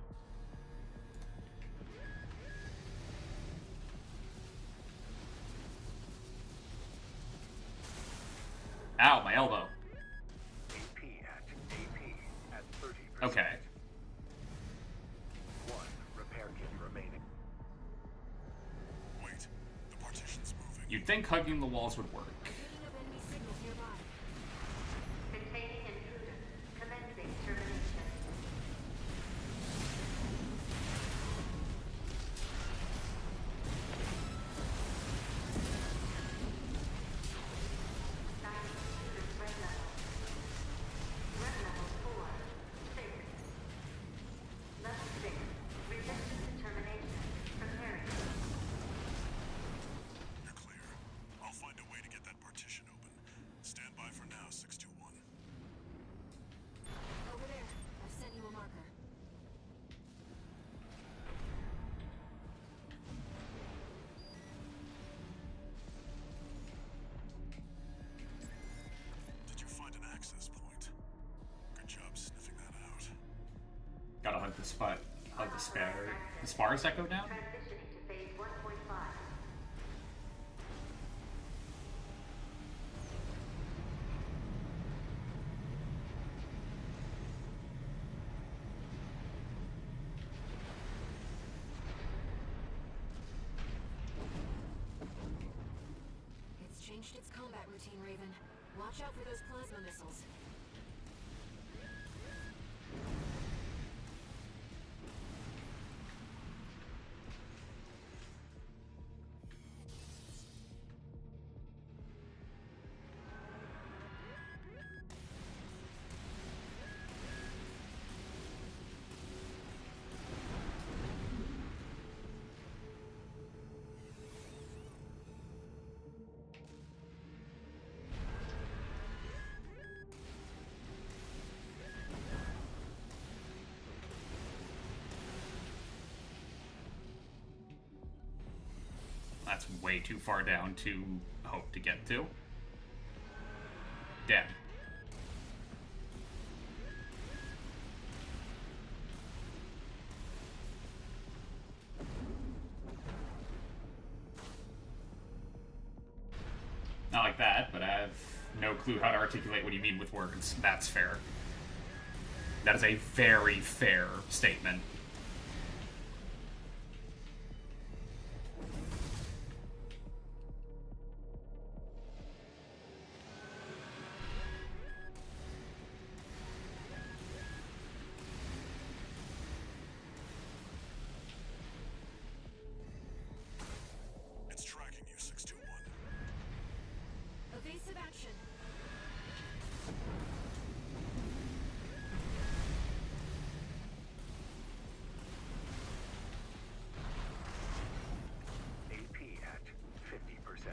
Ow, my elbow. AP at 30%. Okay. 1 repair kit remaining. Wait, the partition's moving. You'd think hugging the walls would work. Picking up enemy signals nearby. Containing intruder. Commencing termination. Silent intruder threat level. Threat level 4. 6. Level 6. Resistance determination. Preparing. You're clear. I'll find a way to get that partition open. Stand by for now, 621. Over there. I've sent you a marker. Did you find an access point? Good job sniffing that out. Gotta hug the spot. Hug the spare. The spars that go down? Transitioning to phase 1.5. It's changed its combat routine, Raven. Watch out for those plasma missiles. That's way too far down to hope to get to. Dead. Not like that, but I have no clue how to articulate what you mean with words. That's fair. That is a very fair statement. It's tracking you, 621. Evasive action. AP at 50%.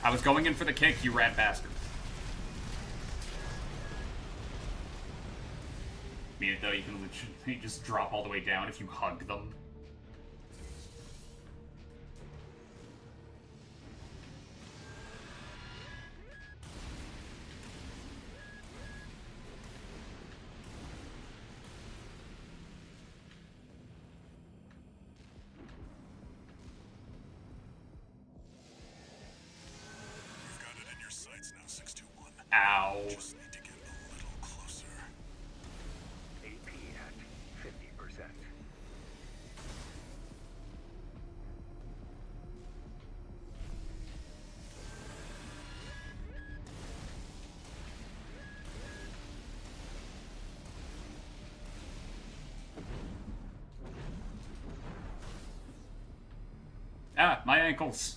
I was going in for the kick, you rat bastard. Mean it though, you can legitimately just drop all the way down if you hug them. You've got it in your sights now, 621. Ow. Just need to get a little closer. AP at 50%. Ah, my ankles.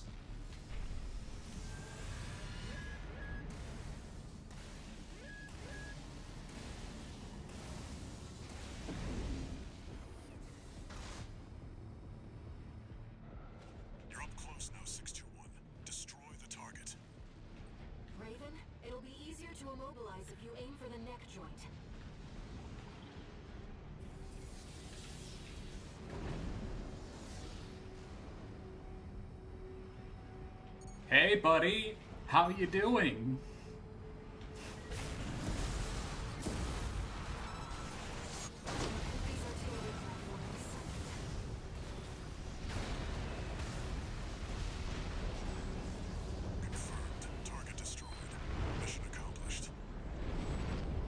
You're up close now, 621. Destroy the target. Raven, it'll be easier to immobilize if you aim for the neck joint. Hey, buddy. How you doing? Confirmed. Target destroyed. Mission accomplished.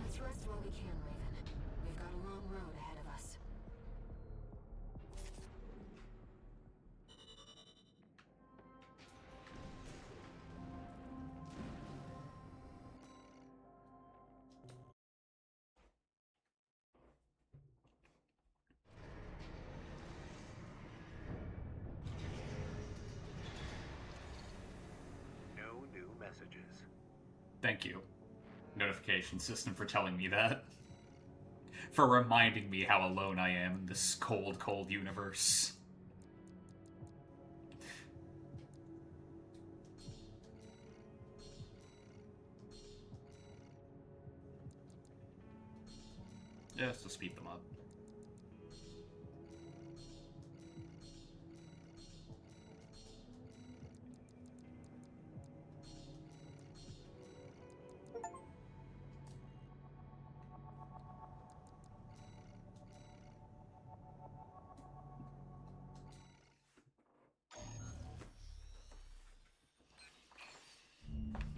Let's rest while we can, Raven. We've got a long road ahead of us. No new messages. Thank you, notification system, for telling me that. For reminding me how alone I am in this cold, cold universe. Just to speed them up.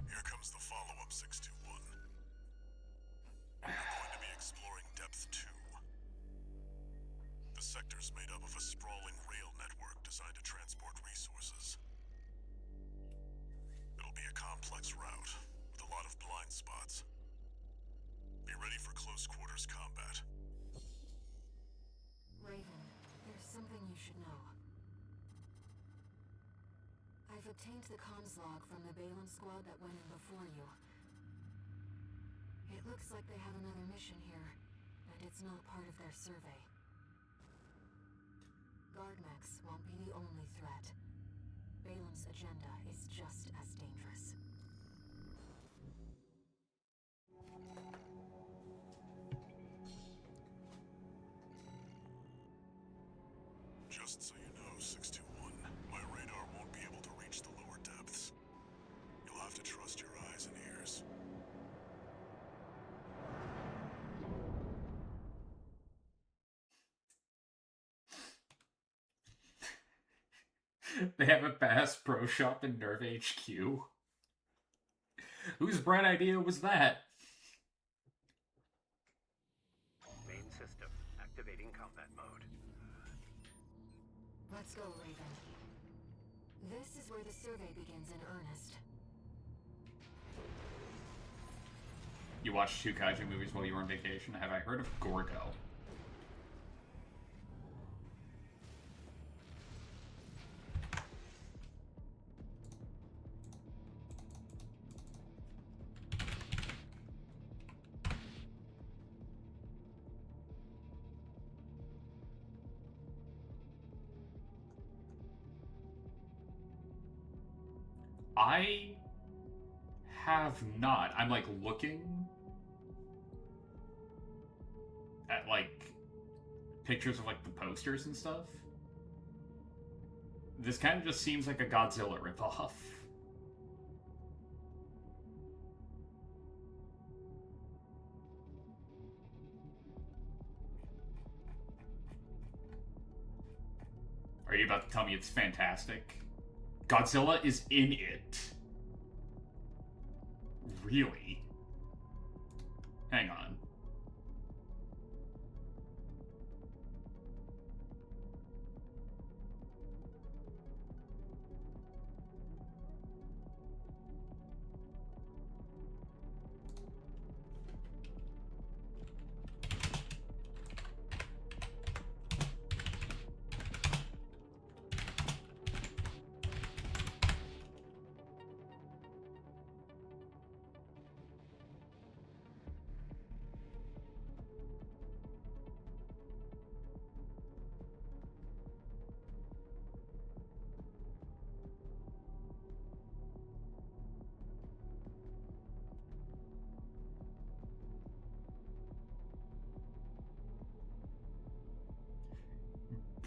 Here comes the follow-up, 621. You're going to be exploring Depth 2. The sector's made up of a sprawling rail network designed to transport resources. It'll be a complex route, with a lot of blind spots. Be ready for close quarters combat. Raven, there's something you should know. I've obtained the comms log from the Balaam squad that went in before you. It looks like they have another mission here, and it's not part of their survey. Guardmechs won't be the only threat. Balaam's agenda is just as dangerous. Just so you know, 621, my radar won't be able to reach the lower depths. You'll have to trust your eyes and ears. They have a Bass Pro Shop in Nerve HQ. Whose bright idea was that? Main system activating combat mode. Let's go, Raven. This is where the survey begins in earnest. You watched 2 kaiju movies while you were on vacation? Have I heard of Gorgo? I have not. I'm like looking at like pictures of like the posters and stuff. This kind of just seems like a Godzilla ripoff. Are you about to tell me it's fantastic? Godzilla is in it. Really? Hang on.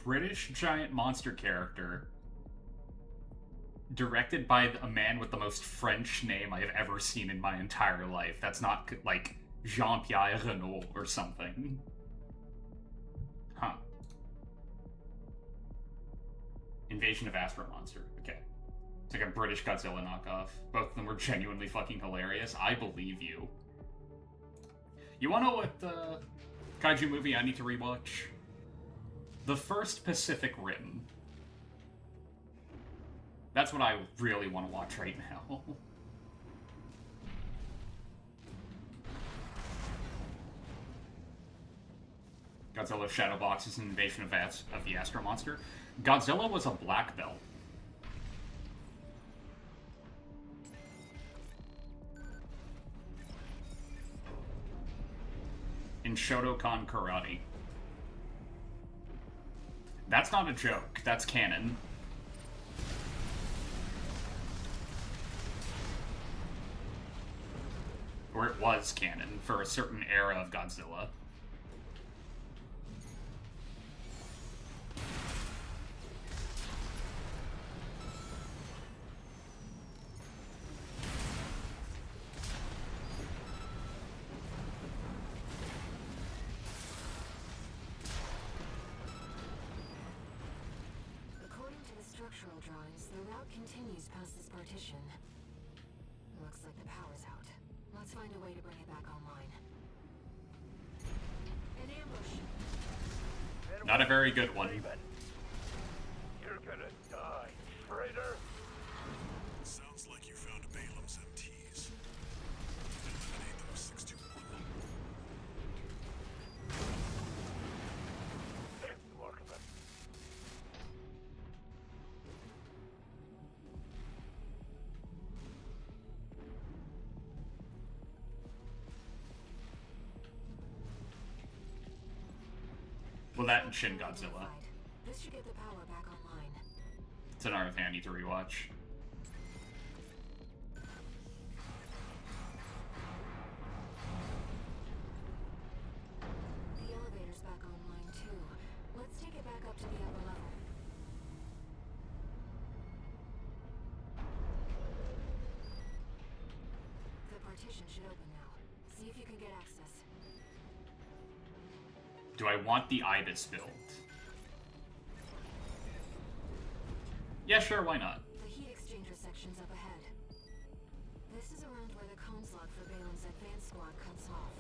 British giant monster character directed by a man with the most French name I have ever seen in my entire life. That's not, like, Jean-Pierre Renault or something. Huh. Invasion of Astro Monster. Okay. It's like a British Godzilla knockoff. Both of them were genuinely fucking hilarious. I believe you. You wanna know what, kaiju movie I need to rewatch? The first Pacific Rim. That's what I really want to watch right now. Godzilla Shadowbox is an invasion of the Astro Monster. Godzilla was a black belt. In Shotokan Karate. That's not a joke, that's canon. Or it was canon for a certain era of Godzilla. According to the structural drawings, the route continues past this partition. Looks like the power's out. Let's find a way to bring it back online. An ambush. Not a very good one. You're gonna die, traitor. Sounds like you found Balam's MTs. Eliminate them 621. Look at them. Well, that and Shin Godzilla. This should get the power back online. It's another thing I need to rewatch. The elevator's back online too. Let's take it back up to the upper level. The partition should open now. See if you can get access. Do I want the Ibis build? Yeah, sure, why not? The heat exchanger section's up ahead. This is around where the cone slot for Balam's advance squad cuts off.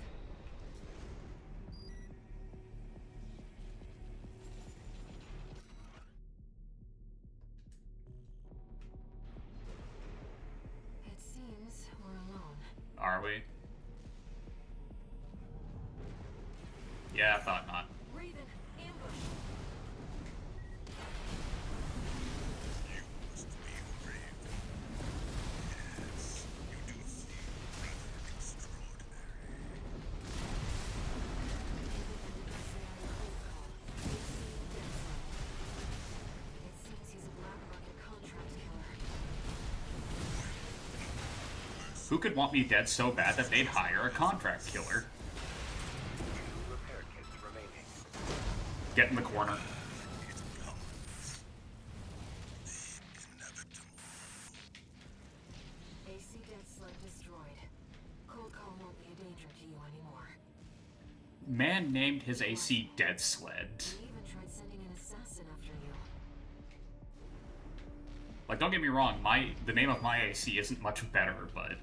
It seems we're alone. Are we? Yeah, I thought not. Raven, ambush! You must be brave. Yes, you do seem rather extraordinary. It seems he's a black market contract killer. Who could want me dead so bad that they'd hire a contract killer? Repair kits remaining. Get in the corner. It comes. The inevitable. AC dead sled destroyed. Cold call won't be a danger to you anymore. Man named his AC Dead Sled. We even tried sending an assassin after you. Like, don't get me wrong, the name of my AC isn't much better, but...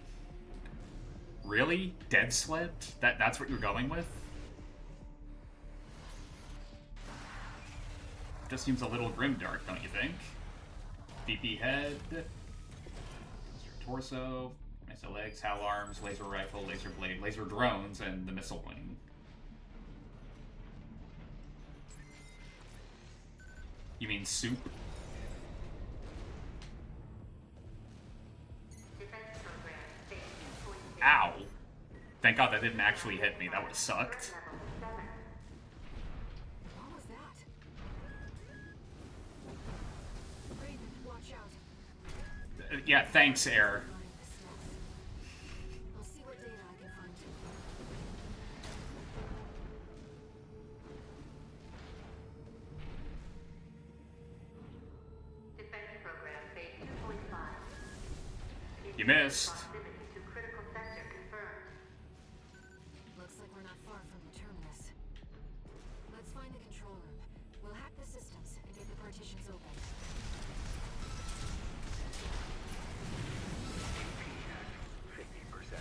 Really? Dead Sled? That's what you're going with? Just seems a little grimdark, don't you think? DP head, laser torso, missile legs, HAL arms, laser rifle, laser blade, laser drones, and the missile wing. You mean soup? Ow! Thank God that didn't actually hit me, that would've sucked. What was that? Raven, watch out. Yeah, thanks, Air. I'll see what data I can find. You missed. Proximity to critical sector confirmed. Looks like we're not far from the terminus. Let's find the control room. We'll hack the systems and get the partitions open. AP at 50%.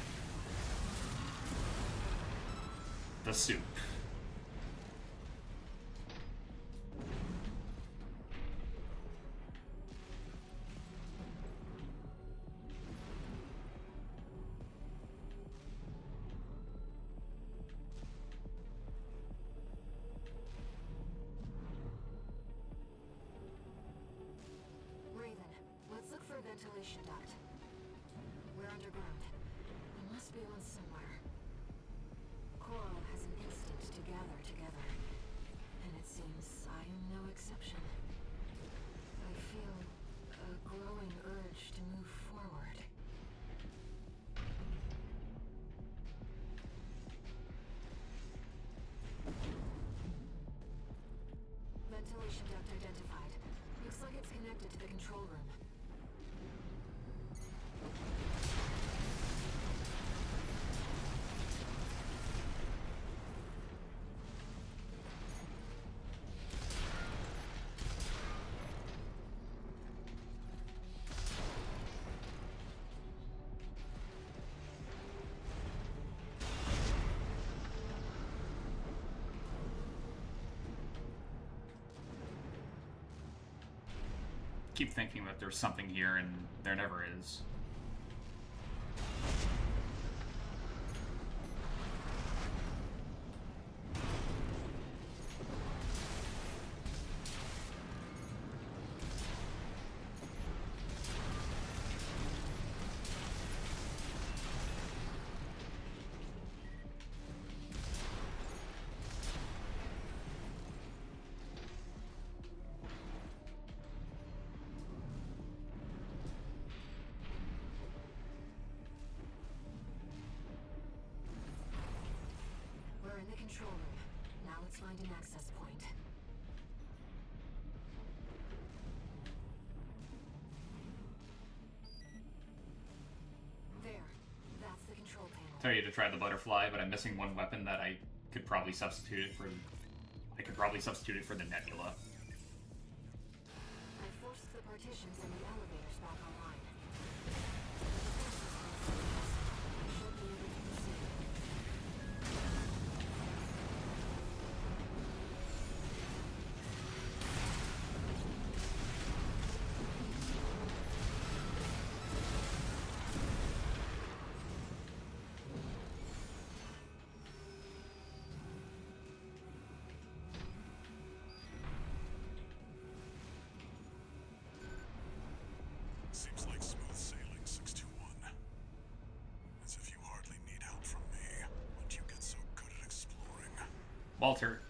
The soup. Raven, let's look for a ventilation duct. We're underground. There must be one somewhere. Coral has an instinct to gather together, and it seems I am no exception. I feel a growing urge to move forward. Ventilation duct identified. Looks like it's connected to the control room. Keep thinking that there's something here, and there never is. We're in the control room. Now let's find an access point. There. That's the control panel. Tell you to try the butterfly, but I'm missing one weapon that I could probably substitute it for. I could probably substitute it for the nebula. I forced the partitions and the elevators back online. I should be able to proceed. Seems like smooth sailing, 621. As if you hardly need help from me. When do you get so good at exploring? Walter.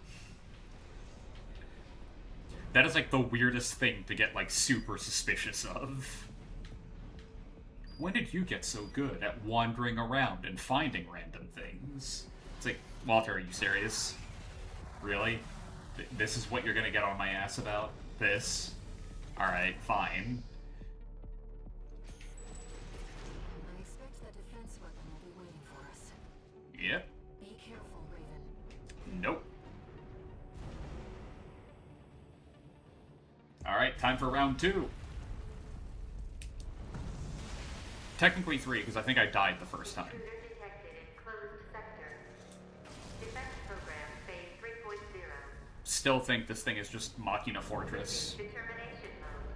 That is like the weirdest thing to get like super suspicious of. When did you get so good at wandering around and finding random things? It's like, Walter, are you serious? Really? This is what you're gonna get on my ass about? This? Alright, fine. I expect that defense weapon will be waiting for us. Yep. Be careful, Raven. Nope. Alright, time for round 2. Technically 3, because I think I died the first time. Intruder detected in closed sector. Defense program phase 3.0. Still think this thing is just Machina Fortress. Determination mode.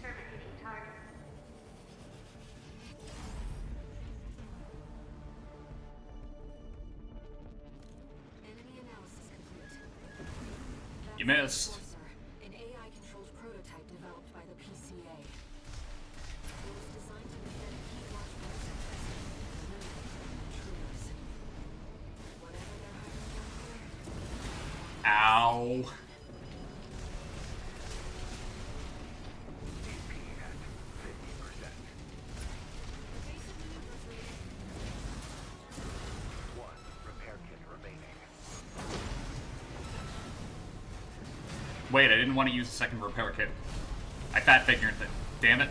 Terminating target. Enemy analysis complete. You That's missed. Enforcer, an AI-controlled prototype developed by the PCA. It was designed to defend key watchpoints and eliminate intruders. Whatever they're hiding down here. Ow. AP at 50%. Basic maneuvers, Raven. Wait, I didn't want to use the second repair kit. I fat figured that. Damn it.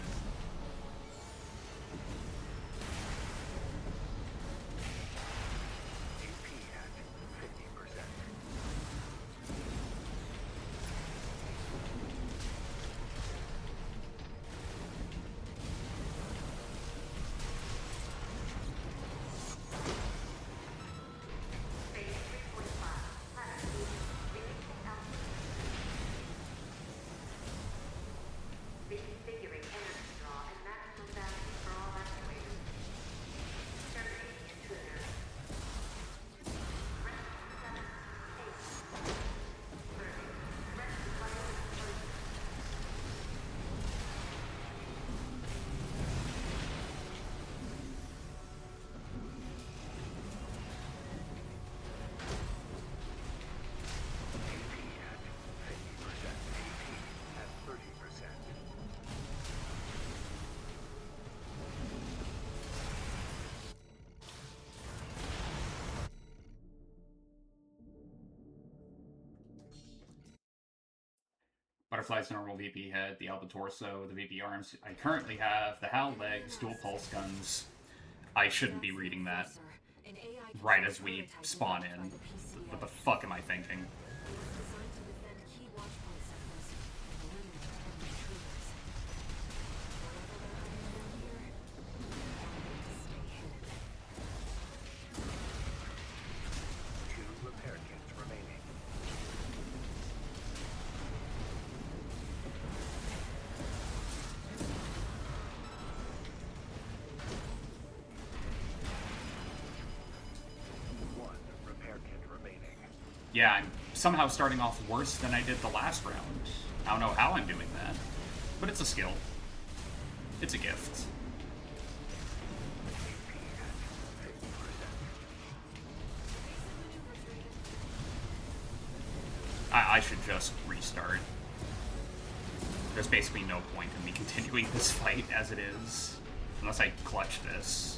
Butterfly's normal VP head, the Alba torso, the VP arms. I currently have the HAL legs, dual pulse guns. I shouldn't be reading that right as we spawn in. What the fuck am I thinking? Yeah, I'm somehow starting off worse than I did the last round. I don't know how I'm doing that, but it's a skill. It's a gift. I should just restart. There's basically no point in me continuing this fight as it is, unless I clutch this.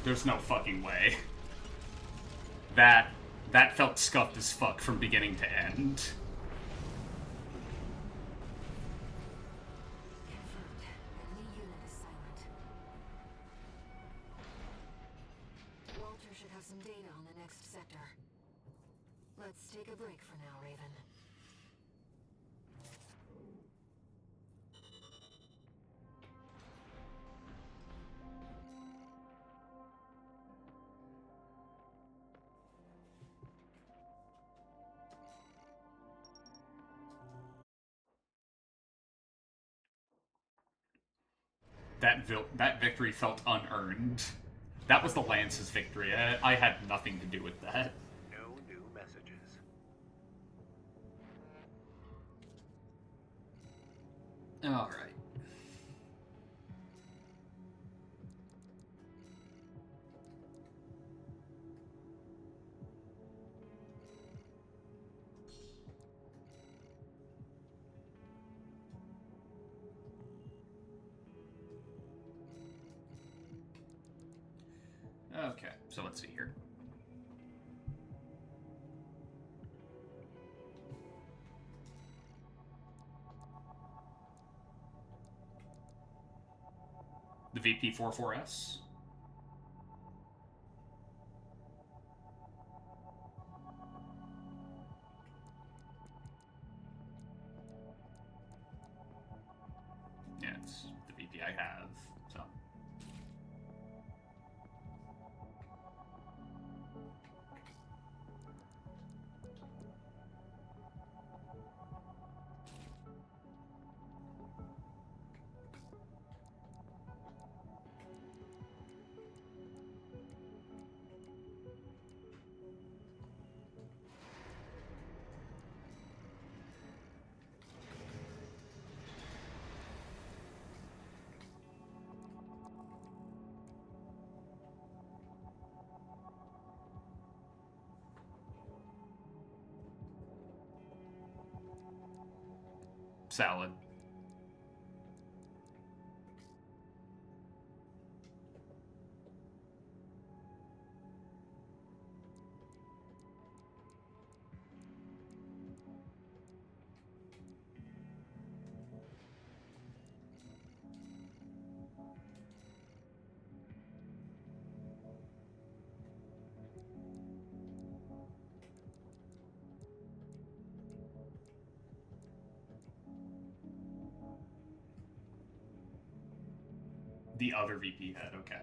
There's no fucking way. That felt scuffed as fuck from beginning to end. Walter should have some data on the next sector. Let's take a break for now, Raven. That victory felt unearned. That was the Lance's victory. I had nothing to do with that. No new messages. All right. Okay, so let's see here. The VP-44S. Yeah, it's the VP I have, so. salad. The other VP head, okay.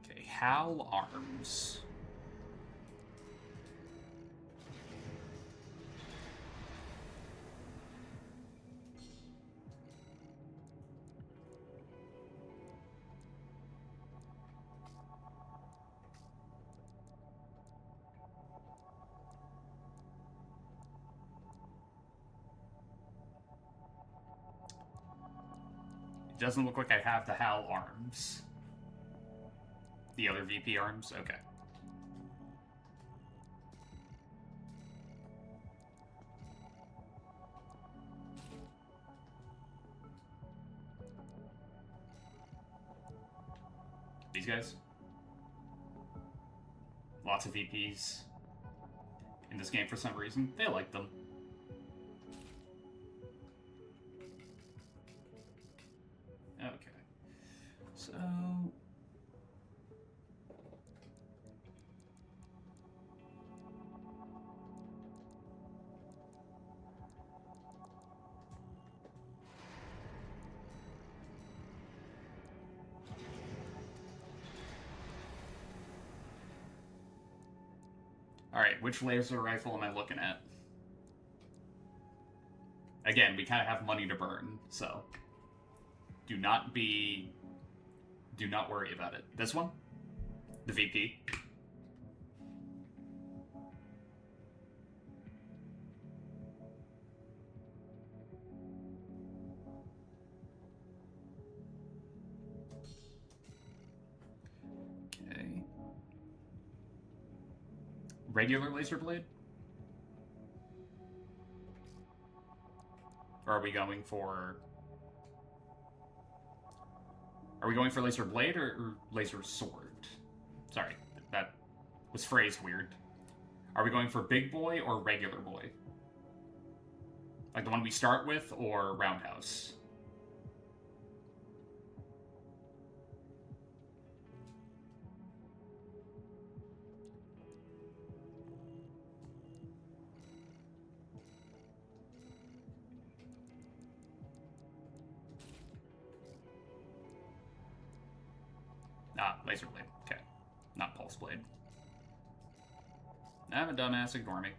Okay, Hal Arms. It doesn't look like I have the Hal Arms. The other VP arms? Okay. These guys? Lots of VPs in this game for some reason. They like them. Okay. So... Alright, which laser rifle am I looking at? Again, we kind of have money to burn, so... Do not worry about it. This one? The VP? Okay. Regular laser blade? Or are we going for... Are we going for laser blade or laser sword? Sorry, that was phrased weird. Are we going for big boy or regular boy? Like the one we start with, or roundhouse? Ah, laser blade. Okay. Not pulse blade. I'm a dumbass, ignore me.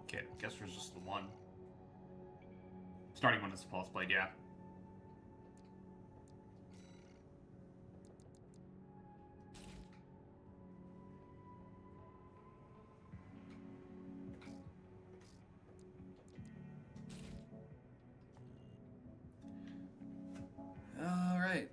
Okay, guess there's just the one. Starting one is the pulse blade, yeah. All right.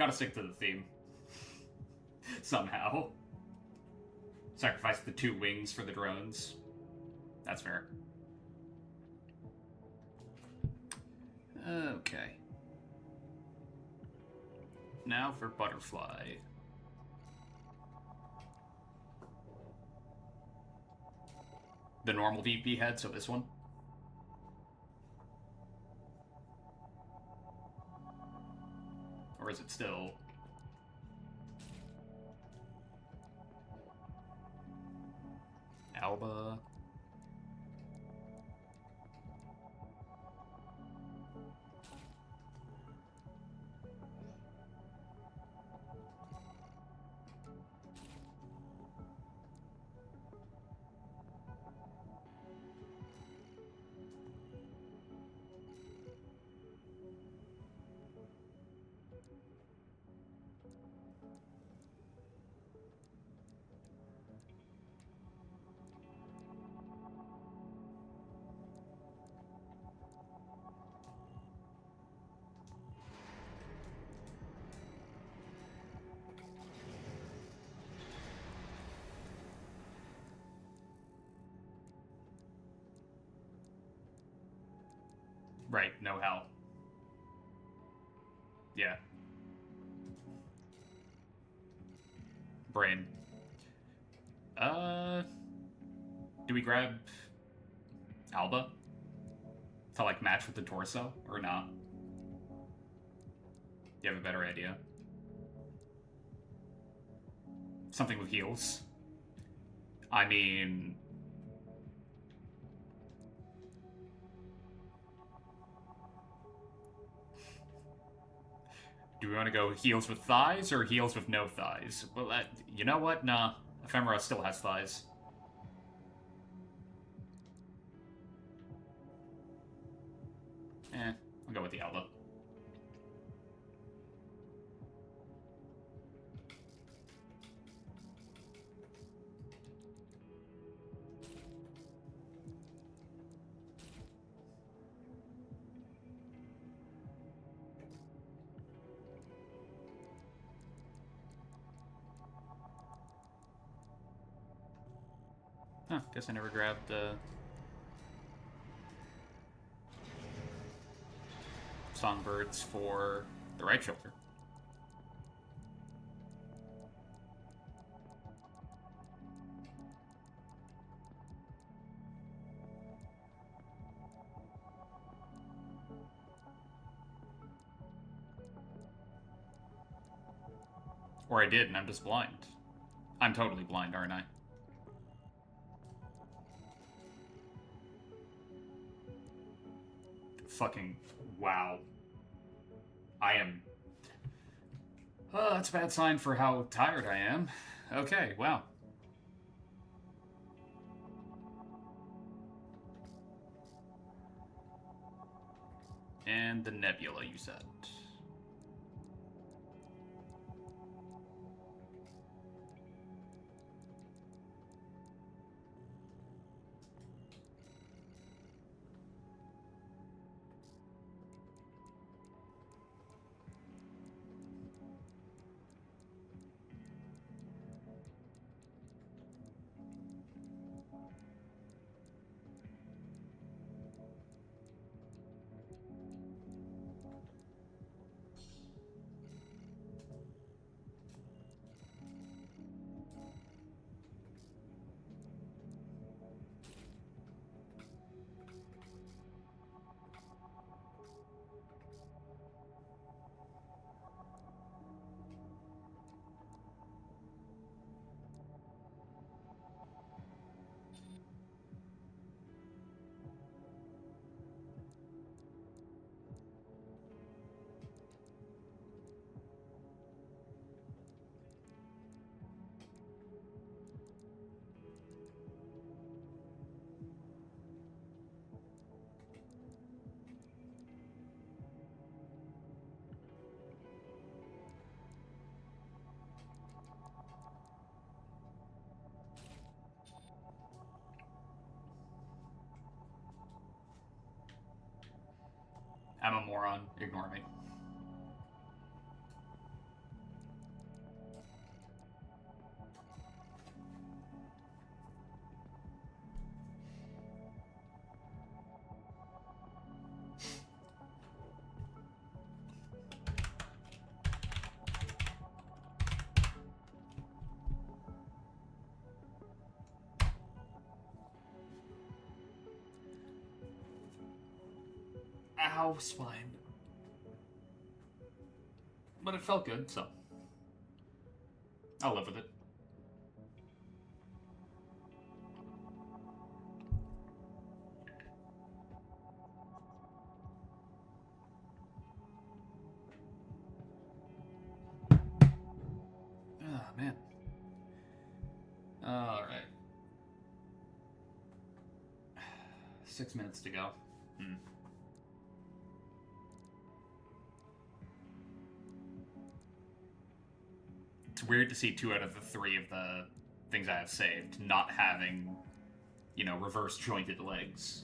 Gotta stick to the theme. Somehow. Sacrifice the 2 wings for the drones. That's fair. Okay. Now for Butterfly. The normal VP head, so this one. Or is it still... Alba? Right, no hell. Yeah. Brain. Do we grab Alba? To, like, match with the torso? Or not? You have a better idea? Something with heels? I mean... Do we want to go heels with thighs or heels with no thighs? Well, you know what? Nah. Ephemera still has thighs. I'll go with the Alba. Huh, guess I never grabbed songbirds for the right shoulder. Or I did, and I'm just blind. I'm totally blind, aren't I? Fucking wow. I am... Oh, that's a bad sign for how tired I am. Okay, wow. And the nebula, you said. I'm a moron. Ignore me. Ow, spine. But it felt good, so I'll live with it. Oh, man. Alright. 6 minutes to go. It's weird to see 2 out of the 3 of the things I have saved not having, you know, reverse jointed legs.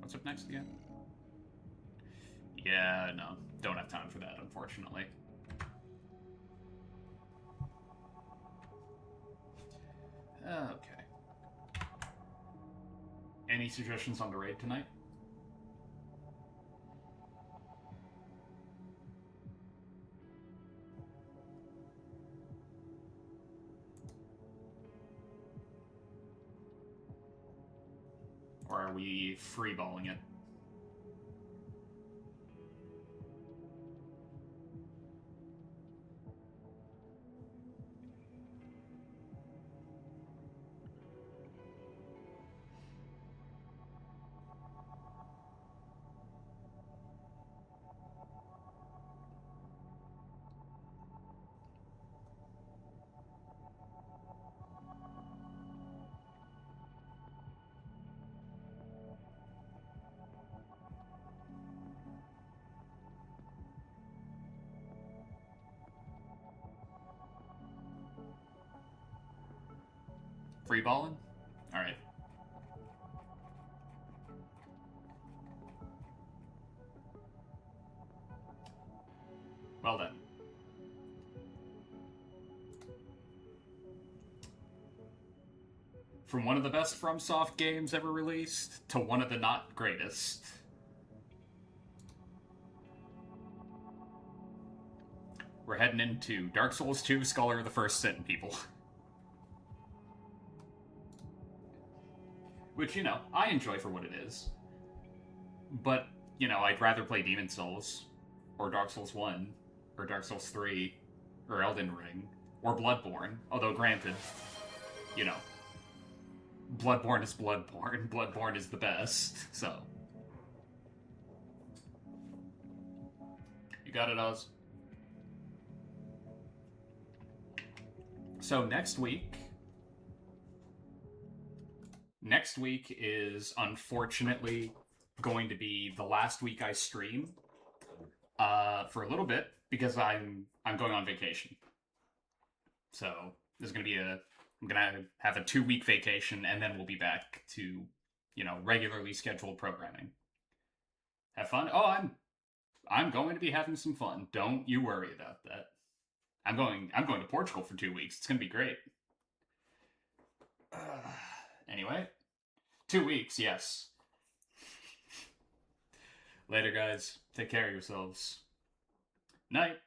What's up next again? Yeah, no. Don't have time for that, unfortunately. Okay. Any suggestions on the raid tonight? Or are we freeballing it? Freeballing? Alright. Well then. From one of the best FromSoft games ever released to one of the not greatest. We're heading into Dark Souls 2, Scholar of the First Sin, people. Which, you know, I enjoy for what it is. But, you know, I'd rather play Demon Souls, or Dark Souls 1, or Dark Souls 3, or Elden Ring, or Bloodborne. Although, granted, you know, Bloodborne is Bloodborne. Bloodborne is the best, so. You got it, Oz? So, next week is unfortunately going to be the last week I stream for a little bit because I'm going on vacation. So there's going to be I'm going to have a 2-week vacation and then we'll be back to, you know, regularly scheduled programming. Have fun? Oh, I'm going to be having some fun. Don't you worry about that. I'm going to Portugal for 2 weeks. It's going to be great. Anyway, 2 weeks, yes. Later, guys. Take care of yourselves. Night.